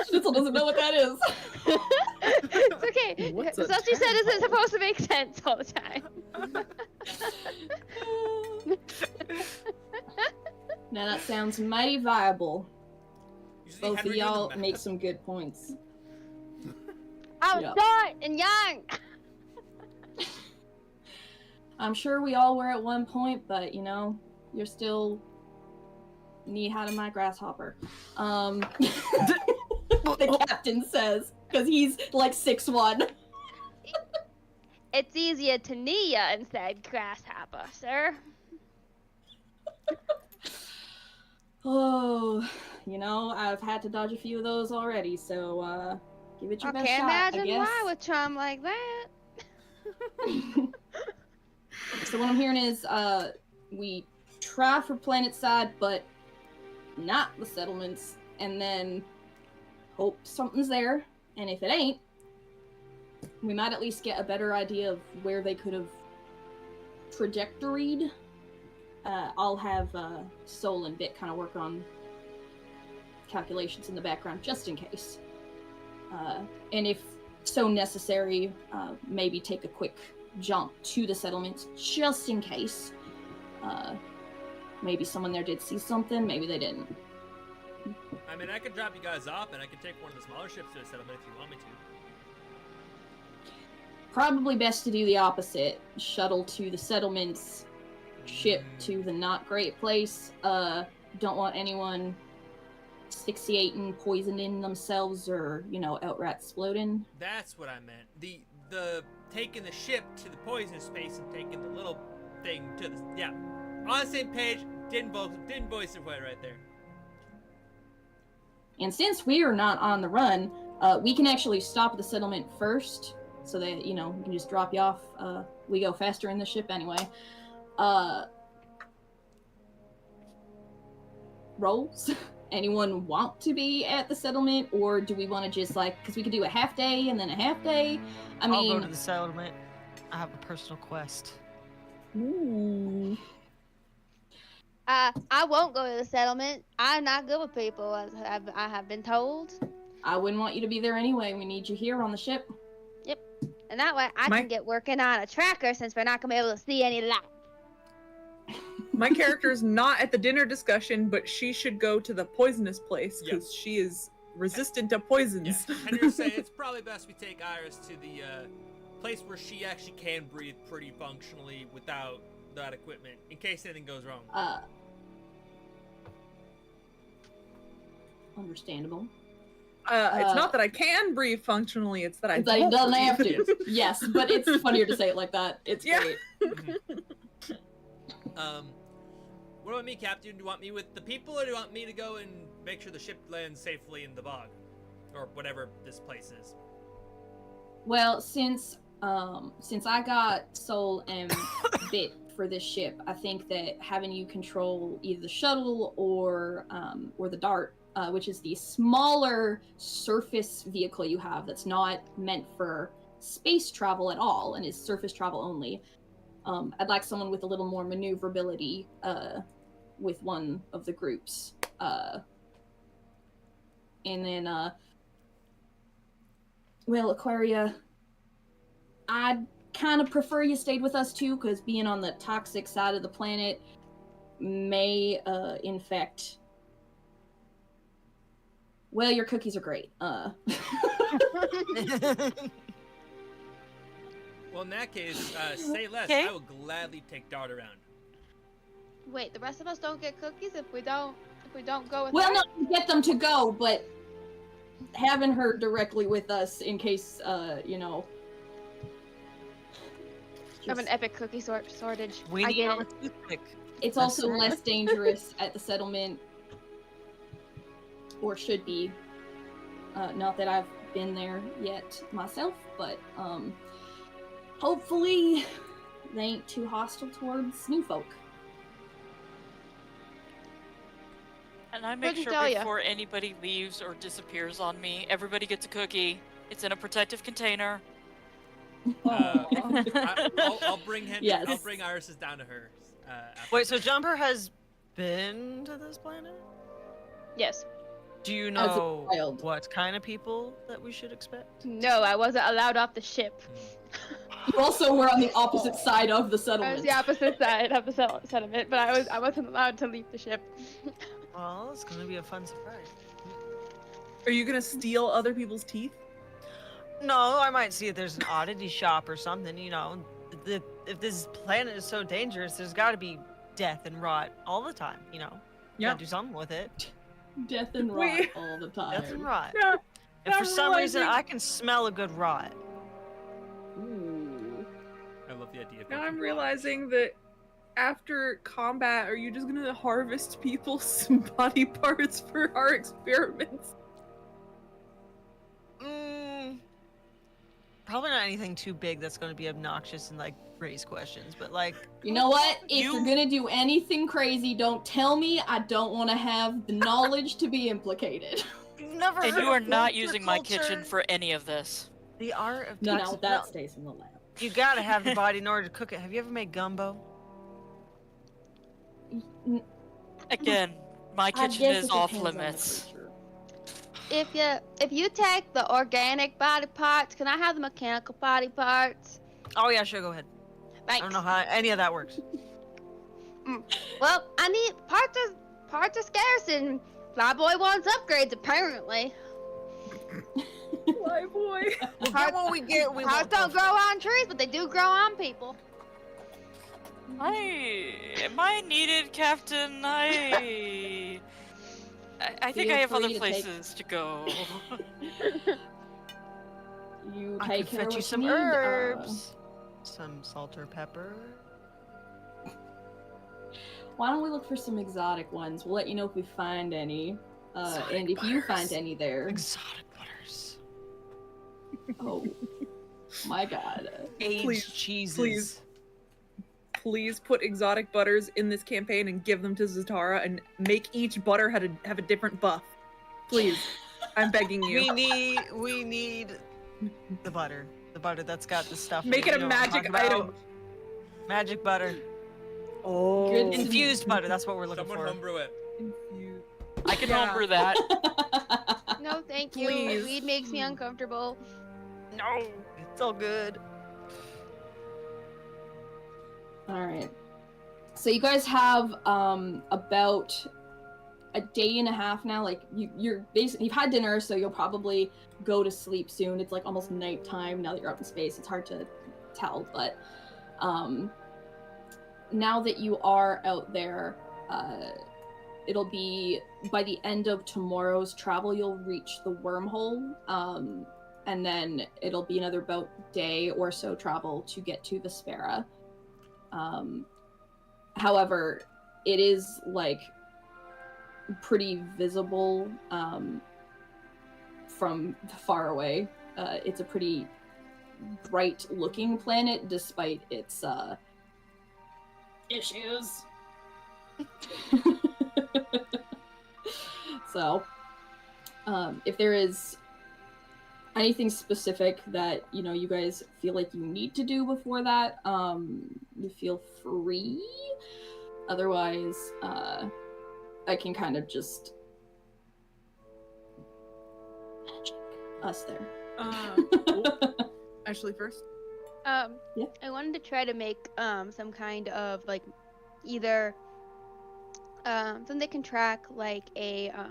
Schnitzel doesn't know what that is. It's okay. What's a So she said it's supposed to make sense all the time. Now that sounds mighty viable. Usually Both of Henry knew the y'all map. make some good points. I was Yeah. short and young. I'm sure we all were at one point, but, you know, you're still knee-high to my grasshopper. The captain says, because he's like 6'1". It's easier to knee ya instead grasshopper, sir. Oh, you know, I've had to dodge a few of those already, so, give it your I best can't shot, I imagine guess. why with charm like that. So what I'm hearing is, we try for planet side, but not the settlements, and then hope something's there, and if it ain't, we might at least get a better idea of where they could have trajectoried. I'll have Soul and Bit kind of work on calculations in the background, just in case. And if so necessary, maybe take a quick jump to the settlements, just in case. Maybe someone there did see something, maybe they didn't. I mean, I could drop you guys off, and I could take one of the smaller ships to a settlement if you want me to. Probably best to do the opposite. Shuttle to the settlements, ship to the not great place. Don't want anyone asphyxiating, poisoning themselves, or, you know, outright exploding. That's what I meant. The taking the ship to the poisonous space and taking the little thing to the on the same page. Didn't voice it right there. And since we are not on the run, we can actually stop at the settlement first, so that, you know, we can just drop you off. We go faster in the ship anyway. Rolls? Anyone want to be at the settlement, or do we want to just, like, because we could do a half day and then a half day? I'll go to the settlement. I have a personal quest. Ooh. I won't go to the settlement. I'm not good with people, as I have been told. I wouldn't want you to be there anyway. We need you here on the ship. Yep. And that way I can get working on a tracker since we're not going to be able to see any light. My character's not at the dinner discussion, but she should go to the poisonous place because she is resistant to poisons. Yeah. Henry was saying it's probably best we take Iris to the place where she actually can breathe pretty functionally without that equipment, in case anything goes wrong. Understandable. It's not that I can breathe functionally, it's that I don't have to. Yes, but it's funnier to say it like that. It's great. What about me, Captain? Do you want me with the people, or do you want me to go and make sure the ship lands safely in the bog? Or whatever this place is? Well, since I got soul and bit for this ship, I think that having you control either the shuttle or the dart, which is the smaller surface vehicle you have that's not meant for space travel at all and is surface travel only. I'd like someone with a little more maneuverability with one of the groups. And then, well, Aquaria, I'd kind of prefer you stayed with us too, because being on the toxic side of the planet may infect... Well, your cookies are great. Well, in that case, say less. Okay. I will gladly take Dart around. Wait, the rest of us don't get cookies if we don't go with Well, her? no, you get them to go, but having her directly with us in case, you know... I have an epic cookie shortage. We I need get a it. toothpick. It's also less dangerous at the settlement, or should be. Not that I've been there yet myself, but hopefully they ain't too hostile towards new folk. And I make Couldn't sure tell ya. before anybody leaves or disappears on me, everybody gets a cookie. It's in a protective container. I'll bring Henry. Yes. I'll bring Iris down to her. After Wait, so Jumper has been to this planet? Yes. Do you As a know child. what kind of people that we should expect? No, I wasn't allowed off the ship. You also were on the opposite side of the I was settlement. the opposite side of the settlement, but I wasn't allowed to leave the ship. Well, it's gonna be a fun surprise. Are you gonna steal other people's teeth? No, I might see if there's an oddity shop or something, you know. If this planet is so dangerous, there's gotta be death and rot all the time, you know. You Yeah. gotta do something with it. Death and rot all the time. Death and rot. Yeah. And for I'm some reason, realizing- I can smell a good rot. Ooh. I love the idea of Now making I'm rot. realizing that after combat, are you just gonna harvest people's body parts for our experiments? Probably not anything too big that's going to be obnoxious and like raise questions, but like You know what? If you're gonna do anything crazy, don't tell me. I don't want to have the knowledge to be implicated. never. And heard you are of not culture using my kitchen culture? for any of this. The art of No, toxic- that stays in the lab. You gotta have the body in order to cook it. Have you ever made gumbo? Again, my I kitchen guess is it off depends on the limits. creature. If you take the organic body parts, can I have the mechanical body parts? Oh yeah, sure. Go ahead. Thanks. I don't know how any of that works. Well, I need parts are scarce, and Flyboy wants upgrades apparently. Why, boy? We'll get what we get. We Parts won't don't go grow on trees, but they do grow on people. Am I needed, Captain? I think Feel I have other free to take- places to go. You I take can care of fetch you what some need, herbs, some salt or pepper. Why don't we look for some exotic ones? We'll let you know if we find any. Exotic And if you butters. find any there. Exotic butters, Oh my god. aged Please, cheeses. Please put exotic butters in this campaign and give them to Zatara and make each butter have a different buff. Please. I'm begging you. We need the butter. The butter that's got the stuff. Make in it a you know what I'm magic talking item. about. Magic butter. Oh. Good. Infused butter, that's what we're looking Someone for. homebrew it. I can Yeah. homebrew that. No, thank you. Please. Weed makes me uncomfortable. No, it's all good. All right. So you guys have about a day and a half now. Like you're basically you've had dinner, so you'll probably go to sleep soon. It's like almost nighttime now that you're out in space. It's hard to tell, but now that you are out there, it'll be by the end of tomorrow's travel you'll reach the wormhole, and then it'll be another about day or so travel to get to the Spera. However, it is like pretty visible from far away. It's a pretty bright looking planet despite its issues. So if there is anything specific that you guys feel like you need to do before that, you feel free. Otherwise I can kind of just magic us there. Ashley first. Yeah. Yeah. I wanted to try to make some kind of like either something that can track like a I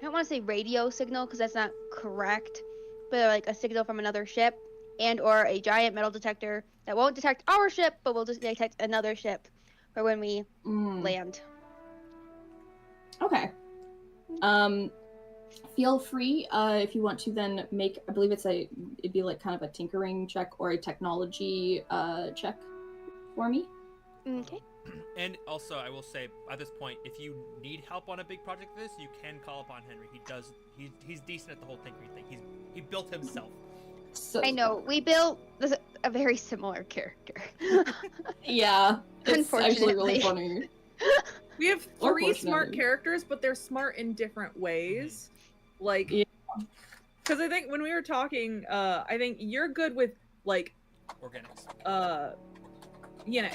don't want to say radio signal because that's not correct, but like a signal from another ship, and or a giant metal detector that won't detect our ship but will just detect another ship for when we land. Okay. Feel free if you want to then make, I believe it'd be like kind of a tinkering check or a technology check for me. Okay. And also, I will say at this point, if you need help on a big project like this, you can call upon Henry. He's decent at the whole tinkering thing. He built himself. So I know we built a very similar character. yeah, it's actually really Unfortunately. funny. We have Or three smart fortunately. characters, but they're smart in different ways. Like, Yeah. because I think when we were talking, I think you're good with like, Organics.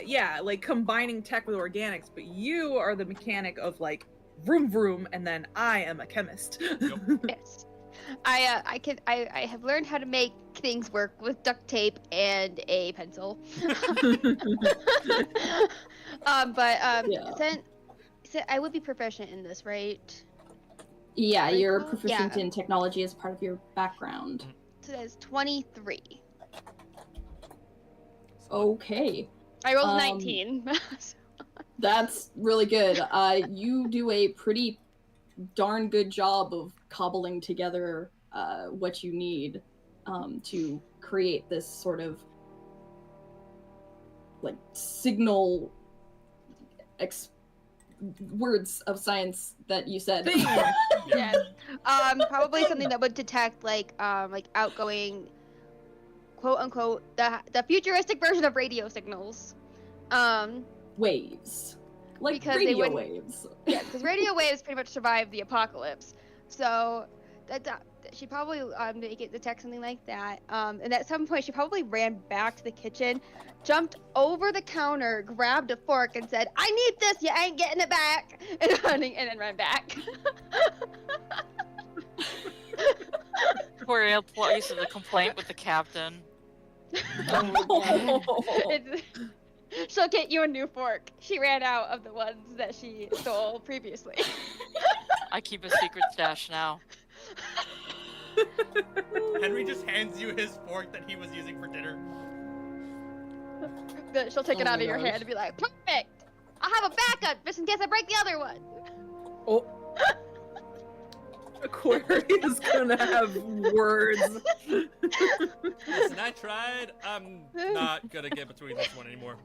yeah, like combining tech with organics, but you are the mechanic of like vroom vroom, and then I am a chemist. Yes. I have learned how to make things work with duct tape and a pencil. Yeah. So I would be proficient in this, right? Yeah, What do you you're call it? proficient Yeah. in technology as part of your background. So that's 23. Okay. I rolled Um, 19. That's really good. You do a pretty darn good job of cobbling together what you need to create this sort of like signal words of science that you said. Yes. Probably something that would detect like outgoing, quote unquote, the futuristic version of radio signals. Waves. Like Because they radio wouldn't- waves. Yeah, because radio waves pretty much survive the apocalypse. So she probably make it detect something like that. And at some point, she probably ran back to the kitchen, jumped over the counter, grabbed a fork, and said, "I need this. You ain't getting it back," and then ran back. Where you place the complaint with the captain. She'll get you a new fork. She ran out of the ones that she stole previously. I keep a secret stash now. Henry just hands you his fork that he was using for dinner. She'll take it Oh out my of your gosh. hand and be like, "Perfect! I'll have a backup just in case I break the other one." Oh. Aquarius gonna have words. Listen, I tried. I'm not gonna get between this one anymore.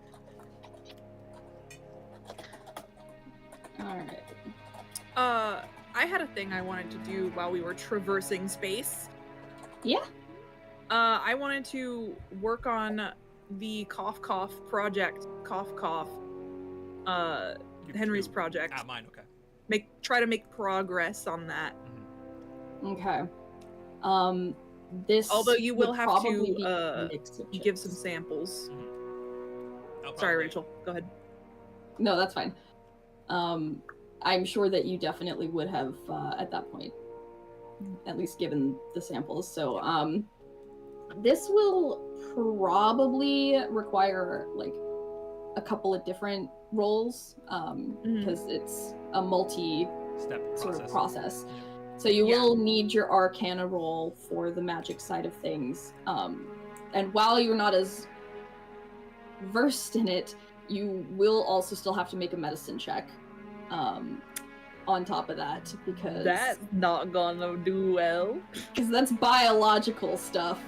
Alright. I had a thing I wanted to do while we were traversing space. Yeah. I wanted to work on the cough cough project. Cough cough. Henry's project. Ah, mine. Okay. Try to make progress on that. Okay. This Although you will would have probably to be a mix of give chips. some samples. Sorry, Rachel. Go ahead. No, that's fine. I'm sure that you definitely would have at that point, at least given the samples. So this will probably require like a couple of different rolls because it's a multi-step sort of process. Yeah. So you will need your Arcana roll for the magic side of things. And while you're not as versed in it, you will also still have to make a medicine check on top of that, because that's not gonna do well. Because that's biological stuff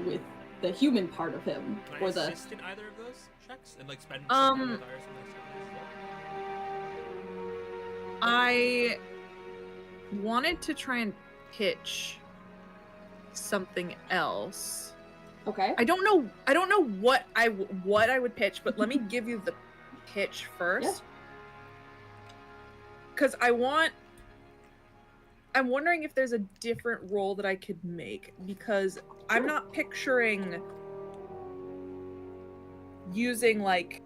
with the human part of him. Can I assist in either of those checks and like spend Um, some time with Iris and I wanted to try and pitch something else. Okay. I don't know what I would pitch, but let me give you the pitch first. Because I'm wondering if there's a different role that I could make, because I'm not picturing using like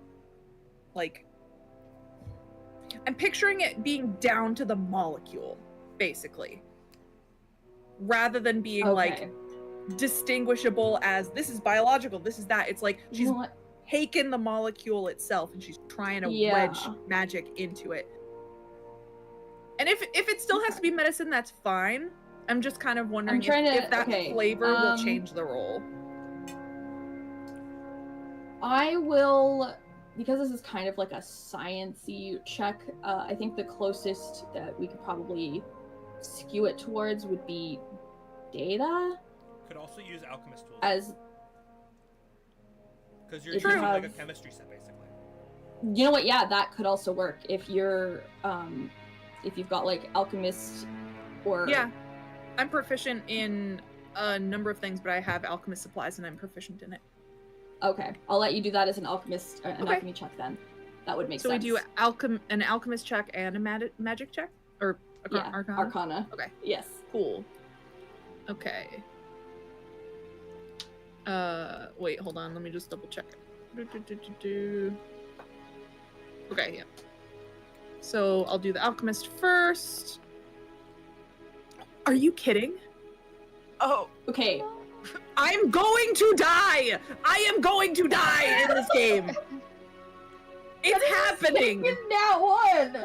I'm picturing it being down to the molecule, basically, rather than being like distinguishable as this is biological, this is that. It's like she's taken the molecule itself and she's trying to wedge magic into it. And if it still has to be medicine, that's fine. I'm just kind of wondering if that flavor will change the role. I will, because this is kind of like a science-y check, I think the closest that we could probably skew it towards would be data. Could also use alchemist tools. Because you're using like a chemistry set, basically. You know what? Yeah, that could also work if you're if you've got like alchemist or I'm proficient in a number of things, but I have alchemist supplies and I'm proficient in it. Okay, I'll let you do that as an alchemist, alchemy check then. That would make sense. So we do an alchemist check and a magic check, or Arcana? Arcana. Okay. Yes. Cool. Okay. Wait, hold on. Let me just double check. Okay, yeah. So I'll do the alchemist first. Are you kidding? Oh, okay. I'm going to die! I am going to die in this game! It's happening! That one!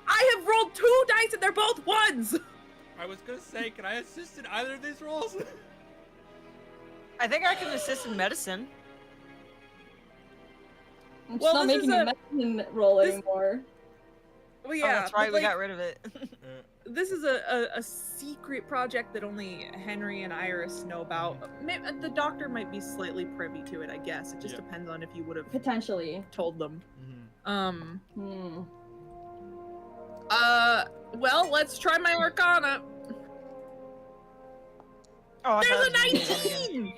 I have rolled 2 dice and they're both ones! I was gonna say, can I assist in either of these rolls? I think I can assist in medicine. I'm just not making a medicine roll anymore. Well, yeah, that's right, we got rid of it. This is a secret project that only Henry and Iris know about. The doctor might be slightly privy to it, I guess. It just depends on if you would have potentially told them. Mm-hmm. Well, let's try my Arcana. Oh, there's a 19!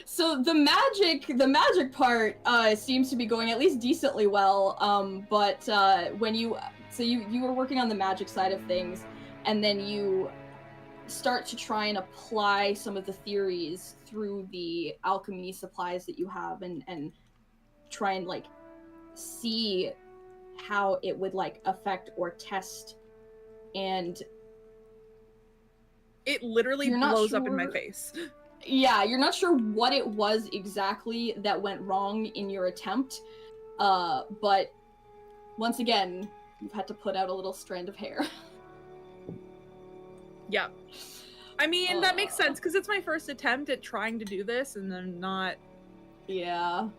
So the magic part seems to be going at least decently well. But when you were working on the magic side of things, and then you start to try and apply some of the theories through the alchemy supplies that you have, and try and like see how it would like affect or test, and it literally blows up in my face. Yeah, you're not sure what it was exactly that went wrong in your attempt, but once again, you've had to put out a little strand of hair. Yeah. I mean, that makes sense, because it's my first attempt at trying to do this, and I'm not... Yeah.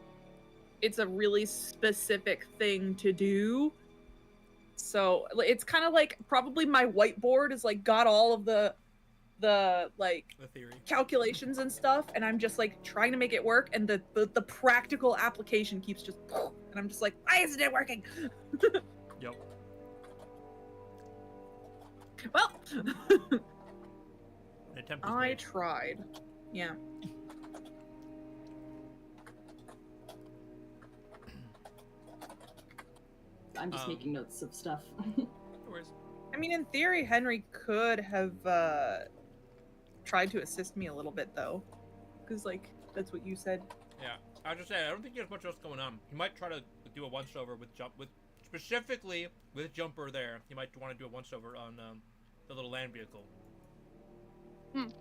It's a really specific thing to do. So, it's kind of like, probably my whiteboard is, like, got all of the theory calculations and stuff, and I'm just like trying to make it work, and the practical application keeps just, and I'm just like, why isn't it working? Yep. Well, I tried. Yeah. I'm just making notes of stuff. No worries. I mean, in theory, Henry could have tried to assist me a little bit, though, because like that's what you said. Yeah. I was just saying, I don't think he has much else going on. He might try to do a once-over specifically with Jumper there. He might want to do a once-over on the little land vehicle.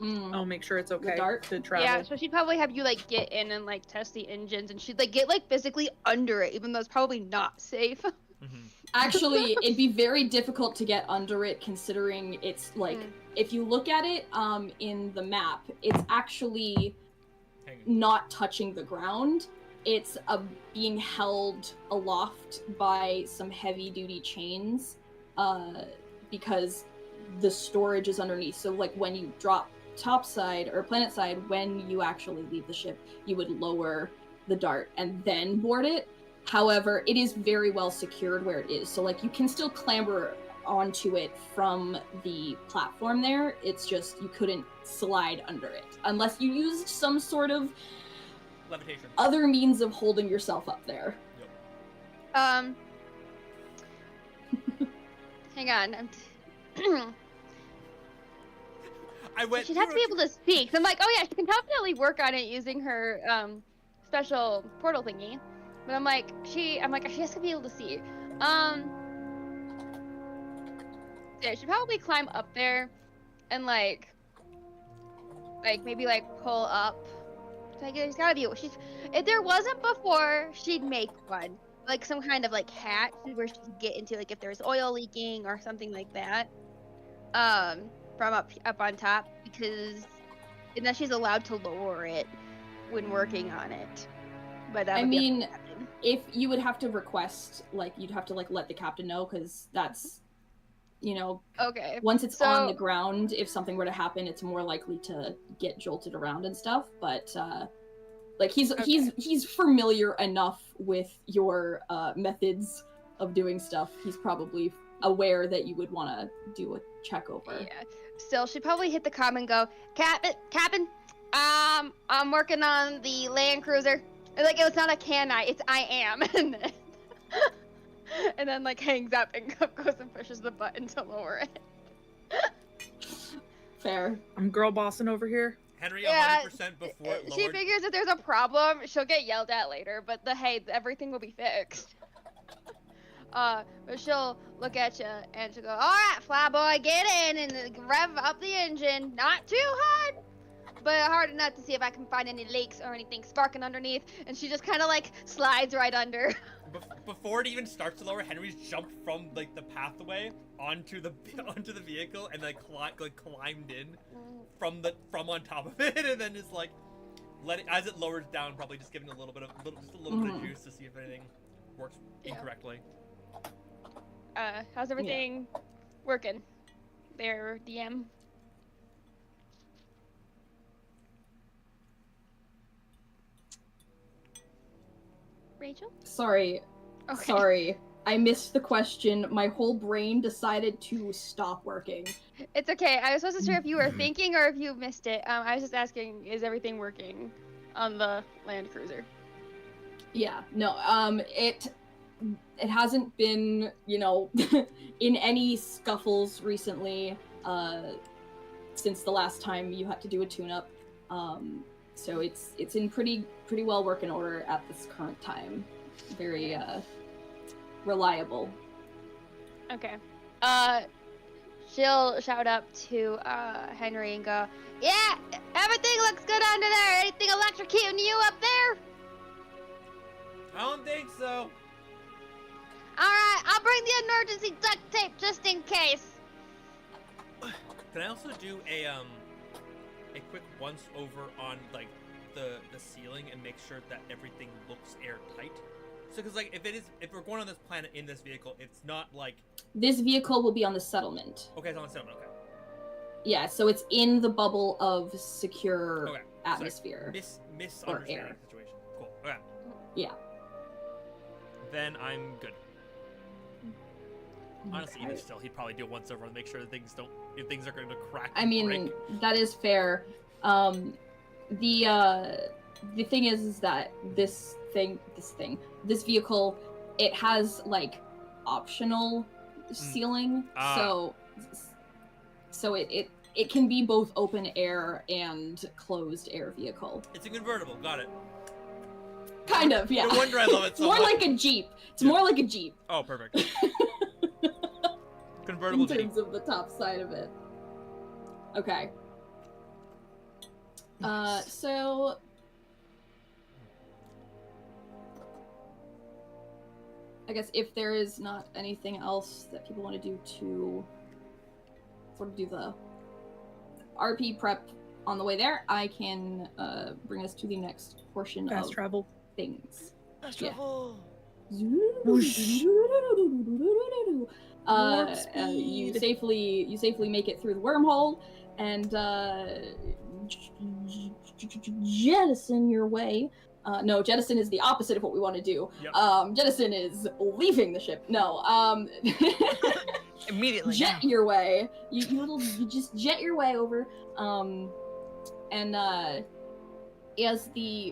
I'll make sure it's okay The dart? to travel. Yeah, so she'd probably have you like get in and like test the engines, and she'd like get like physically under it, even though it's probably not safe. Actually, it'd be very difficult to get under it, considering it's like if you look at it in the map, it's actually not touching the ground. It's being held aloft by some heavy-duty chains because the storage is underneath. So like when you drop topside or planetside, when you actually leave the ship, you would lower the dart and then board it. However, it is very well secured where it is. So like you can still clamber onto it from the platform there. It's just you couldn't slide under it unless you used some sort of levitation, other means of holding yourself up there. Yep. Hang on. She'd have to be able to speak. So I'm like, oh yeah, she can definitely work on it using her special portal thingy. But I'm like, she has to be able to see. Yeah, she should probably climb up there and like maybe like pull up. So there's gotta be. If there wasn't before, she'd make one, like some kind of like hatch where she could get into, like if there's oil leaking or something like that. From up on top, because and then she's allowed to lower it when working on it. But that if you would have to request, like you'd have to like let the captain know, because that's, okay. Once it's on the ground, if something were to happen, it's more likely to get jolted around and stuff. But like he's familiar enough with your methods of doing stuff. He's probably aware that you would want to do a check over. Yeah. Still, she'd probably hit the comm and go, Captain, I'm working on the land cruiser. Like, it's not a can I, it's I am. And then like hangs up and goes and pushes the button to lower it. Fair. I'm girl bossing over here. Henry, 100% before it lowered. She figures if there's a problem, she'll get yelled at later, but everything will be fixed. But she'll look at you and she'll go, all right, flyboy, get in and rev up the engine. Not too hard, but hard enough to see if I can find any leaks or anything sparking underneath. And she just kind of like slides right under. Before it even starts to lower, Henry's jumped from like the pathway onto the vehicle and like climbed in from on top of it, and then is like as it lowers down, probably just giving a little bit of juice to see if anything works incorrectly. How's everything working there, DM? Rachel? Sorry. Okay. Sorry. I missed the question. My whole brain decided to stop working. It's okay. I was wasn't sure if you were thinking or if you missed it. I was just asking, is everything working on the land cruiser? Yeah. No. It hasn't been, in any scuffles recently, since the last time you had to do a tune-up. So it's in pretty well working order at this current time. Very reliable. Okay. She'll shout up to Henry and go, yeah, everything looks good under there. Anything electrocuting you up there? I don't think so. Alright, I'll bring the emergency duct tape just in case. Can I also do a quick once over on like the ceiling and make sure that everything looks airtight? So because like if we're going on this planet in this vehicle, it's not like this vehicle will be on the settlement. Okay, it's on the settlement. Okay. Yeah, so it's in the bubble of secure atmosphere. Misunderstanding the situation. Cool. Okay. Yeah. Then I'm good. Honestly, even still, he'd probably do it once over and make sure that things are going to crack. I mean, break. That is fair. The thing is that this vehicle, it has like optional ceiling, so it can be both open air and closed air vehicle. It's a convertible. Got it. Kind of, yeah. No wonder I love it so more much. like a Jeep. It's more like a Jeep. Oh, perfect. Convertible in Jeep. terms of the top side of it. Okay. So I guess if there is not anything else that people want to do to sort of do the RP prep on the way there, I can bring us to the next portion Fast of travel. things. Fast Yeah. travel. You speed. safely make it through the wormhole and jettison your way. No, jettison is the opposite of what we want to do. Yep. Jettison is leaving the ship. No, Immediately. jet now. your way. You just jet your way over.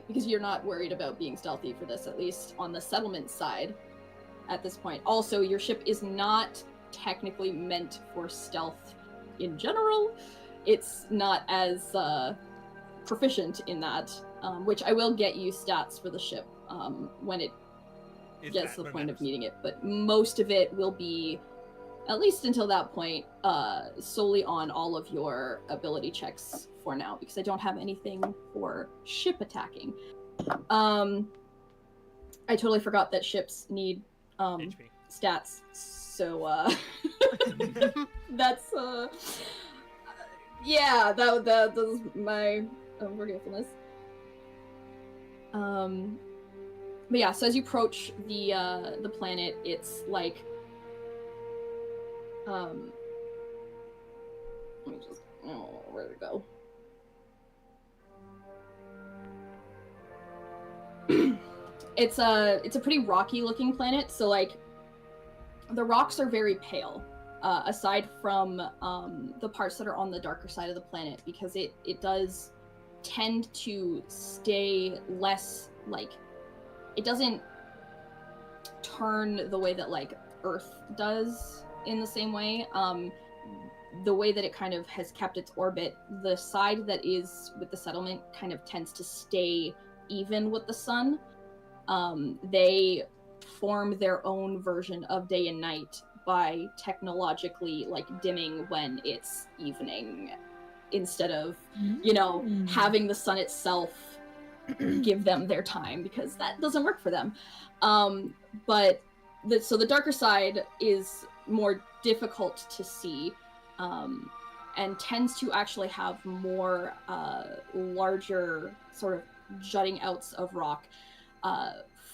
Because you're not worried about being stealthy for this, at least on the settlement side at this point. Also, your ship is not technically meant for stealth in general. It's not as proficient in that, which I will get you stats for the ship when it gets to the point of needing it, but most of it will be, at least until that point, solely on all of your ability checks for now, because I don't have anything for ship attacking. I totally forgot that ships need HP. stats, so that's yeah, that was my forgetfulness. But yeah, so as you approach the planet, it's like let me just where'd it go? It's a pretty rocky looking planet, so like the rocks are very pale, aside from the parts that are on the darker side of the planet, because it does tend to stay less, like, it doesn't turn the way that like Earth does in the same way. The way that it kind of has kept its orbit, the side that is with the settlement kind of tends to stay even with the sun. They form their own version of day and night by technologically like dimming when it's evening, instead of, you know, having the sun itself give them their time, because that doesn't work for them. But so the darker side is more difficult to see, and tends to actually have more larger sort of jutting outs of rock.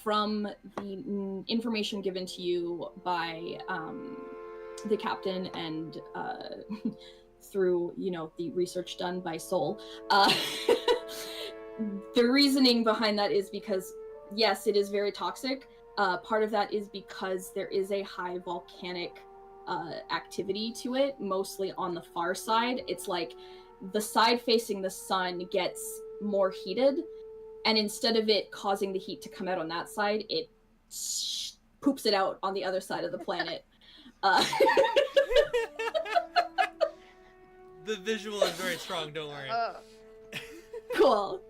From the information given to you by the captain and through, you know, the research done by Sol, the reasoning behind that is because, yes, it is very toxic. Part of that is because there is a high volcanic activity to it, mostly on the far side. It's like the side facing the sun gets more heated, and instead of it causing the heat to come out on that side, it poops it out on the other side of the planet. The visual is very strong, don't worry. Cool,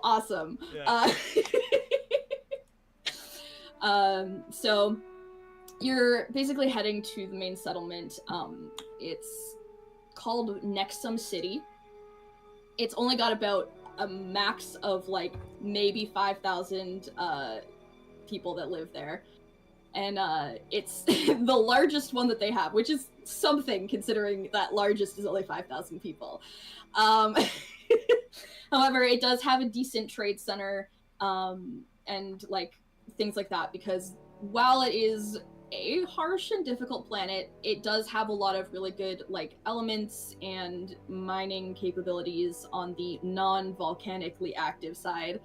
awesome. Yeah. So you're basically heading to the main settlement. It's called Nexum City. It's only got about a max of like maybe 5,000 people that live there, and it's the largest one that they have, which is something considering that largest is only 5,000 people. However, it does have a decent trade center and like things like that, because while it is a harsh and difficult planet, it does have a lot of really good like elements and mining capabilities on the non-volcanically active side.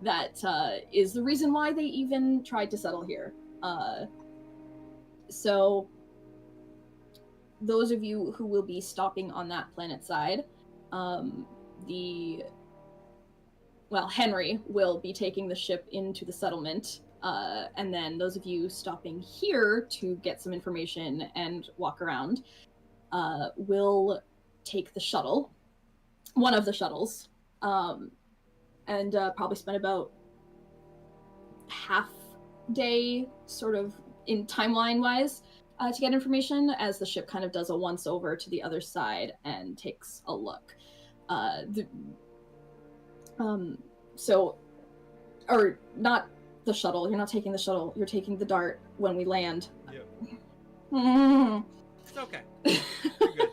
That is the reason why they even tried to settle here. So those of you who will be stopping on that planet side, Henry will be taking the ship into the settlement. And then those of you stopping here to get some information and walk around will take the shuttle, one of the shuttles, and probably spend about half day sort of in timeline wise to get information, as the ship kind of does a once over to the other side and takes a look. Or not the shuttle. You're not taking the shuttle. You're taking the dart when we land. Yep. It's okay. You're good.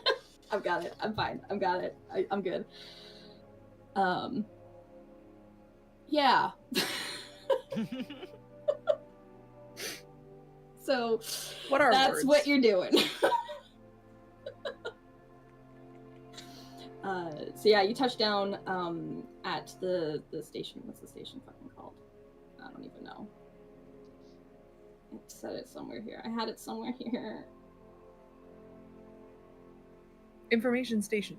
I've got it. I'm fine. I've got it. I'm good. Yeah. So What are that's words? what you're doing. So yeah, you touch down at the station. What's the station fucking called? I don't even know. I said it somewhere here. I had it somewhere here. Information station.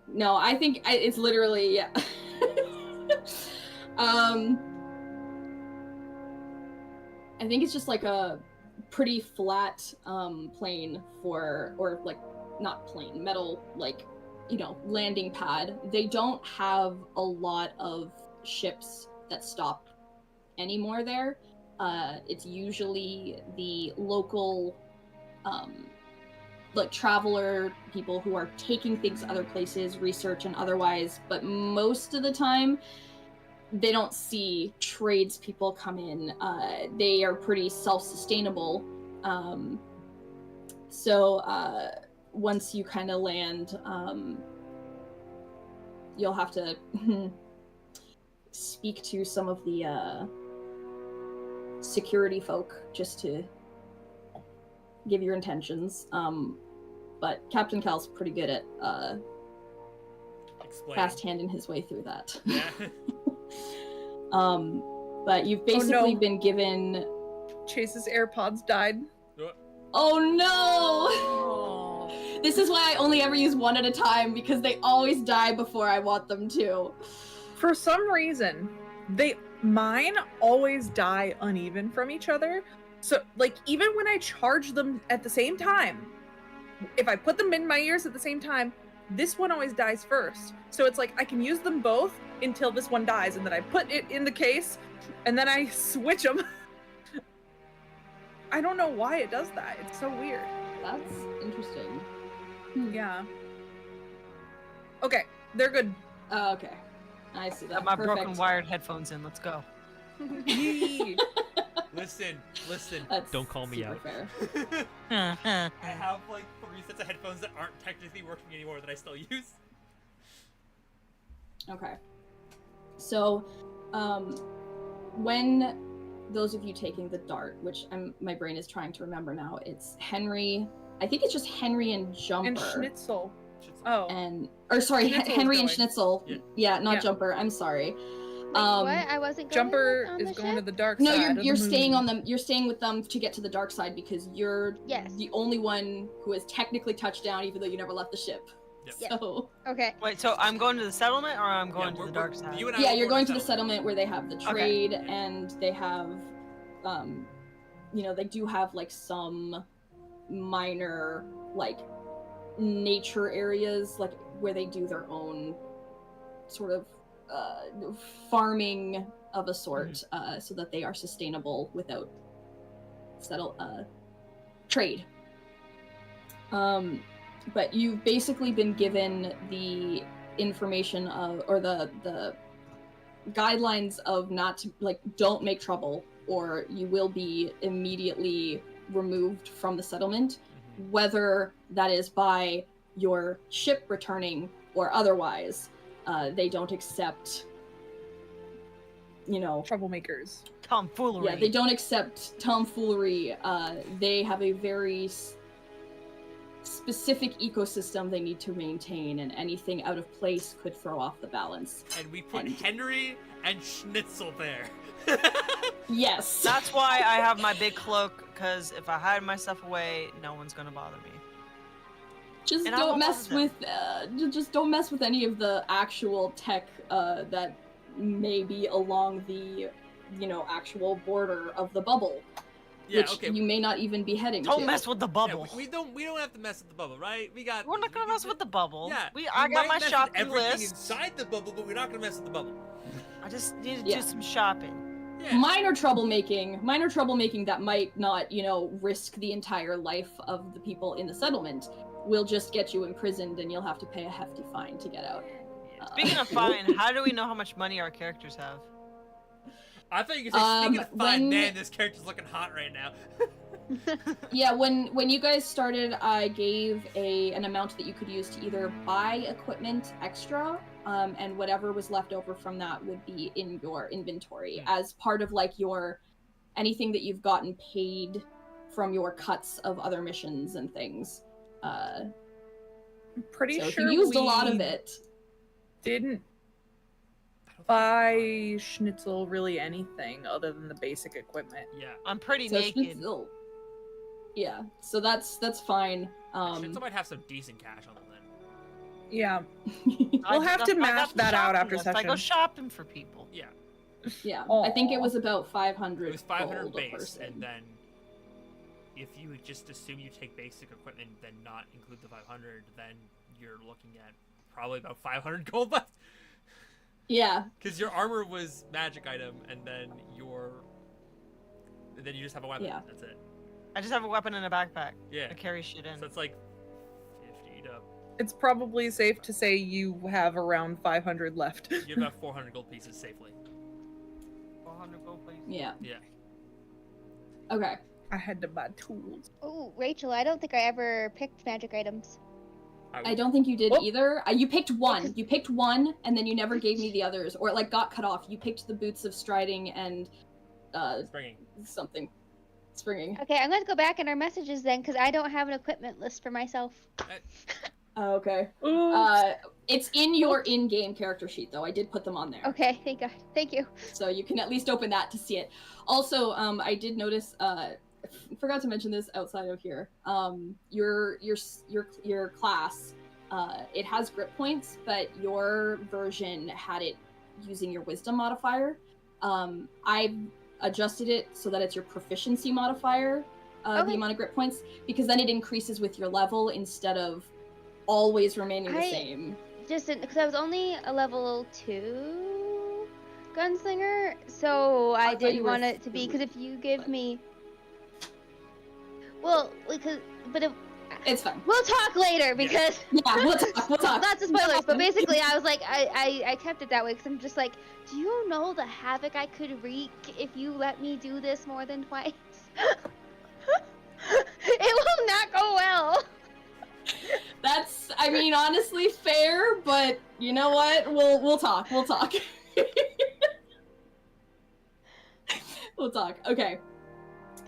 No, I think it's literally, yeah. I think it's just like a pretty flat plane or like, not plane, metal, like, you know, landing pad. They don't have a lot of ships that stop anymore there. It's usually the local like traveler people who are taking things other places, research and otherwise, but most of the time they don't see tradespeople come in. They are pretty self-sustainable. So once you kind of land, you'll have to speak to some of the security folk just to give your intentions. But Captain Cal's pretty good at fast-handing his way through that. Yeah. But you've basically been given... Chase's AirPods died. Oh no! This is why I only ever use one at a time, because they always die before I want them to. For some reason, mine always die uneven from each other. So, like, even when I charge them at the same time, if I put them in my ears at the same time, this one always dies first. So it's like I can use them both until this one dies, and then I put it in the case, and then I switch them. I don't know why it does that. It's so weird. That's interesting. Yeah. Okay, they're good. Oh, okay. I see that. Got my Perfect. broken wired headphones in. Let's go. Listen. That's Don't call me super out. fair. I have like 3 sets of headphones that aren't technically working anymore that I still use. Okay. So, when those of you taking the dart, which my brain is trying to remember now, it's Henry. I think it's just Henry and Jumper. And Schnitzel. Oh. Henry and Schnitzel. Yeah, not Yeah. Jumper. I'm sorry. Wait, what? I wasn't going Jumper on is the going to ship? the dark No, side. you're staying on them. You're staying with them to get to the dark side because you're Yes. the only one who has technically touched down, even though you never left the ship. Yep. Yeah. So Okay. Wait, so I'm going to the settlement or I'm going to the dark side? You and I yeah, will you're go going to the settlement where they have the Okay. trade and they have, they do have like some minor like nature areas like where they do their own sort of farming of a sort, so that they are sustainable without trade. But you've basically been given the information of, or the guidelines of not to, like, don't make trouble or you will be immediately removed from the settlement, whether that is by your ship returning or otherwise. They don't accept, troublemakers. Tomfoolery. Yeah, they don't accept tomfoolery. They have a very specific ecosystem they need to maintain, and anything out of place could throw off the balance. And we put Henry and Schnitzel there. Yes. That's why I have my big cloak, because if I hide myself away, no one's gonna bother me. Just And I don't won't mess bother with just don't mess with any of the actual tech that may be along the actual border of the bubble. Yeah, which okay. you may not even be heading Don't to. mess with the Yeah, bubble. we don't have to mess with the bubble, right? We're not gonna mess with the bubble. Yeah. I we got might my mess with shopping everything list. inside the bubble, but we're not gonna mess with the bubble. I just need to Yeah. do some shopping. Yeah. Minor troublemaking that might not, risk the entire life of the people in the settlement will just get you imprisoned and you'll have to pay a hefty fine to get out. Speaking of fine, how do we know how much money our characters have? I thought you could say, speaking of fine, when- man, this character's looking hot right now. Yeah, when you guys started, I gave an amount that you could use to either buy equipment extra, and whatever was left over from that would be in your inventory as part of like anything that you've gotten paid from your cuts of other missions and things. I'm pretty So sure if you used we a lot of it. didn't buy Schnitzel really anything other than the basic equipment. Yeah. I'm pretty So naked. Schnitzel- yeah, so that's fine. Schnitzel might have some decent cash on them then. Yeah, I we'll have to got mash the that out shopping after list. I session. go shopping for people. Yeah. Yeah, Aw. I think it was about 500. It was 500 gold a base, person. and then if you would just assume you take basic equipment, then not include the 500, then you're looking at probably about 500 gold left. Yeah. Because your armor was magic item, and then you just have a weapon. Yeah. That's it. I just have a weapon in a backpack. Yeah. I carry shit in. So it's like 50 to. It's probably safe to say you have around 500 left. You have about 400 gold pieces safely. 400 gold, please. Yeah. Yeah. Okay. I had to buy tools. Oh, Rachel, I don't think I ever picked magic items. I don't think you did Oh. either. You picked one. You picked one, and then you never gave me the others, or it like got cut off. You picked the boots of striding and Springing. something. Springing. Okay, I'm going to go back in our messages then, because I don't have an equipment list for myself. Oh, okay. Ooh. It's in your in-game character sheet, though. I did put them on there. Okay, thank God. Thank you. So you can at least open that to see it. Also, I did notice. Forgot to mention this outside of here. Your class, it has grip points, but your version had it using your wisdom modifier. I've adjusted it so that it's your proficiency modifier, the Okay. amount of grip points, because then it increases with your level instead of always remaining the same. Just because I was only a level 2 gunslinger, so I thought you didn't were want it to be, because if you give me... Well, It's fine. we'll talk later, because... Yeah, we'll talk. Lots of spoilers, but basically I was like, I kept it that way, because I'm just like, do you know the havoc I could wreak if you let me do this more than twice? It will not go well. That's, I mean, honestly fair, but you know what? We'll talk. We'll talk. We'll talk. Okay.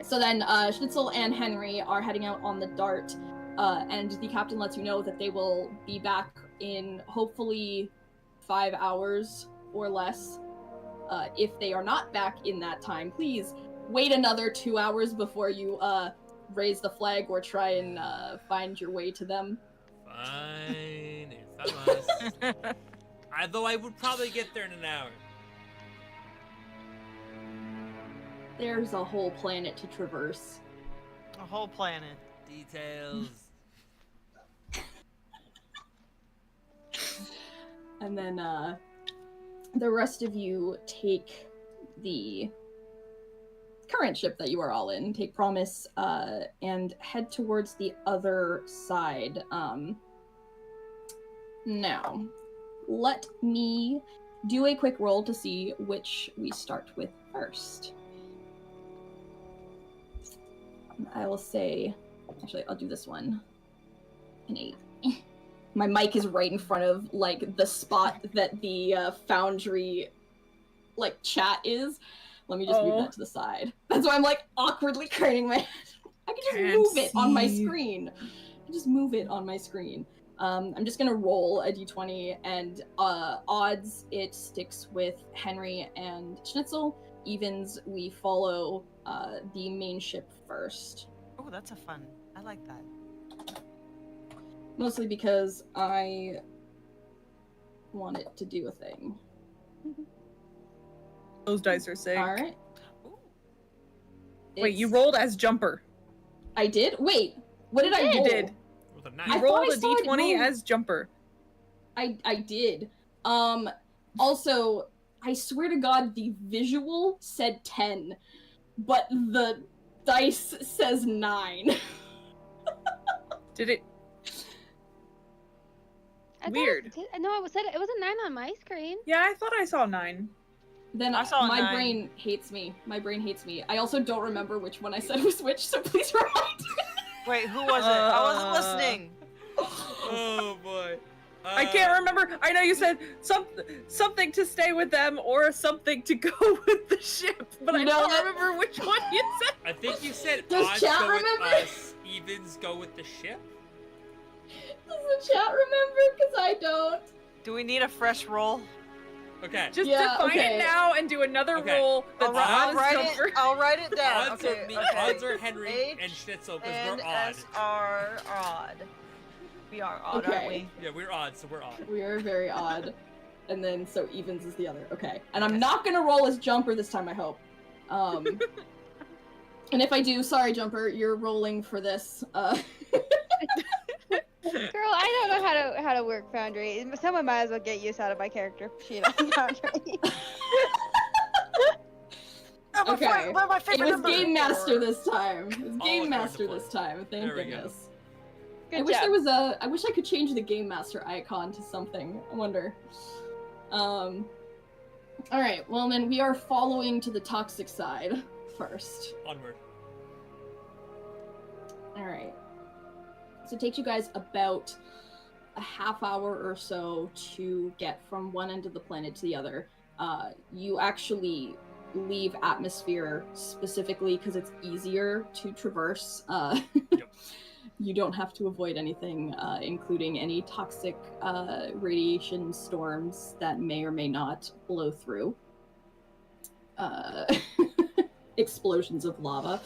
So then, Schnitzel and Henry are heading out on the Dart, and the captain lets you know that they will be back in hopefully 5 hours or less. If they are not back in that time, please wait another 2 hours before you raise the flag or try and find your way to them. Fine. If I must. Though I would probably get there in an hour. There's a whole planet to traverse. A whole planet. Details. And then the rest of you take the current ship that you are all in, take Promise, and head towards the other side. Now, let me do a quick roll to see which we start with first. I will say, actually, I'll do this one. An 8. My mic is right in front of, like, the spot that the Foundry, like, chat is. Let me just move that to the side. That's why I'm, like, awkwardly craning my head. I can just move it on my screen. I can just move it on my screen. I'm just gonna roll a d20, and odds, it sticks with Henry and Schnitzel. Evens, we follow the main ship first. Oh, that's a fun. I like that. Mostly because I want it to do a thing. Those dice are sick. Alright. Ooh. Wait, you rolled as Jumper. I did? Wait, what did I roll? You did. With a 9. You rolled a d20 as Jumper. I did. Also, I swear to God, the visual said 10, but the dice says 9. Did it? Weird. No, it was a 9 on my screen. Yeah, I thought I saw 9. Then I saw a my 9. brain hates me. My brain hates me. I also don't remember which one I said was which, so please remind me. Wait, who was it? I wasn't listening. Oh boy. I can't remember. I know you said something to stay with them or something to go with the ship, but I don't remember which one you said. I think you said Does odds chat go remember? with us, evens go with the ship. Does the chat remember? Because I don't. Do we need a fresh roll? Okay. Just Yeah, define okay. it now and do another Okay. roll that's I'll not write as it. Jumper. I'll write it down. Odds okay. are me. Okay. Odds are Henry H and Schnitzel because and we're odd. S are odd. We are odd, aren't we? Yeah, we're odd, so we're odd. We are very odd. And then, so evens is the other. Okay. And I'm not gonna roll as Jumper this time, I hope. And if I do, sorry, Jumper, you're rolling for this. Girl, I don't know how to work Foundry. Someone might as well get use out of my character sheet on Foundry. Okay. My It favorite was number. Game Master this time. It was Game according to Master plan. this time. Thank There we go. goodness. Good I wish job. there was I wish I could change the Game Master icon to something. I wonder. Alright, well then we are following to the toxic side first. Onward. Alright. So it takes you guys about a half hour or so to get from one end of the planet to the other. You actually leave atmosphere specifically because it's easier to traverse. Yep. You don't have to avoid anything, including any toxic radiation storms that may or may not blow through. Explosions of lava.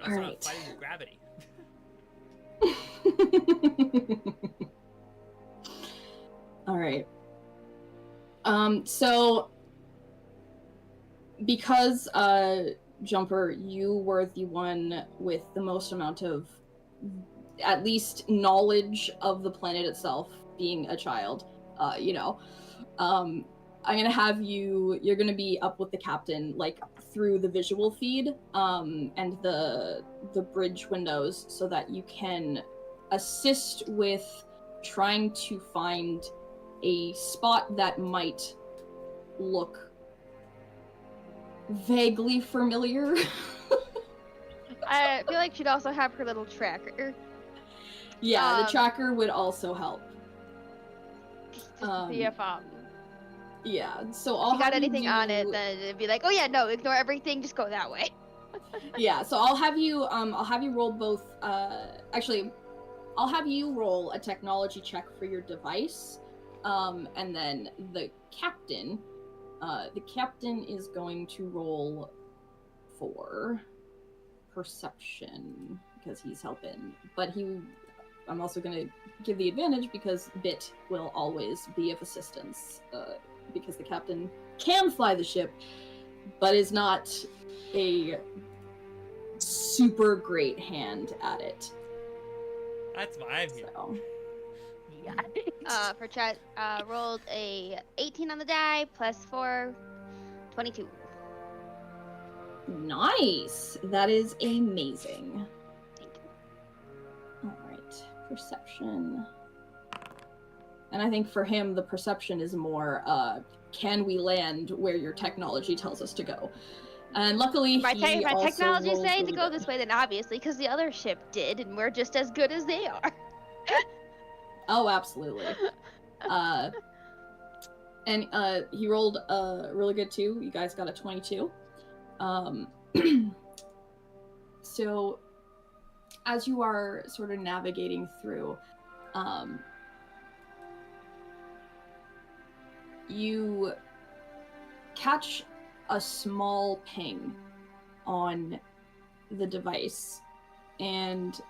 Also All not right. fighting with gravity. All right. So because Jumper, you were the one with the most amount of at least knowledge of the planet itself, being a child, I'm gonna have you're gonna be up with the captain, like through the visual feed, and the bridge windows, so that you can assist with trying to find a spot that might look vaguely familiar. I feel like she'd also have her little tracker. Yeah, the tracker would also help. Just to see if Yeah, so I'll you got have anything you on it, then it'd be like, oh yeah, no, ignore everything, just go that way. Yeah, so I'll have you roll both. Actually, I'll have you roll a technology check for your device, and then the captain is going to roll for perception because he's helping. But I'm also going to give the advantage because Bit will always be of assistance, because the captain can fly the ship, but is not a super great hand at it. That's why I'm here. So. For chat, rolled a 18 on the die, plus 4, 22. Nice! That is amazing. Thank you. Alright, perception. And I think for him, the perception is more, can we land where your technology tells us to go? And luckily, If my also technology rolls say really to go good. this way, then obviously, because the other ship did, and we're just as good as they are. Oh, absolutely. And he rolled really good too. You guys got a 22. So, as you are sort of navigating through, you catch a small ping on the device, and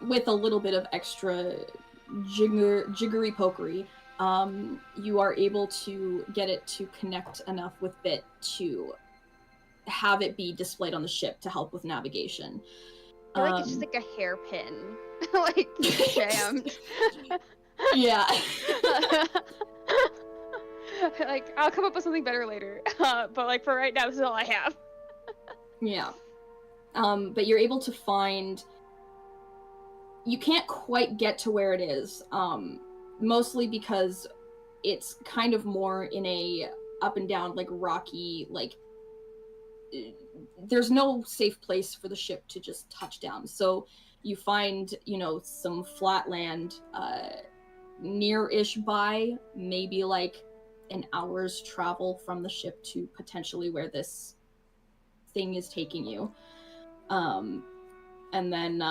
with a little bit of extra jiggery pokery, you are able to get it to connect enough with Bit to have it be displayed on the ship to help with navigation. I feel like it's just like a hairpin, like jammed. Yeah. Like I'll come up with something better later, but like for right now, this is all I have. Yeah. But you're able to find. You can't quite get to where it is, mostly because it's kind of more in a up and down, like rocky, like there's no safe place for the ship to just touch down. So you find, you know, some flat land near-ish by, maybe like an hour's travel from the ship to potentially where this thing is taking you. And then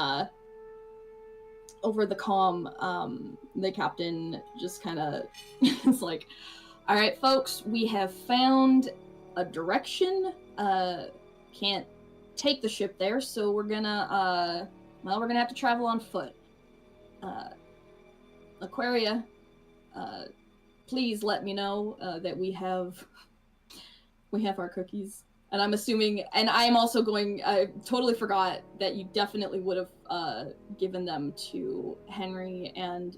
over the comm, the captain just kind of is like, all right, folks, we have found a direction. Can't take the ship there, so we're gonna have to travel on foot. Aquaria, please let me know that we have our cookies. And I'm assuming, and I am also going, I totally forgot that you definitely would have given them to Henry and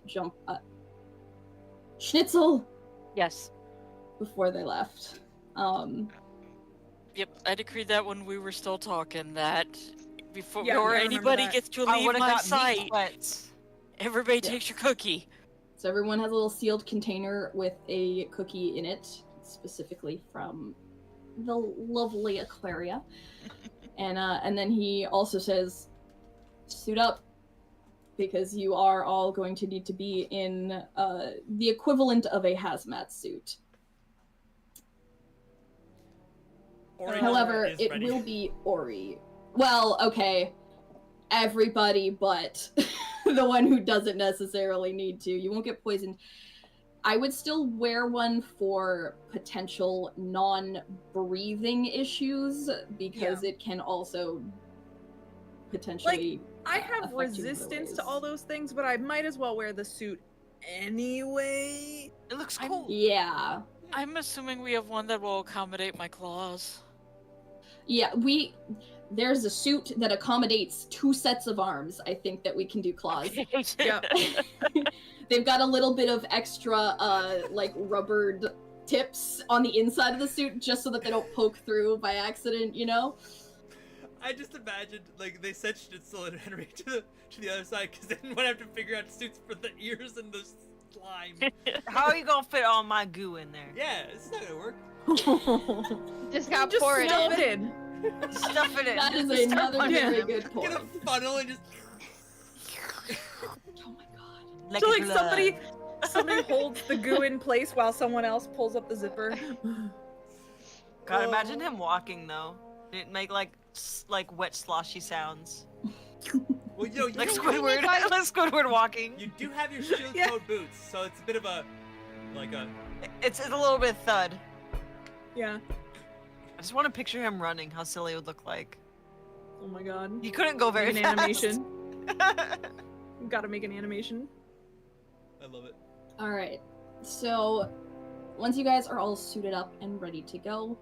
Schnitzel. Yes. Before they left. Yep, I decreed that when we were still talking, that before I anybody that. gets to leave my sight, everybody Yeah. takes your cookie. So everyone has a little sealed container with a cookie in it, specifically from the lovely Aquaria. And then he also says, suit up, because you are all going to need to be in the equivalent of a hazmat suit. Ori However, is it ready. will be Ori. Well, okay, everybody but the one who doesn't necessarily need to. You won't get poisoned. I would still wear one for potential non-breathing issues, because it can also potentially I have affect you in other resistance to ways. all those things, but I might as well wear the suit anyway. It looks cool. Yeah. I'm assuming we have one that will accommodate my claws. Yeah, there's a suit that accommodates 2 sets of arms, I think, that we can do claws. Yeah. They've got a little bit of extra, like, rubbered tips on the inside of the suit, just so that they don't poke through by accident, you know? I just imagined, like, they sent Schnitzel and Henry to the other side because they didn't want to have to figure out suits for the ears and the slime. How are you gonna fit all my goo in there? Yeah, it's not gonna work. Just got Just pour it stuff in. it in. Stuff it in. That is Just start another punching very them. good point. Get a funnel and just. Oh my god. Like So a like blood. somebody holds the goo in place while someone else pulls up the zipper. God, imagine him walking though. It'd make like wet sloshy sounds. Well, you know, Like you, Squidward. like Squidward walking. you do have your shield Yeah. code boots, so it's a bit of a, like a. It's a little bit thud. Yeah. I just want to picture him running. How silly it would look like. Oh my god. He couldn't go very Make an fast. animation. Gotta make an animation. I love it. Alright, so once you guys are all suited up and ready to go,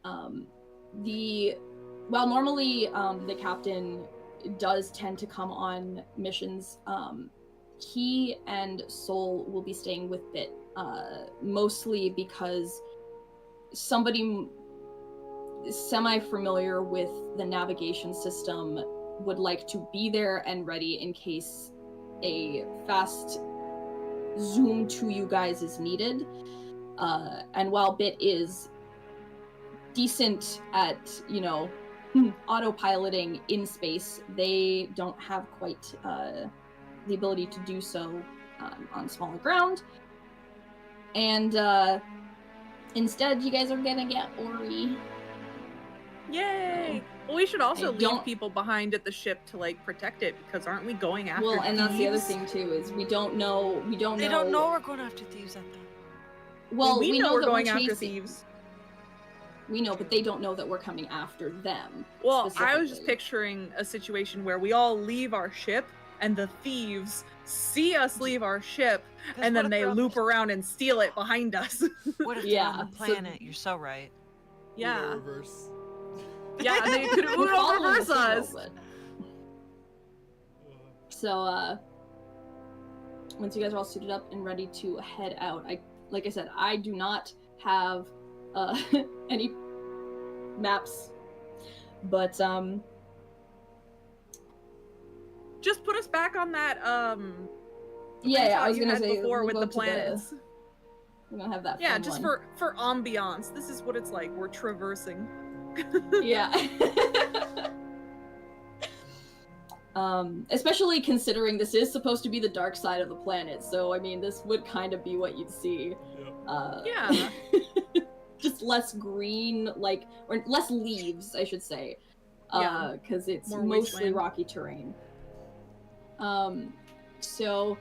while normally the captain does tend to come on missions, he and Soul will be staying with Bit, mostly because somebody semi-familiar with the navigation system would like to be there and ready in case a fast zoom to you guys is needed. And while Bit is decent at, you know, autopiloting in space, they don't have quite the ability to do so on smaller ground. And instead, you guys are gonna get Ori. Yay! Well, we should also I leave don't- people behind at the ship to like protect it, because aren't we going after Well, and that's the other thieves? thing too, is we don't know. They don't know we're going after thieves at that. Well, we know we're that going we're after chasing. thieves. We know, but they don't know that we're coming after them. Well, I was just specifically. picturing a situation where we all leave our ship and the thieves see us leave our ship, and then they loop around and steal it behind us. What if Yeah, they're on the so- planet? You're so right. Yeah. Reverse. Yeah, they could We're Uno following reverse the signal, us. but- So, once you guys are all suited up and ready to head out, like I said, I do not have any maps, but Just put us back on that yeah, I was you gonna had say before we'll with go the to planets. we're gonna have that. Yeah, fun just one. for ambiance. This is what it's like. We're traversing. Yeah. Especially considering this is supposed to be the dark side of the planet, so I mean, this would kind of be what you'd see. Yeah. Just less green, or less leaves, I should say. Yeah. Because it's More mostly wasteland. rocky terrain. So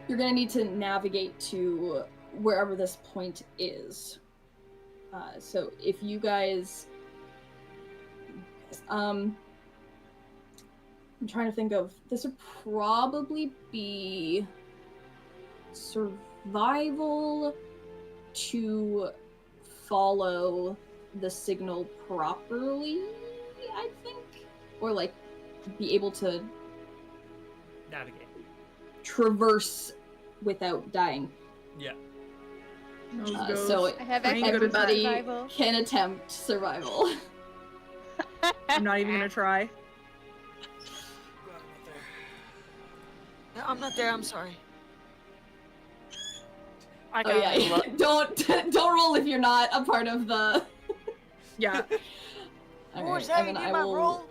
you're gonna need to navigate to wherever this point is. So if you guys, I'm trying to think of, this would probably be survival to follow the signal properly, I think, or like be able to Navigate. traverse without dying. Yeah. So I have Pretty extra good at that. everybody survival. can attempt survival. I'm not even gonna try. No, I'm not there. I'm sorry. I Oh got yeah, don't roll if you're not a part of the. Yeah. Oh, Alright, is that and then you I need my will. roll?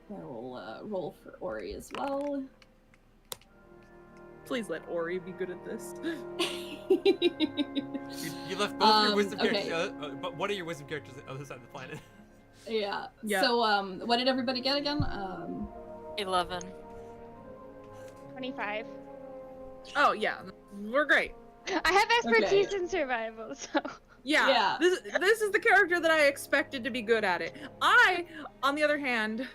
I will roll for Ori as well. Please let Ori be good at this. You left both your wisdom okay. characters, but one of your wisdom characters on the other side of the planet. Yeah. Yeah. So what did everybody get again? 11. 25. Oh yeah, we're great. I have expertise Okay. in survival, so. Yeah. Yeah. This is the character that I expected to be good at it. I, on the other hand,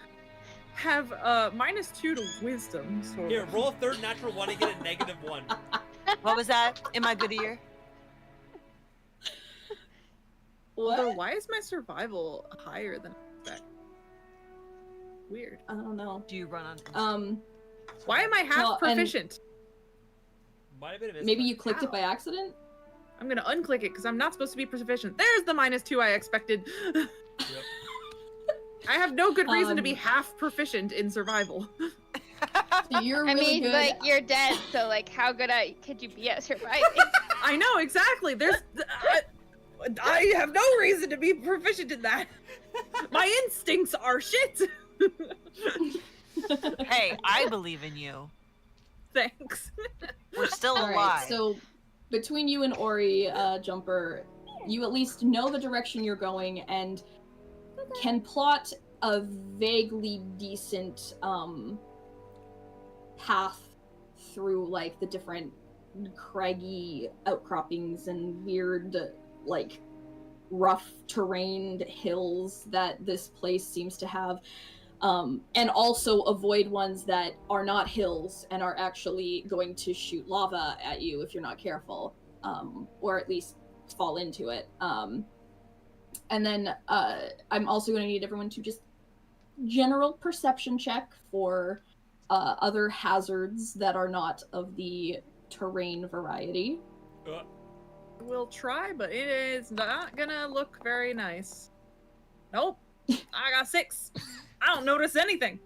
have -2 to wisdom. So Here, roll a third natural one and get a -1. What was that? Am I good ear? Although, What? why is my survival higher than I expect? Weird. I don't know. Do you run on? Why am I half Well, and- proficient? Might have been a Maybe misclick. you clicked Ow. it by accident. I'm gonna unclick it because I'm not supposed to be proficient. There's the -2 I expected. Yep. I have no good reason to be Um, half proficient in survival. So you're I really mean, good. like, you're dead, so, like, how good could you be at surviving? I know exactly. There's, I have no reason to be proficient in that. My instincts are shit. Hey, I believe in you. Thanks. We're still All alive. right. So between you and Ori, Jumper, you at least know the direction you're going and can plot a vaguely decent path through like the different craggy outcroppings and weird like rough terrained hills that this place seems to have, and also avoid ones that are not hills and are actually going to shoot lava at you if you're not careful, or at least fall into it. And then I'm also going to need everyone to just general perception check for other hazards that are not of the terrain variety. We'll try, but it is not gonna look very nice. Nope. I got 6. I don't notice anything.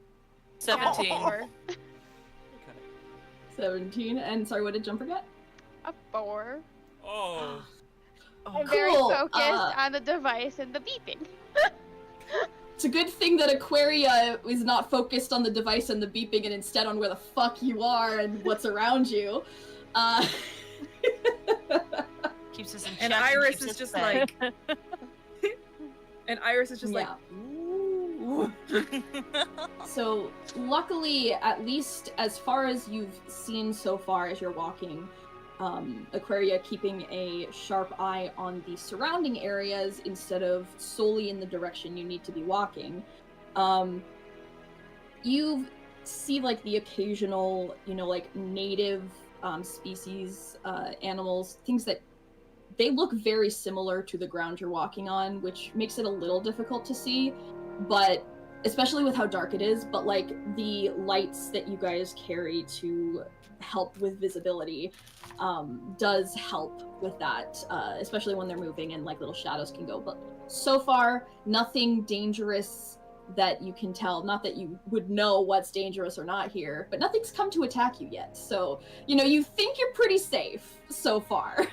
17. Four. Okay. 17. And sorry, what did Jumper get? A 4. Oh. I'm very Cool, focused on the device and the beeping. It's a good thing that Aquaria is not focused on the device and the beeping and instead on where the fuck you are and what's around you. Keeps us in And check Iris keeps is us just fed. like, and Iris is just Yeah. like, ooh. So, luckily, at least as far as you've seen so far as you're walking, Aquaria keeping a sharp eye on the surrounding areas instead of solely in the direction you need to be walking. You see, like, the occasional, like, native species, animals, things that they look very similar to the ground you're walking on, which makes it a little difficult to see, but especially with how dark it is, but like the lights that you guys carry to help with visibility does help with that, especially when they're moving and like little shadows can go. But so far, nothing dangerous that you can tell. Not that you would know what's dangerous or not here, but nothing's come to attack you yet. So, you know, you think you're pretty safe so far.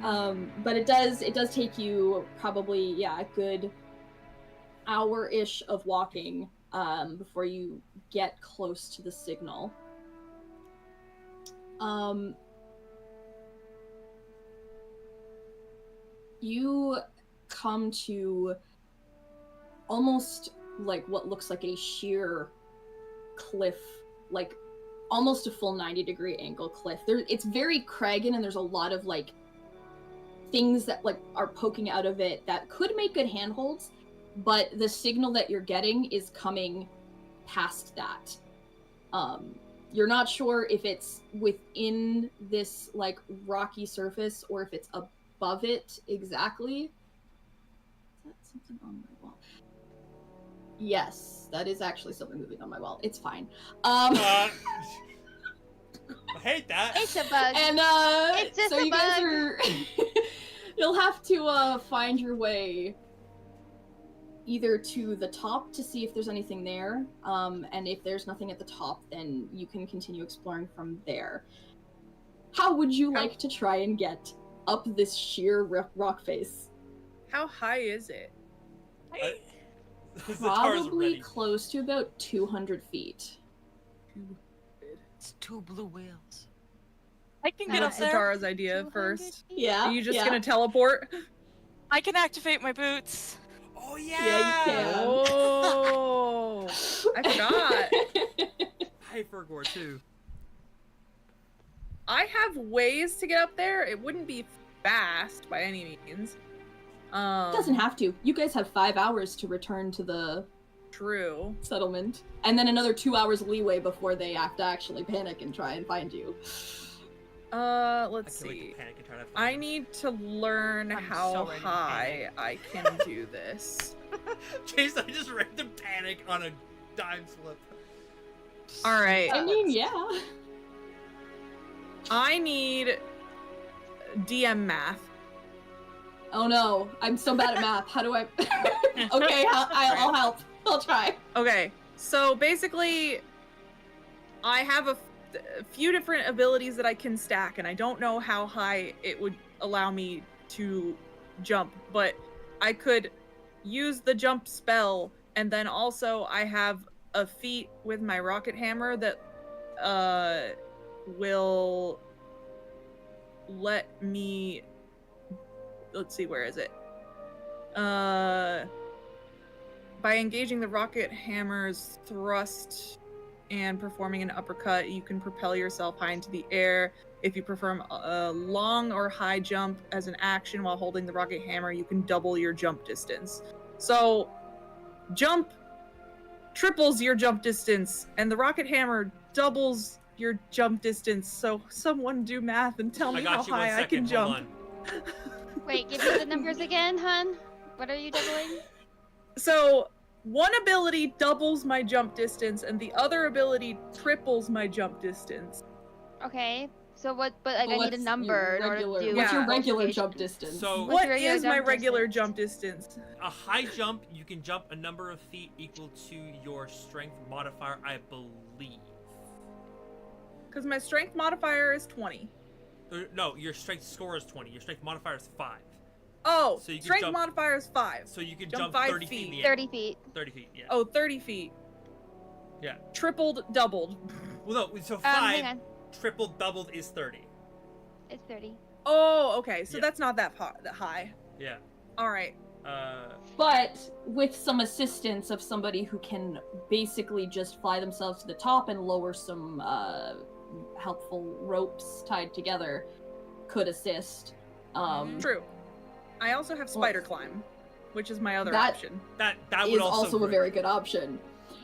But it does take you probably, a good hour-ish of walking before you get close to the signal. You come to almost like what looks like a sheer cliff, like almost a full 90-degree angle cliff. It's very cragged and there's a lot of like things that like are poking out of it that could make good handholds, but the signal that you're getting is coming past that. You're not sure if it's within this like rocky surface or if it's above it exactly. Is that something on my wall? Yes, that is actually something moving on my wall. It's fine. I hate that. It's a bug. And it's just so a you guys bug. are you'll have to find your way either to the top to see if there's anything there, and if there's nothing at the top, then you can continue exploring from there. How would you like to try and get up this sheer rock face? How high is it? Probably close to about 200 feet. It's 2 blue whales. I can get up there. Tara's idea 200 first. feet? Yeah. Are you just yeah. gonna teleport? I can activate my boots. Oh Yeah, you can. Oh, I forgot. Hi, Fergor, too. I have ways to get up there. It wouldn't be fast by any means. Doesn't have to. You guys have 5 hours to return to the True. settlement, and then another 2 hours leeway before they have to actually panic and try and find you. Let's I can't wait see. to panic and try to find I him. need to learn I'm how so ready to high I can do this. Jason, I just random panic on a dime slip. All right. I mean, yeah. I need DM math. Oh no, I'm so bad at math. How do I? Okay, I'll help. I'll try. Okay, so basically, I have a few different abilities that I can stack, and I don't know how high it would allow me to jump, but I could use the jump spell, and then also I have a feat with my rocket hammer that will let me, let's see, where is it? By engaging the rocket hammer's thrust and performing an uppercut, you can propel yourself high into the air. If you perform a long or high jump as an action while holding the rocket hammer, you can double your jump distance. So, jump triples your jump distance, and the rocket hammer doubles your jump distance. So, someone do math and tell me how high I can jump. Wait, give me the numbers again, hun. What are you doubling? So, one ability doubles my jump distance, and the other ability triples my jump distance. Okay. So what? But like, I need a number in order to do. What's your Yeah. regular jump distance? So, What's What your regular is my jump regular distance? jump distance? a high jump, you can jump a number of feet equal to your strength modifier, I believe. Because my strength modifier is 20. No, your strength score is 20. Your strength modifier is 5. Oh, So you can strength jump- modifier is 5. So you can Jump jump 5 30 feet in the feet. air. 30 feet. 30 feet, yeah. Oh, 30 feet. Yeah. Tripled, doubled. Well, no, so Hang 5, on. tripled, doubled is 30. It's 30. Oh, okay. So Yeah. that's not that high. Yeah. All right. But with some assistance of somebody who can basically just fly themselves to the top and lower some helpful ropes tied together could assist. True. I also have spider climb, which is my other That option. That would is also also a work. very good option.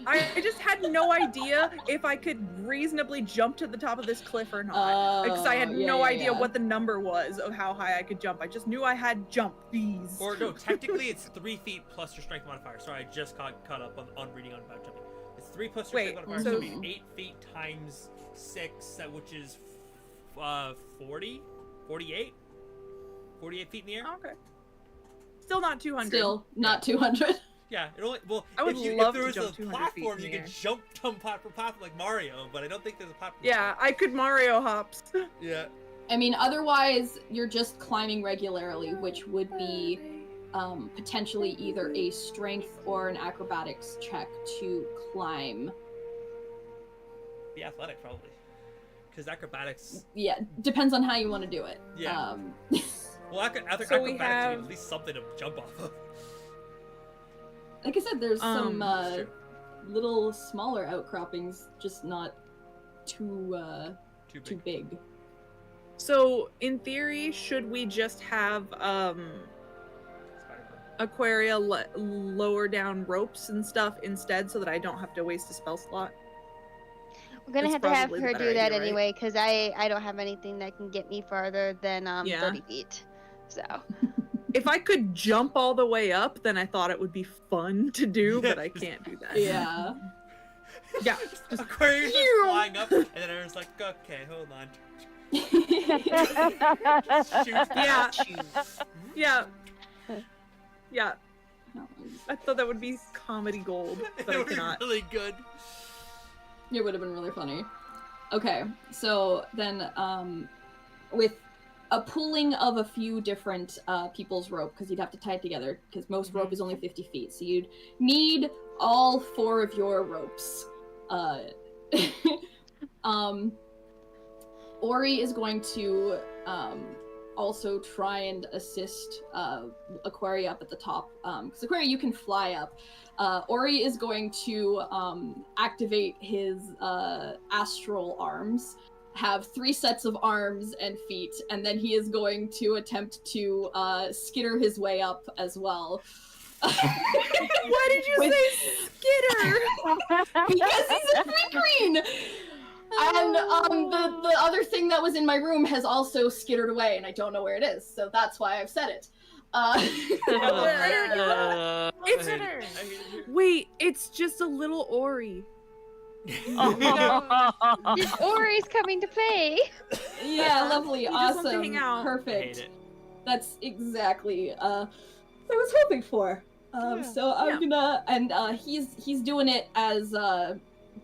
I just had no idea if I could reasonably jump to the top of this cliff or not. Because I had no idea what the number was of how high I could jump. I just knew I had jump fees. Or no, technically it's 3 feet plus your strength modifier. Sorry, I just caught up on reading on about jumping. It's 3 plus your strength modifier, so it'd be 8 feet times 6, which is 48 feet in the air. Okay. Still not 200. Still not 200. Yeah, it only I would if love there to was jump a 200 platform, feet you in the could air. jump platform like Mario, but I don't think there's a platform. Yeah, I could Mario hops. Yeah. I mean, otherwise, you're just climbing regularly, which would be potentially either a strength or an acrobatics check to climb. Be athletic, probably. Because acrobatics... Yeah, depends on how you want to do it. Yeah. Well, acrobatics So we would have- be at least something to jump off of. Like I said, there's some Sure. little smaller outcroppings, just not too big. So, in theory, should we just have Aquaria lower down ropes and stuff instead so that I don't have to waste a spell slot? We're gonna That's have to have probably the her better do that idea, right? anyway, because I don't have anything that can get me farther than Yeah. 30 feet. So. If I could jump all the way up, then I thought it would be fun to do, but I can't do that. Yeah. Yeah. Aquarius is flying up, and then Aaron's like, okay, hold on. Shoots Yeah. back. Yeah. Yeah. I thought that would be comedy gold, but It I would be cannot. really good. It would have been really funny. Okay, so then with a pooling of a few different people's rope, because you'd have to tie it together, because most rope is only 50 feet, so you'd need all 4 of your ropes. Ori is going to also try and assist Aquaria up at the top, because Aquaria, you can fly up. Ori is going to activate his astral arms, have 3 sets of arms and feet, and then he is going to attempt to skitter his way up as well. Why did you say skitter? Because he's a free green! And the other thing that was in my room has also skittered away, and I don't know where it is, so that's why I've said it. It's wait, it's just a little Ori. This Ori's coming to play. Yeah, lovely, He just wants to awesome, hang out. I perfect. hate it. That's exactly what I was hoping for. So I'm gonna, and he's doing it as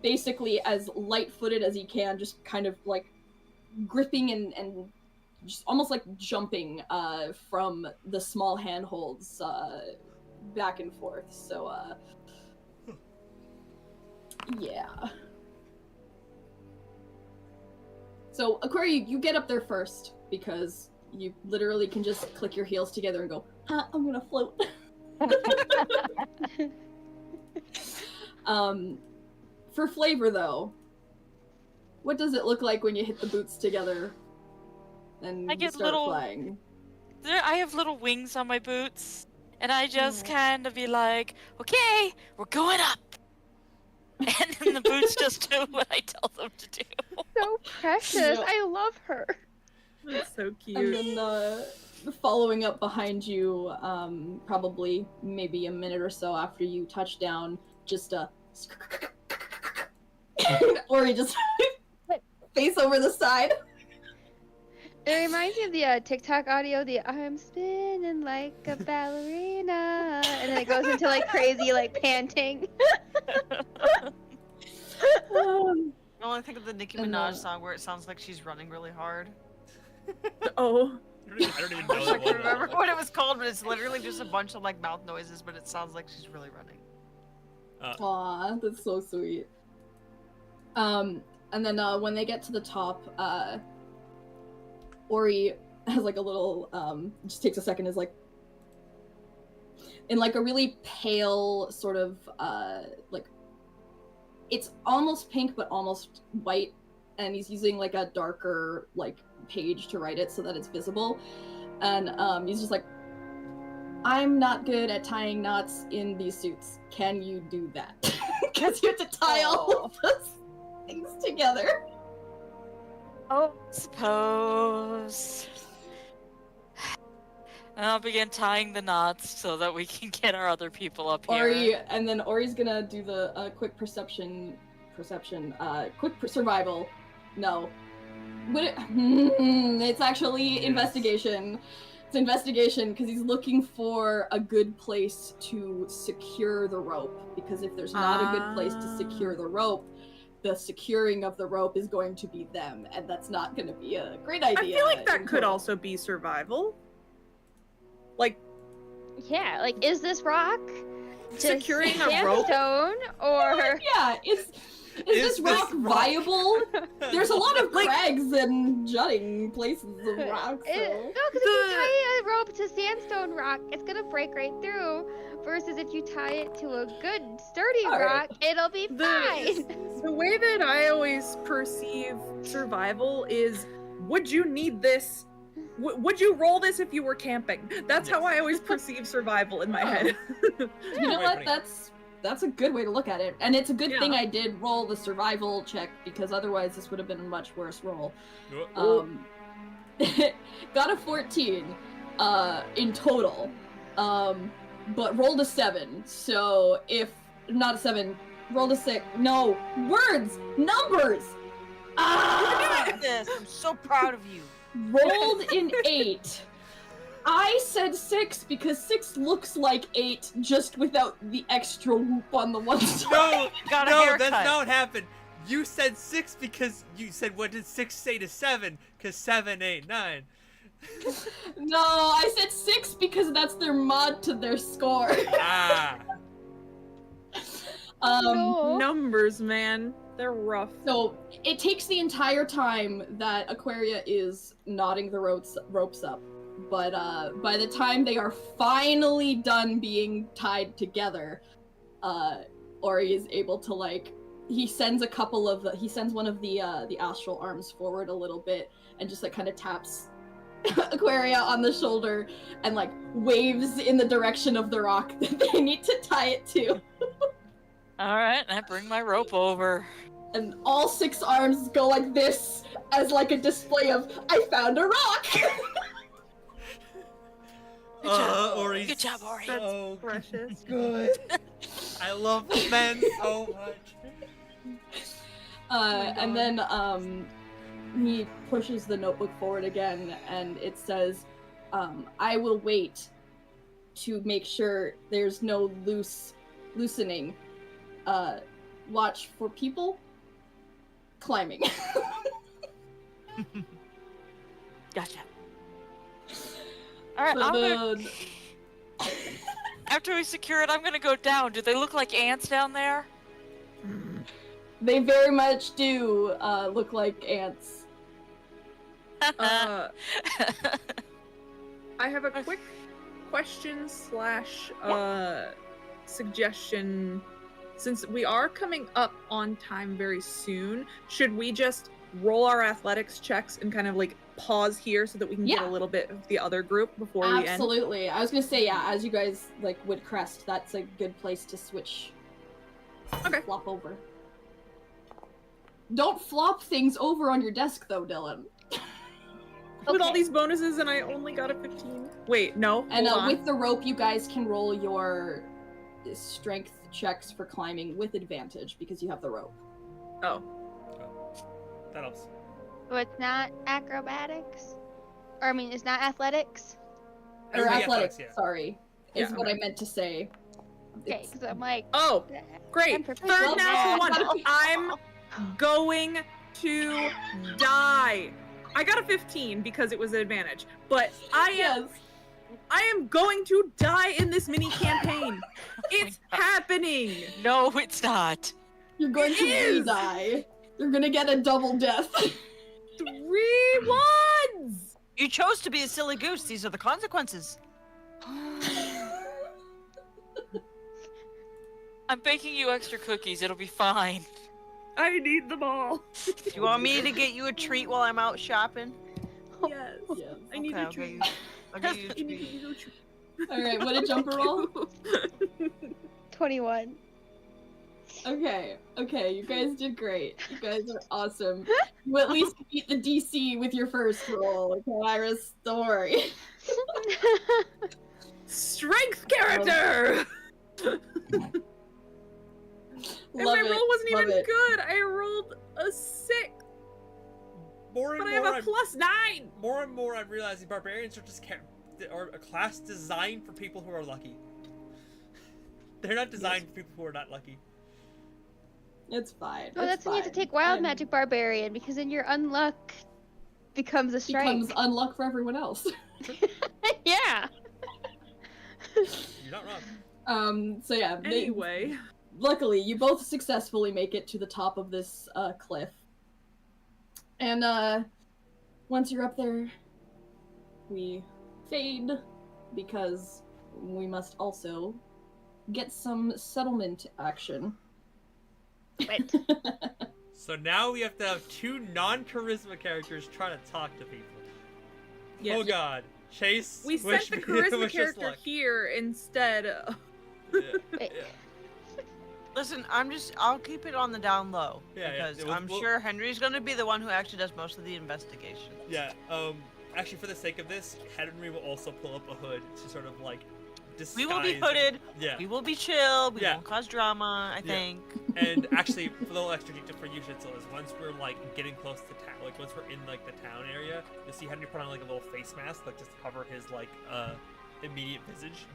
basically as light-footed as he can, just kind of like gripping and just almost like jumping from the small handholds back and forth. So yeah. So Aquaria, you get up there first because you literally can just click your heels together and go, I'm gonna float. For flavor though, what does it look like when you hit the boots together and I you get start little- flying? I have little wings on my boots, and I just kind of be like, okay, we're going up. And then the boots just do what I tell them to do. So precious. Yeah. I love her. That's so And cute. then following up behind you, probably maybe a minute or so after you touch down, just or you just face over the side. It reminds me of the TikTok audio, the I'm spinning like a ballerina, and then it goes into like crazy like panting. I only think of the Nicki And, Minaj song where it sounds like she's running really hard. Oh. I don't even know I the can't one. remember what it was called, but it's literally just a bunch of like mouth noises, but it sounds like she's really running. Aw, that's so sweet. And then when they get to the top, Ori has like a little, just takes a second, is like, in like a really pale sort of, like, it's almost pink but almost white, and he's using like a darker like page to write it so that it's visible, and he's just like, I'm not good at tying knots in these suits. Can you do that? Because you have to tie all of those things together. Oh, suppose. And I'll begin tying the knots so that we can get our other people up here. Ori, and then Ori's gonna do the quick survival. No. It's actually investigation. It's investigation because he's looking for a good place to secure the rope. Because if there's not a good place to secure the rope, the securing of the rope is going to be them, and that's not going to be a great idea. I feel like that could also be survival. Like, Yeah, like, is this rock securing a rope? sandstone, or yeah, is this rock viable? There's a lot of crags and jutting places of rock. So. No, because if you tie a rope to sandstone rock, it's gonna break right through. Versus if you tie it to a good sturdy rock, it'll be fine. The way that I always perceive survival is, would you need this? Would you roll this if you were camping? That's how I always perceive survival in my head. You know what? That's a good way to look at it. And it's a good thing I did roll the survival check, because otherwise this would have been a much worse roll. Got a 14 in total. But rolled a 7. So if not a 7, rolled a 6. No, words, numbers. You're doing this. I'm so proud of you. Rolled an 8. I said 6 because 6 looks like 8, just without the extra whoop on the one side. No, that's not what happened. You said 6 because you said, what did 6 say to 7? Because 7, 8, 9. No, I said 6 because that's their mod to their score. Numbers, man. They're rough. So it takes the entire time that Aquaria is knotting the ropes up. But by the time they are finally done being tied together, Ori is able to he sends one of the astral arms forward a little bit and just kind of taps Aquaria on the shoulder and waves in the direction of the rock that they need to tie it to. Alright, I bring my rope over. And all 6 arms go like this as a display of, I found a rock! Ori. Good job, Ori. So precious. Good. I love men so much. And then he pushes the notebook forward again, and it says, I will wait to make sure there's no loosening. Watch for people climbing. Gotcha. Alright, after we secure it, I'm gonna go down. Do they look like ants down there? They very much do look like ants. I have a quick question / suggestion. Since we are coming up on time very soon, should we just roll our athletics checks and kind of pause here so that we can get a little bit of the other group before we end? Absolutely. I was gonna say, as you guys would crest, that's a good place to switch. Okay. Flop over. Don't flop things over on your desk though, Dylan. With all these bonuses and I only got a 15. Wait, no. And hold on. with the rope, you guys can roll your strength checks for climbing with advantage because you have the rope. Oh. That helps. So it's not acrobatics? Or, it's not athletics? Or athletics, yeah. sorry. Is what I meant to say. Okay, because I'm like... Oh, great. Third natural one. I'm going to die. I got a 15 because it was an advantage. But I am going to die in this mini campaign. It's happening. No, it's not. You're going to re-die. You're gonna get a double death. 3 ones! You chose to be a silly goose. These are the consequences. I'm baking you extra cookies. It'll be fine. I need them all. Do you want me to get you a treat while I'm out shopping? Yes. I need a treat. I'll get you a treat. All right, what did Jumper roll? 21. Okay, you guys did great. You guys are awesome. You at least beat the DC with your first roll. Okay, Iris, don't worry. Strength character! And my roll wasn't even good. I rolled a 6. More and But I more, have a +9. More and more, I'm realizing barbarians are just are a class designed for people who are lucky. They're not designed for people who are not lucky. It's fine. Well, that's when you have to take Wild Magic Barbarian, because then your unluck becomes a strength. Becomes unluck for everyone else. Yeah. You're not wrong. So yeah. Anyway. Luckily, you both successfully make it to the top of this cliff. And once you're up there, we fade, because we must also get some settlement action. Right. So now we have to have 2 non-charisma characters trying to talk to people. Yeah. Oh god. Chase, We sent the charisma wish us character luck. here instead. Yeah. Wait. Yeah. Listen, I'll keep it on the down low. Yeah, because yeah, I'm sure Henry's gonna be the one who actually does most of the investigation. Yeah, actually for the sake of this, Henry will also pull up a hood to sort of like disguise. We will be hooded. Yeah. We will be chill. We Yeah. won't cause drama, I think. And actually, a little extra detail for you, Shitzel, is once we're like getting close to town, like once we're in like the town area, you'll see Henry put on like a little face mask, like just to cover his like immediate visage.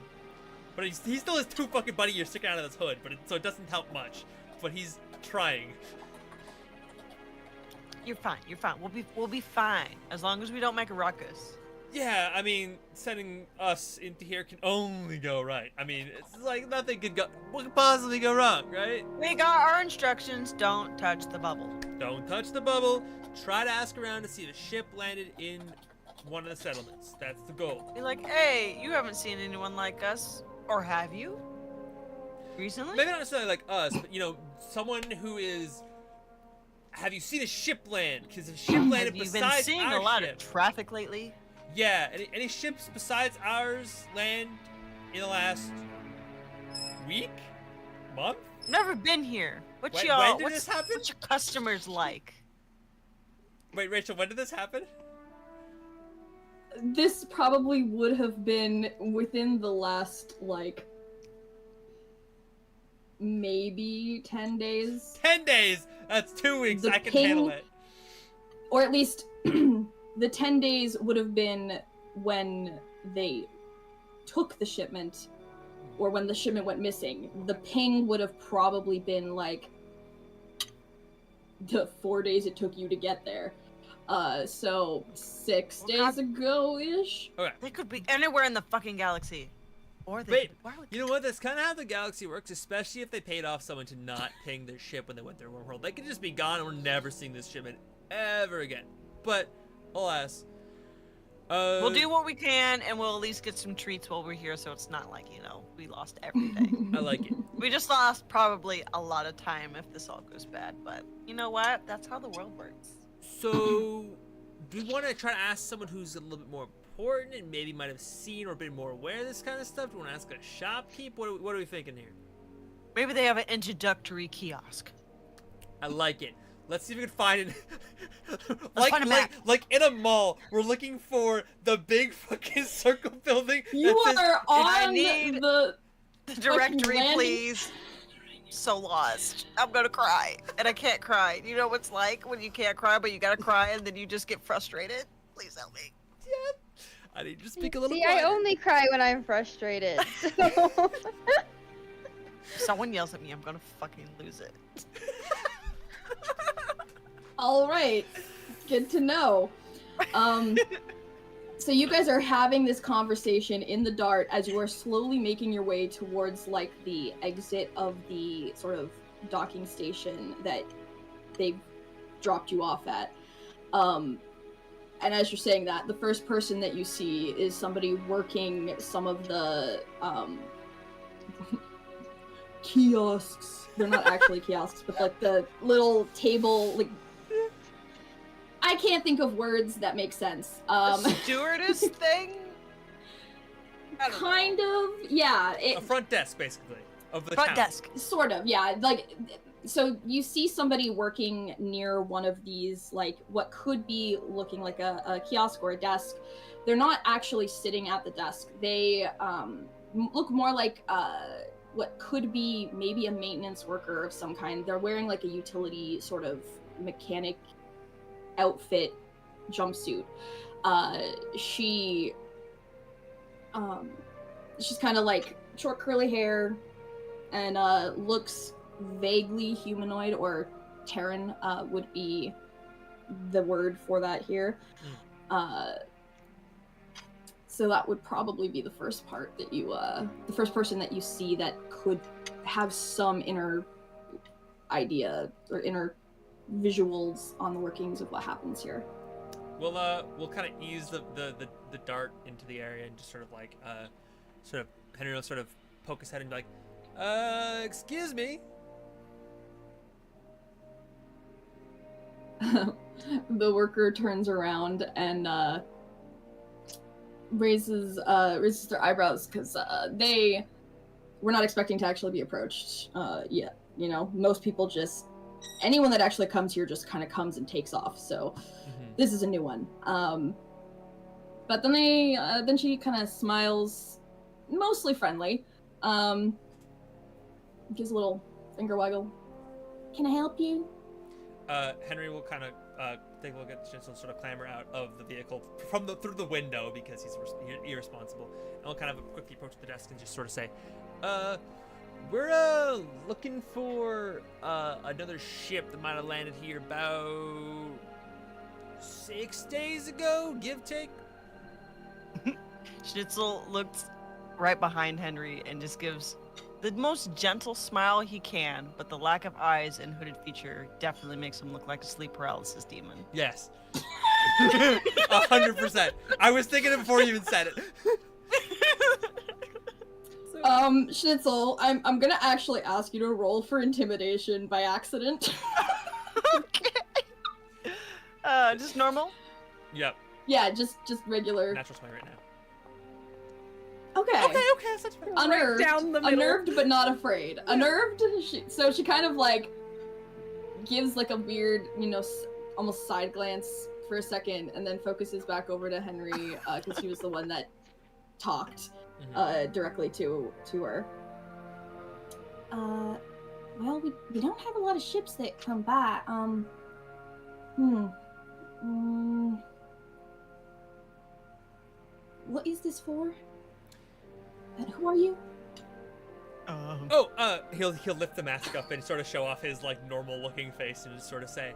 But he still has 2 fucking bunny ears sticking out of this hood, so it doesn't help much. But he's trying. You're fine. You're fine. We'll be fine as long as we don't make a ruckus. Yeah, I mean, sending us into here can only go right. I mean, it's like nothing could possibly go wrong, right? We got our instructions. Don't touch the bubble. Don't touch the bubble. Try to ask around to see if a ship landed in one of the settlements. That's the goal. Be like, hey, you haven't seen anyone like us, or have you? Recently? Maybe not necessarily like us, but someone who is. Have you seen a ship land? Because if a ship landed Have you besides been seeing our a lot ship, of traffic lately? Yeah, any ships besides ours land in the last week, month? Never been here. When did this happen? What's your customers like? Wait, Rachel, when did this happen? This probably would have been within the last, like, maybe 10 days. 10 days! That's 2 weeks. The I can ping- handle it. Or at least the 10 days would have been when they took the shipment, or when the shipment went missing. The ping would have probably been like the 4 days it took you to get there. So 6 days ago-ish. Okay. They could be anywhere in the fucking galaxy. Or they Wait, could, you know what? That's kind of how the galaxy works, especially if they paid off someone to not ping their ship when they went through a wormhole. They could just be gone and we're never seeing this shipment ever again. But, alas. We'll do what we can, and we'll at least get some treats while we're here, so it's not like, we lost everything. I like it. We just lost probably a lot of time if this all goes bad, but you know what? That's how the world works. So, do we want to try to ask someone who's a little bit more important and maybe might have seen or been more aware of this kind of stuff? Do we want to ask a shopkeep? What are we thinking here? Maybe they have an introductory kiosk. I like it. Let's see if we can find it. find a map. like in a mall, we're looking for the big fucking circle building. You that says- are I on need- the The directory, landing- please. So lost. I'm gonna cry. And I can't cry. You know what it's like when you can't cry, but you gotta cry and then you just get frustrated? Please help me. Yep. I need to speak a little See, quieter. I only cry when I'm frustrated. So. If someone yells at me, I'm gonna fucking lose it. All right, good to know. So you guys are having this conversation in the dark as you are slowly making your way towards like the exit of the sort of docking station that they've dropped you off at. And as you're saying that, the first person that you see is somebody working some of the kiosks. They're not actually kiosks, but like the little table, like I can't think of words that make sense. Stewardess thing? I don't kind know. of, yeah. A front desk, basically, of the Front town. desk. Sort of, yeah. Like, so you see somebody working near one of these, like, what could be looking like a kiosk or a desk. They're not actually sitting at the desk. They look more like what could be maybe a maintenance worker of some kind. They're wearing like a utility sort of mechanic outfit jumpsuit. She's kind of like short curly hair and looks vaguely humanoid, or Terran would be the word for that here. So that would probably be the first part that you, the first person that you see that could have some inner idea or inner visuals on the workings of what happens here. We'll kind of ease the dart into the area and just sort of like, Henry will sort of poke his head and be like, excuse me. The worker turns around and raises their eyebrows because they were not expecting to actually be approached yet. You know, most people just, anyone that actually comes here just kind of comes and takes off. So this is a new one. But then she kind of smiles, mostly friendly. Gives a little finger waggle. Can I help you? Henry will kind of take a look at Schnitzel and sort of clamber out of the vehicle through the window because he's irresponsible, and we'll kind of quickly approach the desk and just sort of say, we're looking for another ship that might have landed here about 6 days ago, give take. Schnitzel looks right behind Henry and just gives the most gentle smile he can, but the lack of eyes and hooded feature definitely makes him look like a sleep paralysis demon. Yes. 100%. I was thinking it before you even said it. Schnitzel, I'm gonna actually ask you to roll for intimidation by accident. Okay. Just normal? Yep. Yeah, just regular. Natural 20 right now. Okay. Okay, that's fine. Unnerved, Right down the middle. unnerved, but not afraid. Unnerved. She kind of like gives like a weird, almost side glance for a second, and then focuses back over to Henry because he was the one that talked directly to her. Well, we don't have a lot of ships that come by. What is this for? And who are you? He'll lift the mask up and sort of show off his like normal looking face and just sort of say,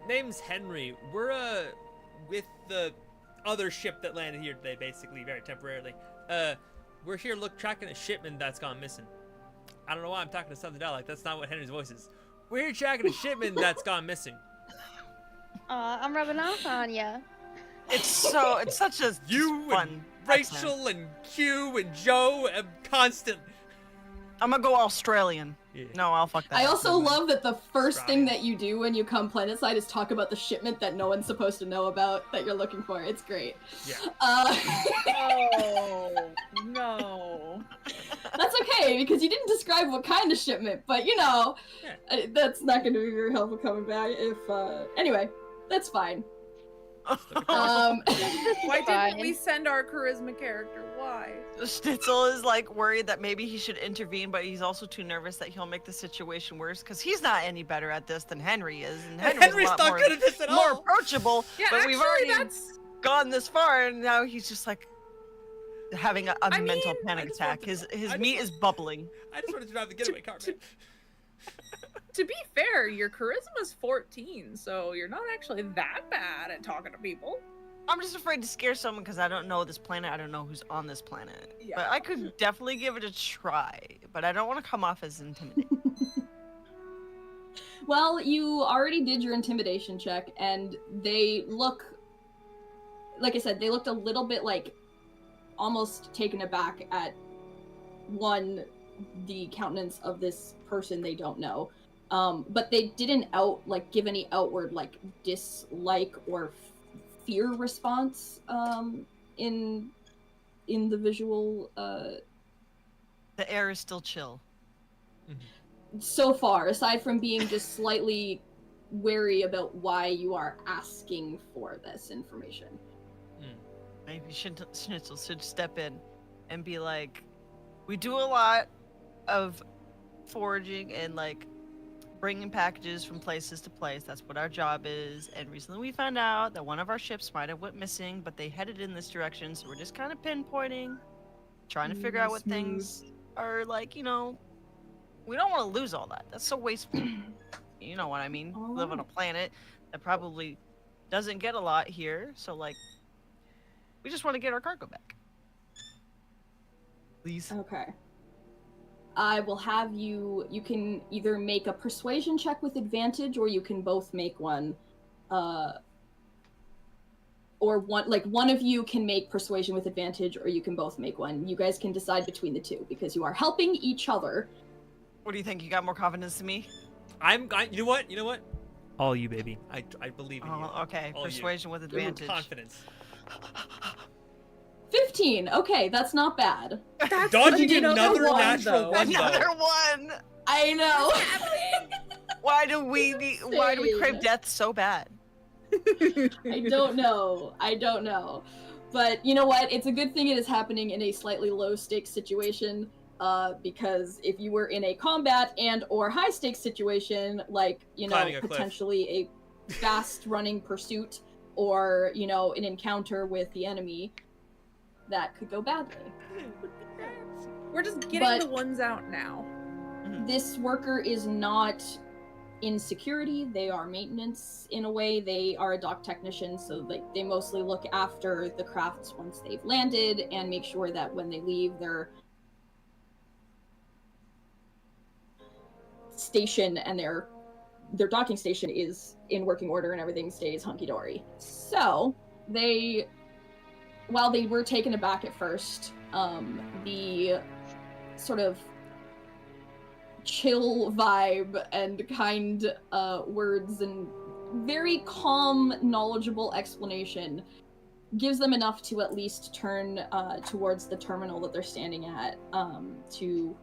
name's Henry. We're with the other ship that landed here today, basically very temporarily. We're here tracking a shipment that's gone missing. I don't know why I'm talking to Southern dialect. That's not what Henry's voice is. We're here tracking a shipment that's gone missing. I'm rubbing off on ya. It's such a You fun and Rachel and Q and Joe and constant. I'm gonna go Australian. Yeah. No, I'll fuck that. I up. also love that the first thing Right. that you do when you come planetside is talk about the shipment that no one's supposed to know about that you're looking for. It's great. Yeah. Oh no. That's okay because you didn't describe what kind of shipment, but that's not going to be very helpful coming back. If anyway, that's fine. Why didn't we send our charisma character? Why? Schnitzel is like worried that maybe he should intervene, but he's also too nervous that he'll make the situation worse because he's not any better at this than Henry is, and Henry's not good at this at more all. approachable. Yeah, but actually, we've already that's. gone this far, and now he's just like having a mental mean, panic I just attack. want His I meat just- is bubbling. I just wanted to drive the getaway car, man. To be fair, your charisma's 14, so you're not actually that bad at talking to people. I'm just afraid to scare someone because I don't know this planet. I don't know who's on this planet. Yeah. But I could definitely give it a try. But I don't want to come off as intimidating. Well, you already did your intimidation check, and they look, like I said, they looked a little bit like almost taken aback at the countenance of this person they don't know. But they didn't give any outward like dislike or fear response in in the visual The air is still chill. so far, aside from being just slightly wary about why you are asking for this information. Maybe Schnitzel should step in and be like, we do a lot of foraging and like bringing packages from places to place. That's what our job is. And recently we found out that one of our ships might have went missing, but they headed in this direction. So we're just kind of pinpointing, trying to figure out what things are like, you know, we don't want to lose all that. That's so wasteful. You know what I mean? We live on a planet that probably doesn't get a lot here. So like, we just want to get our cargo back. Please. Okay. I will have you can either make a persuasion check with advantage, or you can both make one. Or one of you can make persuasion with advantage, or you can both make one. You guys can decide between the two, because you are helping each other. What do you think? You got more confidence than me? You know what? All you, baby. I believe in you. Okay. All Persuasion with advantage. Confidence. 15. Okay, that's not bad. Dodging another natural one, Another one. I know. Why do we crave death so bad? I don't know. But you know what? It's a good thing it is happening in a slightly low stakes situation. Because if you were in a combat and or high stakes situation, like, you know, potentially a fast running pursuit or, you know, an encounter with the enemy, that could go badly. We're just getting the ones out now. This worker is not in security. They are maintenance in a way. They are a dock technician, so like they mostly look after the crafts once they've landed and make sure that when they leave their station and their docking station is in working order and everything stays hunky-dory. So while they were taken aback at first, the sort of chill vibe and kind words and very calm, knowledgeable explanation gives them enough to at least turn towards the terminal that they're standing at to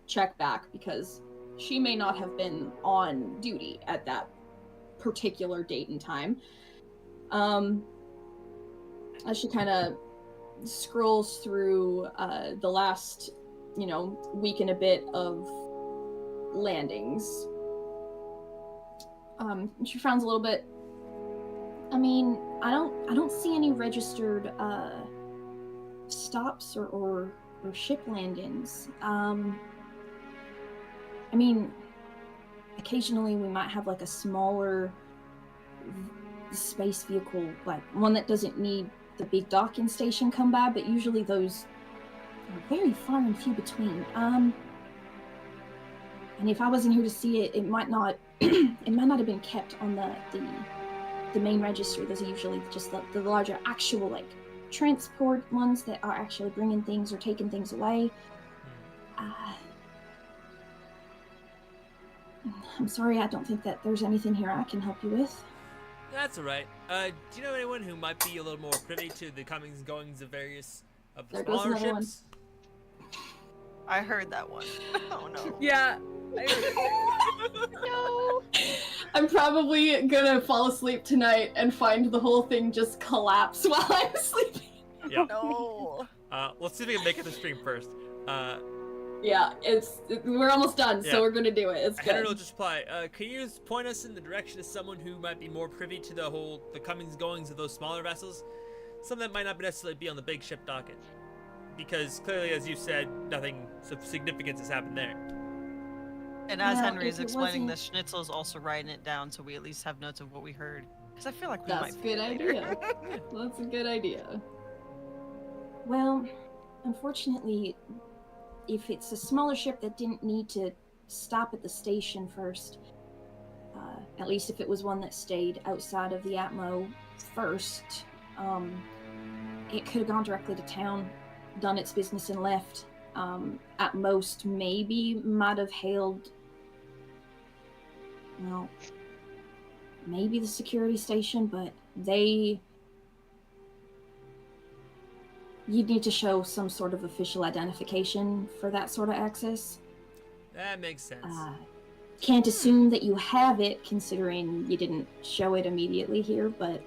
check back, because she may not have been on duty at that particular date and time. As she kind of scrolls through the last, you know, week and a bit of landings, she frowns a little bit. I mean, I don't see any registered stops or ship landings. I mean, occasionally we might have like a smaller space vehicle, like one that doesn't need the big docking station come by, but usually those are very far and few between. And if I wasn't here to see it, it might not have been kept on the main register. Those are usually just the larger actual like transport ones that are actually bringing things or taking things away. I'm sorry, I don't think that there's anything here I can help you with. That's alright. Do you know anyone who might be a little more privy to the comings and goings of various of the smaller ships? I heard that one. Oh no. Yeah. No. I'm probably gonna fall asleep tonight and find the whole thing just collapse while I'm sleeping. Yeah. No. Let's see if we can make it to stream first. Yeah, we're almost done, so we're gonna do it. It's good. Henry will just reply, can you point us in the direction of someone who might be more privy to the comings and goings of those smaller vessels? Some that might not necessarily be on the big ship docket. Because clearly, as you said, nothing of significance has happened there. And as Henry is explaining this, Schnitzel is also writing it down so we at least have notes of what we heard. Because I feel like we That's might a good idea. That's a good idea. Well, unfortunately, if it's a smaller ship that didn't need to stop at the station first, at least if it was one that stayed outside of the Atmo first, it could have gone directly to town, done its business and left. At most, maybe might have hailed, well, maybe the security station, but they you'd need to show some sort of official identification for that sort of access. That makes sense. Can't assume that you have it, considering you didn't show it immediately here, but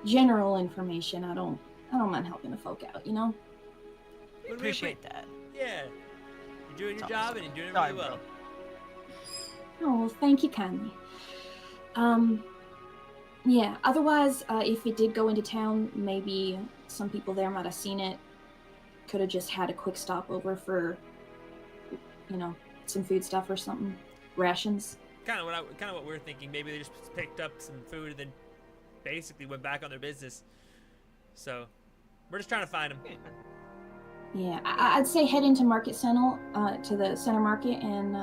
general information, I don't mind helping the folk out, you know? We appreciate that. Yeah. You're doing your job and you're doing it Sorry, really well. Oh, well, thank you kindly. Yeah, otherwise, if it did go into town, maybe some people there might have seen it. Could have just had a quick stopover for, you know, some food stuff or something. Rations. Kind of what we're thinking. Maybe they just picked up some food and then basically went back on their business. So, we're just trying to find them. Yeah, I'd say head into Market Center, to the center market, and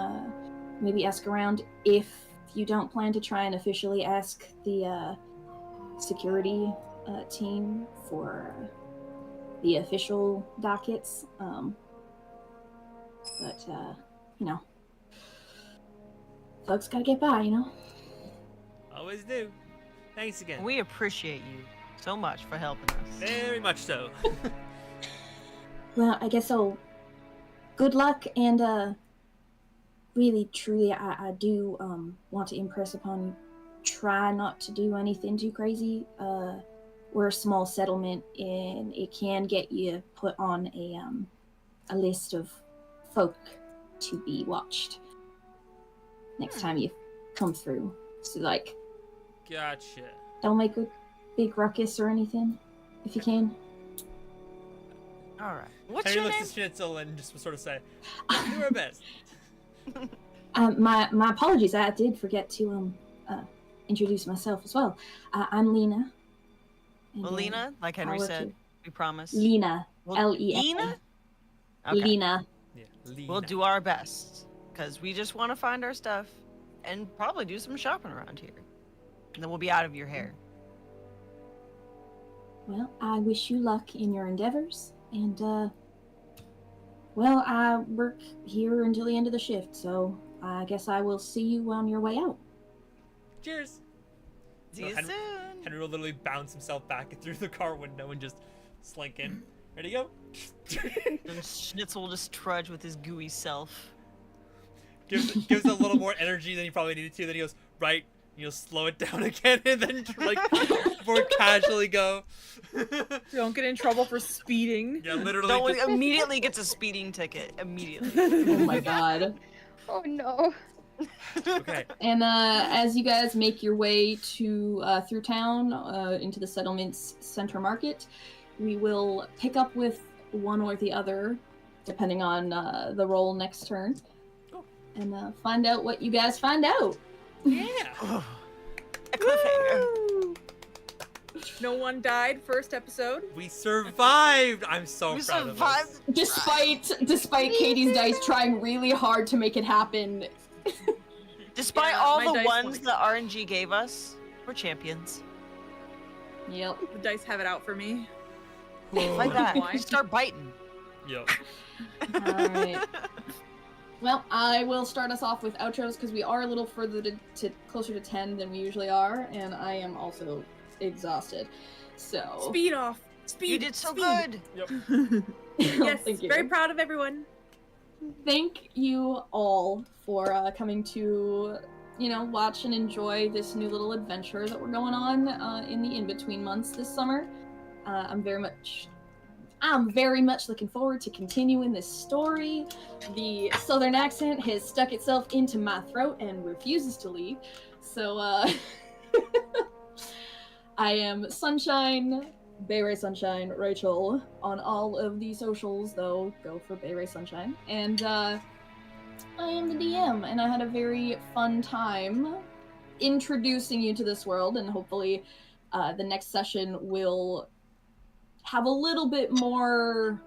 maybe ask around. If you don't plan to try and officially ask the security team for the official dockets, but you know, folks gotta get by, you know. Always do. Thanks again. We appreciate you so much for helping us. Very much so. Well, I guess so. Good luck, and really, truly, I do want to impress upon you. Try not to do anything too crazy. We're a small settlement, and it can get you put on a list of folk to be watched next time you come through. So, like, Gotcha. don't make a big ruckus or anything, if you can. All right. What's Henry your looks name? at Schnitzel and just sort of say, "Do our best." My apologies. I did forget to introduce myself as well. I'm Lena. And, Well, Lena, like Henry I work said, here. we promise. Lena. Well, L-E-N. Lena? Okay. Lena. Yeah. Lena. We'll do our best, because we just want to find our stuff and probably do some shopping around here. And then we'll be out of your hair. Well, I wish you luck in your endeavors. And, well, I work here until the end of the shift, so I guess I will see you on your way out. Cheers. See So you Henry, soon. Henry will literally bounce himself back through the car window and just slink in. Ready to go? And Schnitzel will just trudge with his gooey self. gives a little more energy than he probably needed to. Then he goes, right, you know, slow it down again, and then like more casually go. Don't get in trouble for speeding. Yeah, literally. No one just- immediately gets a speeding ticket. Immediately. Oh my god. Oh no. Okay. And as you guys make your way to through town into the settlement's center market, we will pick up with one or the other, depending on the roll next turn, and find out what you guys find out. Yeah. A cliffhanger. No one died first episode. We survived. I'm so We proud of survived. us. Despite Katie's dice trying really hard to make it happen. Despite Yeah, all my the dice ones went- the RNG gave us, we're champions. Yep. The dice have it out for me. Like that. Why? You start biting. Yep. Alright. Well, I will start us off with outros because we are a little further to closer to 10 than we usually are, and I am also exhausted. So Speed off. Speed. You did so speed. good. Yes. Thank you. Very proud of everyone. Thank you all for coming to, you know, watch and enjoy this new little adventure that we're going on in the in-between months this summer. I'm very much looking forward to continuing this story. The southern accent has stuck itself into my throat and refuses to leave. So, I am Sunshine, Bay Ray Sunshine, Rachel, on all of the socials, though. Go for Bay Ray Sunshine. And, I am the DM, and I had a very fun time introducing you to this world, and hopefully, the next session will have a little bit more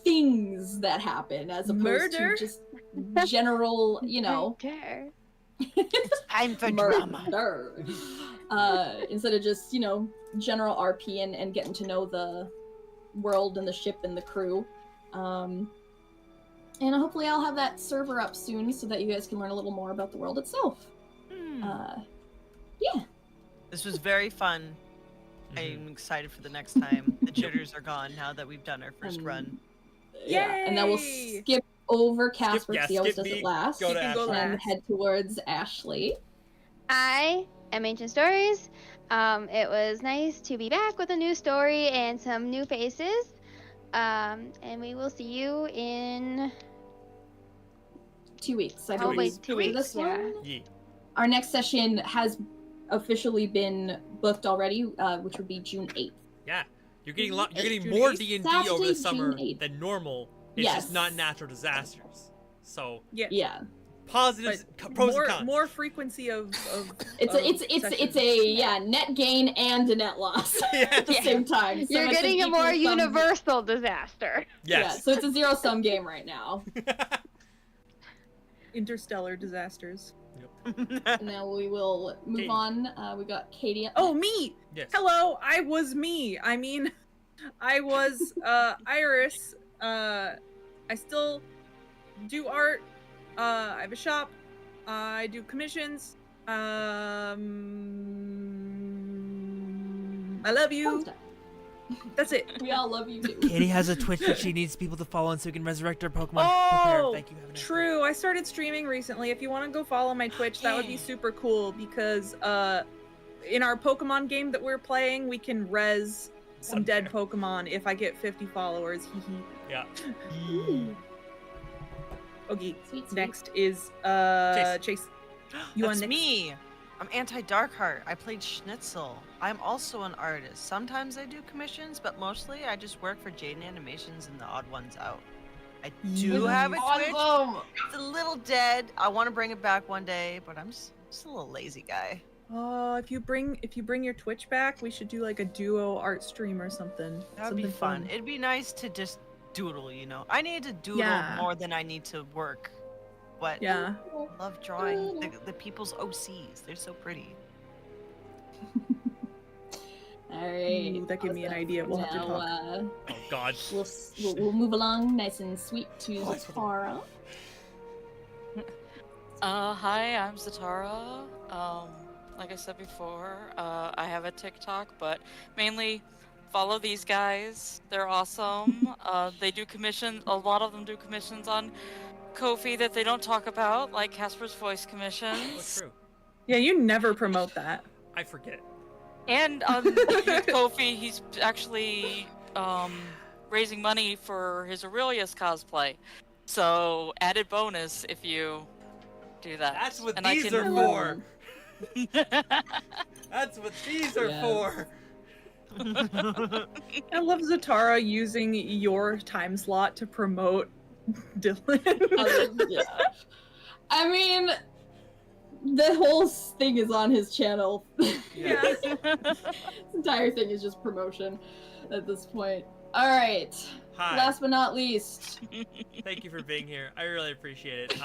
things that happen as opposed Murder? to just general, you know, Care. Time for drama. murder. Instead of just, you know, general RP and getting to know the world and the ship and the crew. And hopefully I'll have that server up soon so that you guys can learn a little more about the world itself. Yeah. This was very fun. I'm excited for the next time. The jitters are gone now that we've done our first run. Yeah, and then we'll skip over Casper because he always skip does me, it last. go to You can go Ashley. And last. head towards Ashley. I am Ancient Stories. It was nice to be back with a new story and some new faces. And we will see you in 2 weeks, I probably believe. 2 for weeks. this one. Yeah. Our next session has officially been booked already, which would be June 8th. Yeah. You're getting you're getting June more 8th? D&D Saturday, over the June summer 8th. than normal. It's Yes. just not natural disasters. So Yeah. Yeah. positives, pros more, and cons. more frequency of It's sessions. a net gain and a net loss at the same time. So You're it's getting a equal more sum- universal disaster. Yeah, Yes. so it's a zero sum game right now. Interstellar disasters. And now we will move Katie. on. We got Katie. Up Oh, next. me! Yes. Hello, I was me. I mean, I was Iris. I still do art. I have a shop. I do commissions. I love Fun you. stuff. That's it. We all love you too. Katie has a Twitch that she needs people to follow, and so we can resurrect her Pokemon. Oh, Thank you. Have a nice day. true. I started streaming recently. If you want to go follow my Twitch, that would be super cool because in our Pokemon game that we're playing, we can res some dead Pokemon if I get 50 followers. Hee hee. Yeah. Okay. Sweet, sweet. Next is Chase. You That's on next? me. I'm anti-Darkheart. I played Schnitzel. I'm also an artist. Sometimes I do commissions, but mostly I just work for Jaden Animations and the Odd Ones Out. I do have a Twitch. Awesome. It's a little dead. I want to bring it back one day, but I'm just a little lazy guy. Oh, if you bring your Twitch back, we should do like a duo art stream or something. That would be Something fun. It'd be nice to just doodle, you know. I need to doodle Yeah. more than I need to work. But Yeah. I love drawing the people's OCs. They're so pretty. All right. Ooh, that gave me an idea. We'll have to Now, talk. Oh God. We'll move along nice and sweet to Oh, that's what Zatara. Hi, I'm Zatara. Like I said before, I have a TikTok, but mainly follow these guys. They're awesome. They do commissions. A lot of them do commissions on Ko-fi that they don't talk about, like Casper's voice Oh, commissions. true. Yeah, you never promote that. I forget. And with Ko-fi, he's actually raising money for his Aurelius cosplay. So added bonus if you do that. That's what And these I are can... for. That's what these are Yes. for. I love Zatara using your time slot to promote Dylan. Yeah. I mean, the whole thing is on his channel. Yeah. This entire thing is just promotion at this point. All right. Hi. Last but not least, Thank you for being here. I really appreciate it.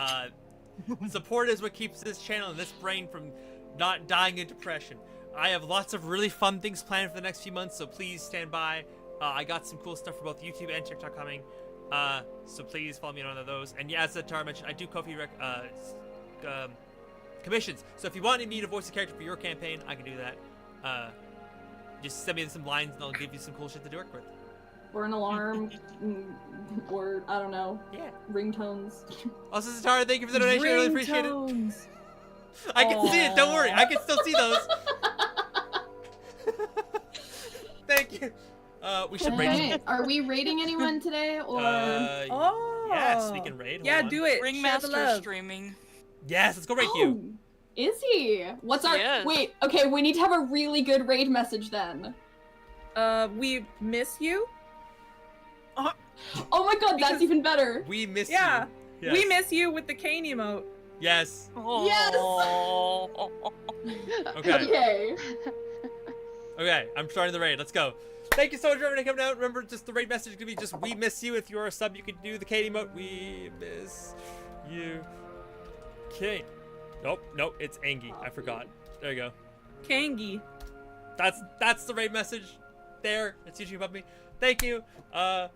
Support is what keeps this channel and this brain from not dying in depression. I have lots of really fun things planned for the next few months, so please stand by. I got some cool stuff for both YouTube and TikTok coming, so please follow me on one of those. And yeah, as Tara mentioned, I do Ko-fi commissions. So if you want me to voice a character for your campaign, I can do that. Just send me some lines and I'll give you some cool shit to work with. or an alarm, or I don't know, Yeah. ringtones. Also, Zatara, thank you for the donation. I really appreciate it. Ringtones. I can see it. Don't worry. I can still see those. Thank you. We should rate. Okay, are we rating anyone today, or? Oh. Yes, we can raid. Yeah, Hold on. do it. Share the Ringmaster love. streaming. Yes, let's go rate you. Oh, is he? What's our? Yes. Wait. Okay, we need to have a really good raid message then. We miss you. Oh my god, that's Because- even better. We miss Yeah. you. Yes. We miss you with the cane emote. Yes. Oh. Okay. Okay. Okay. I'm starting the raid. Let's go. Thank you so much for everyone coming out. Remember, just the raid message could be just "We miss you." If you're a sub, you can do the Katie emote. We miss you. Okay. Nope. It's Angie. I forgot. There you go. Kangi. That's the raid message. There. It's usually above me. Thank you. I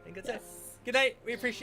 think that's it. Good night. We appreciate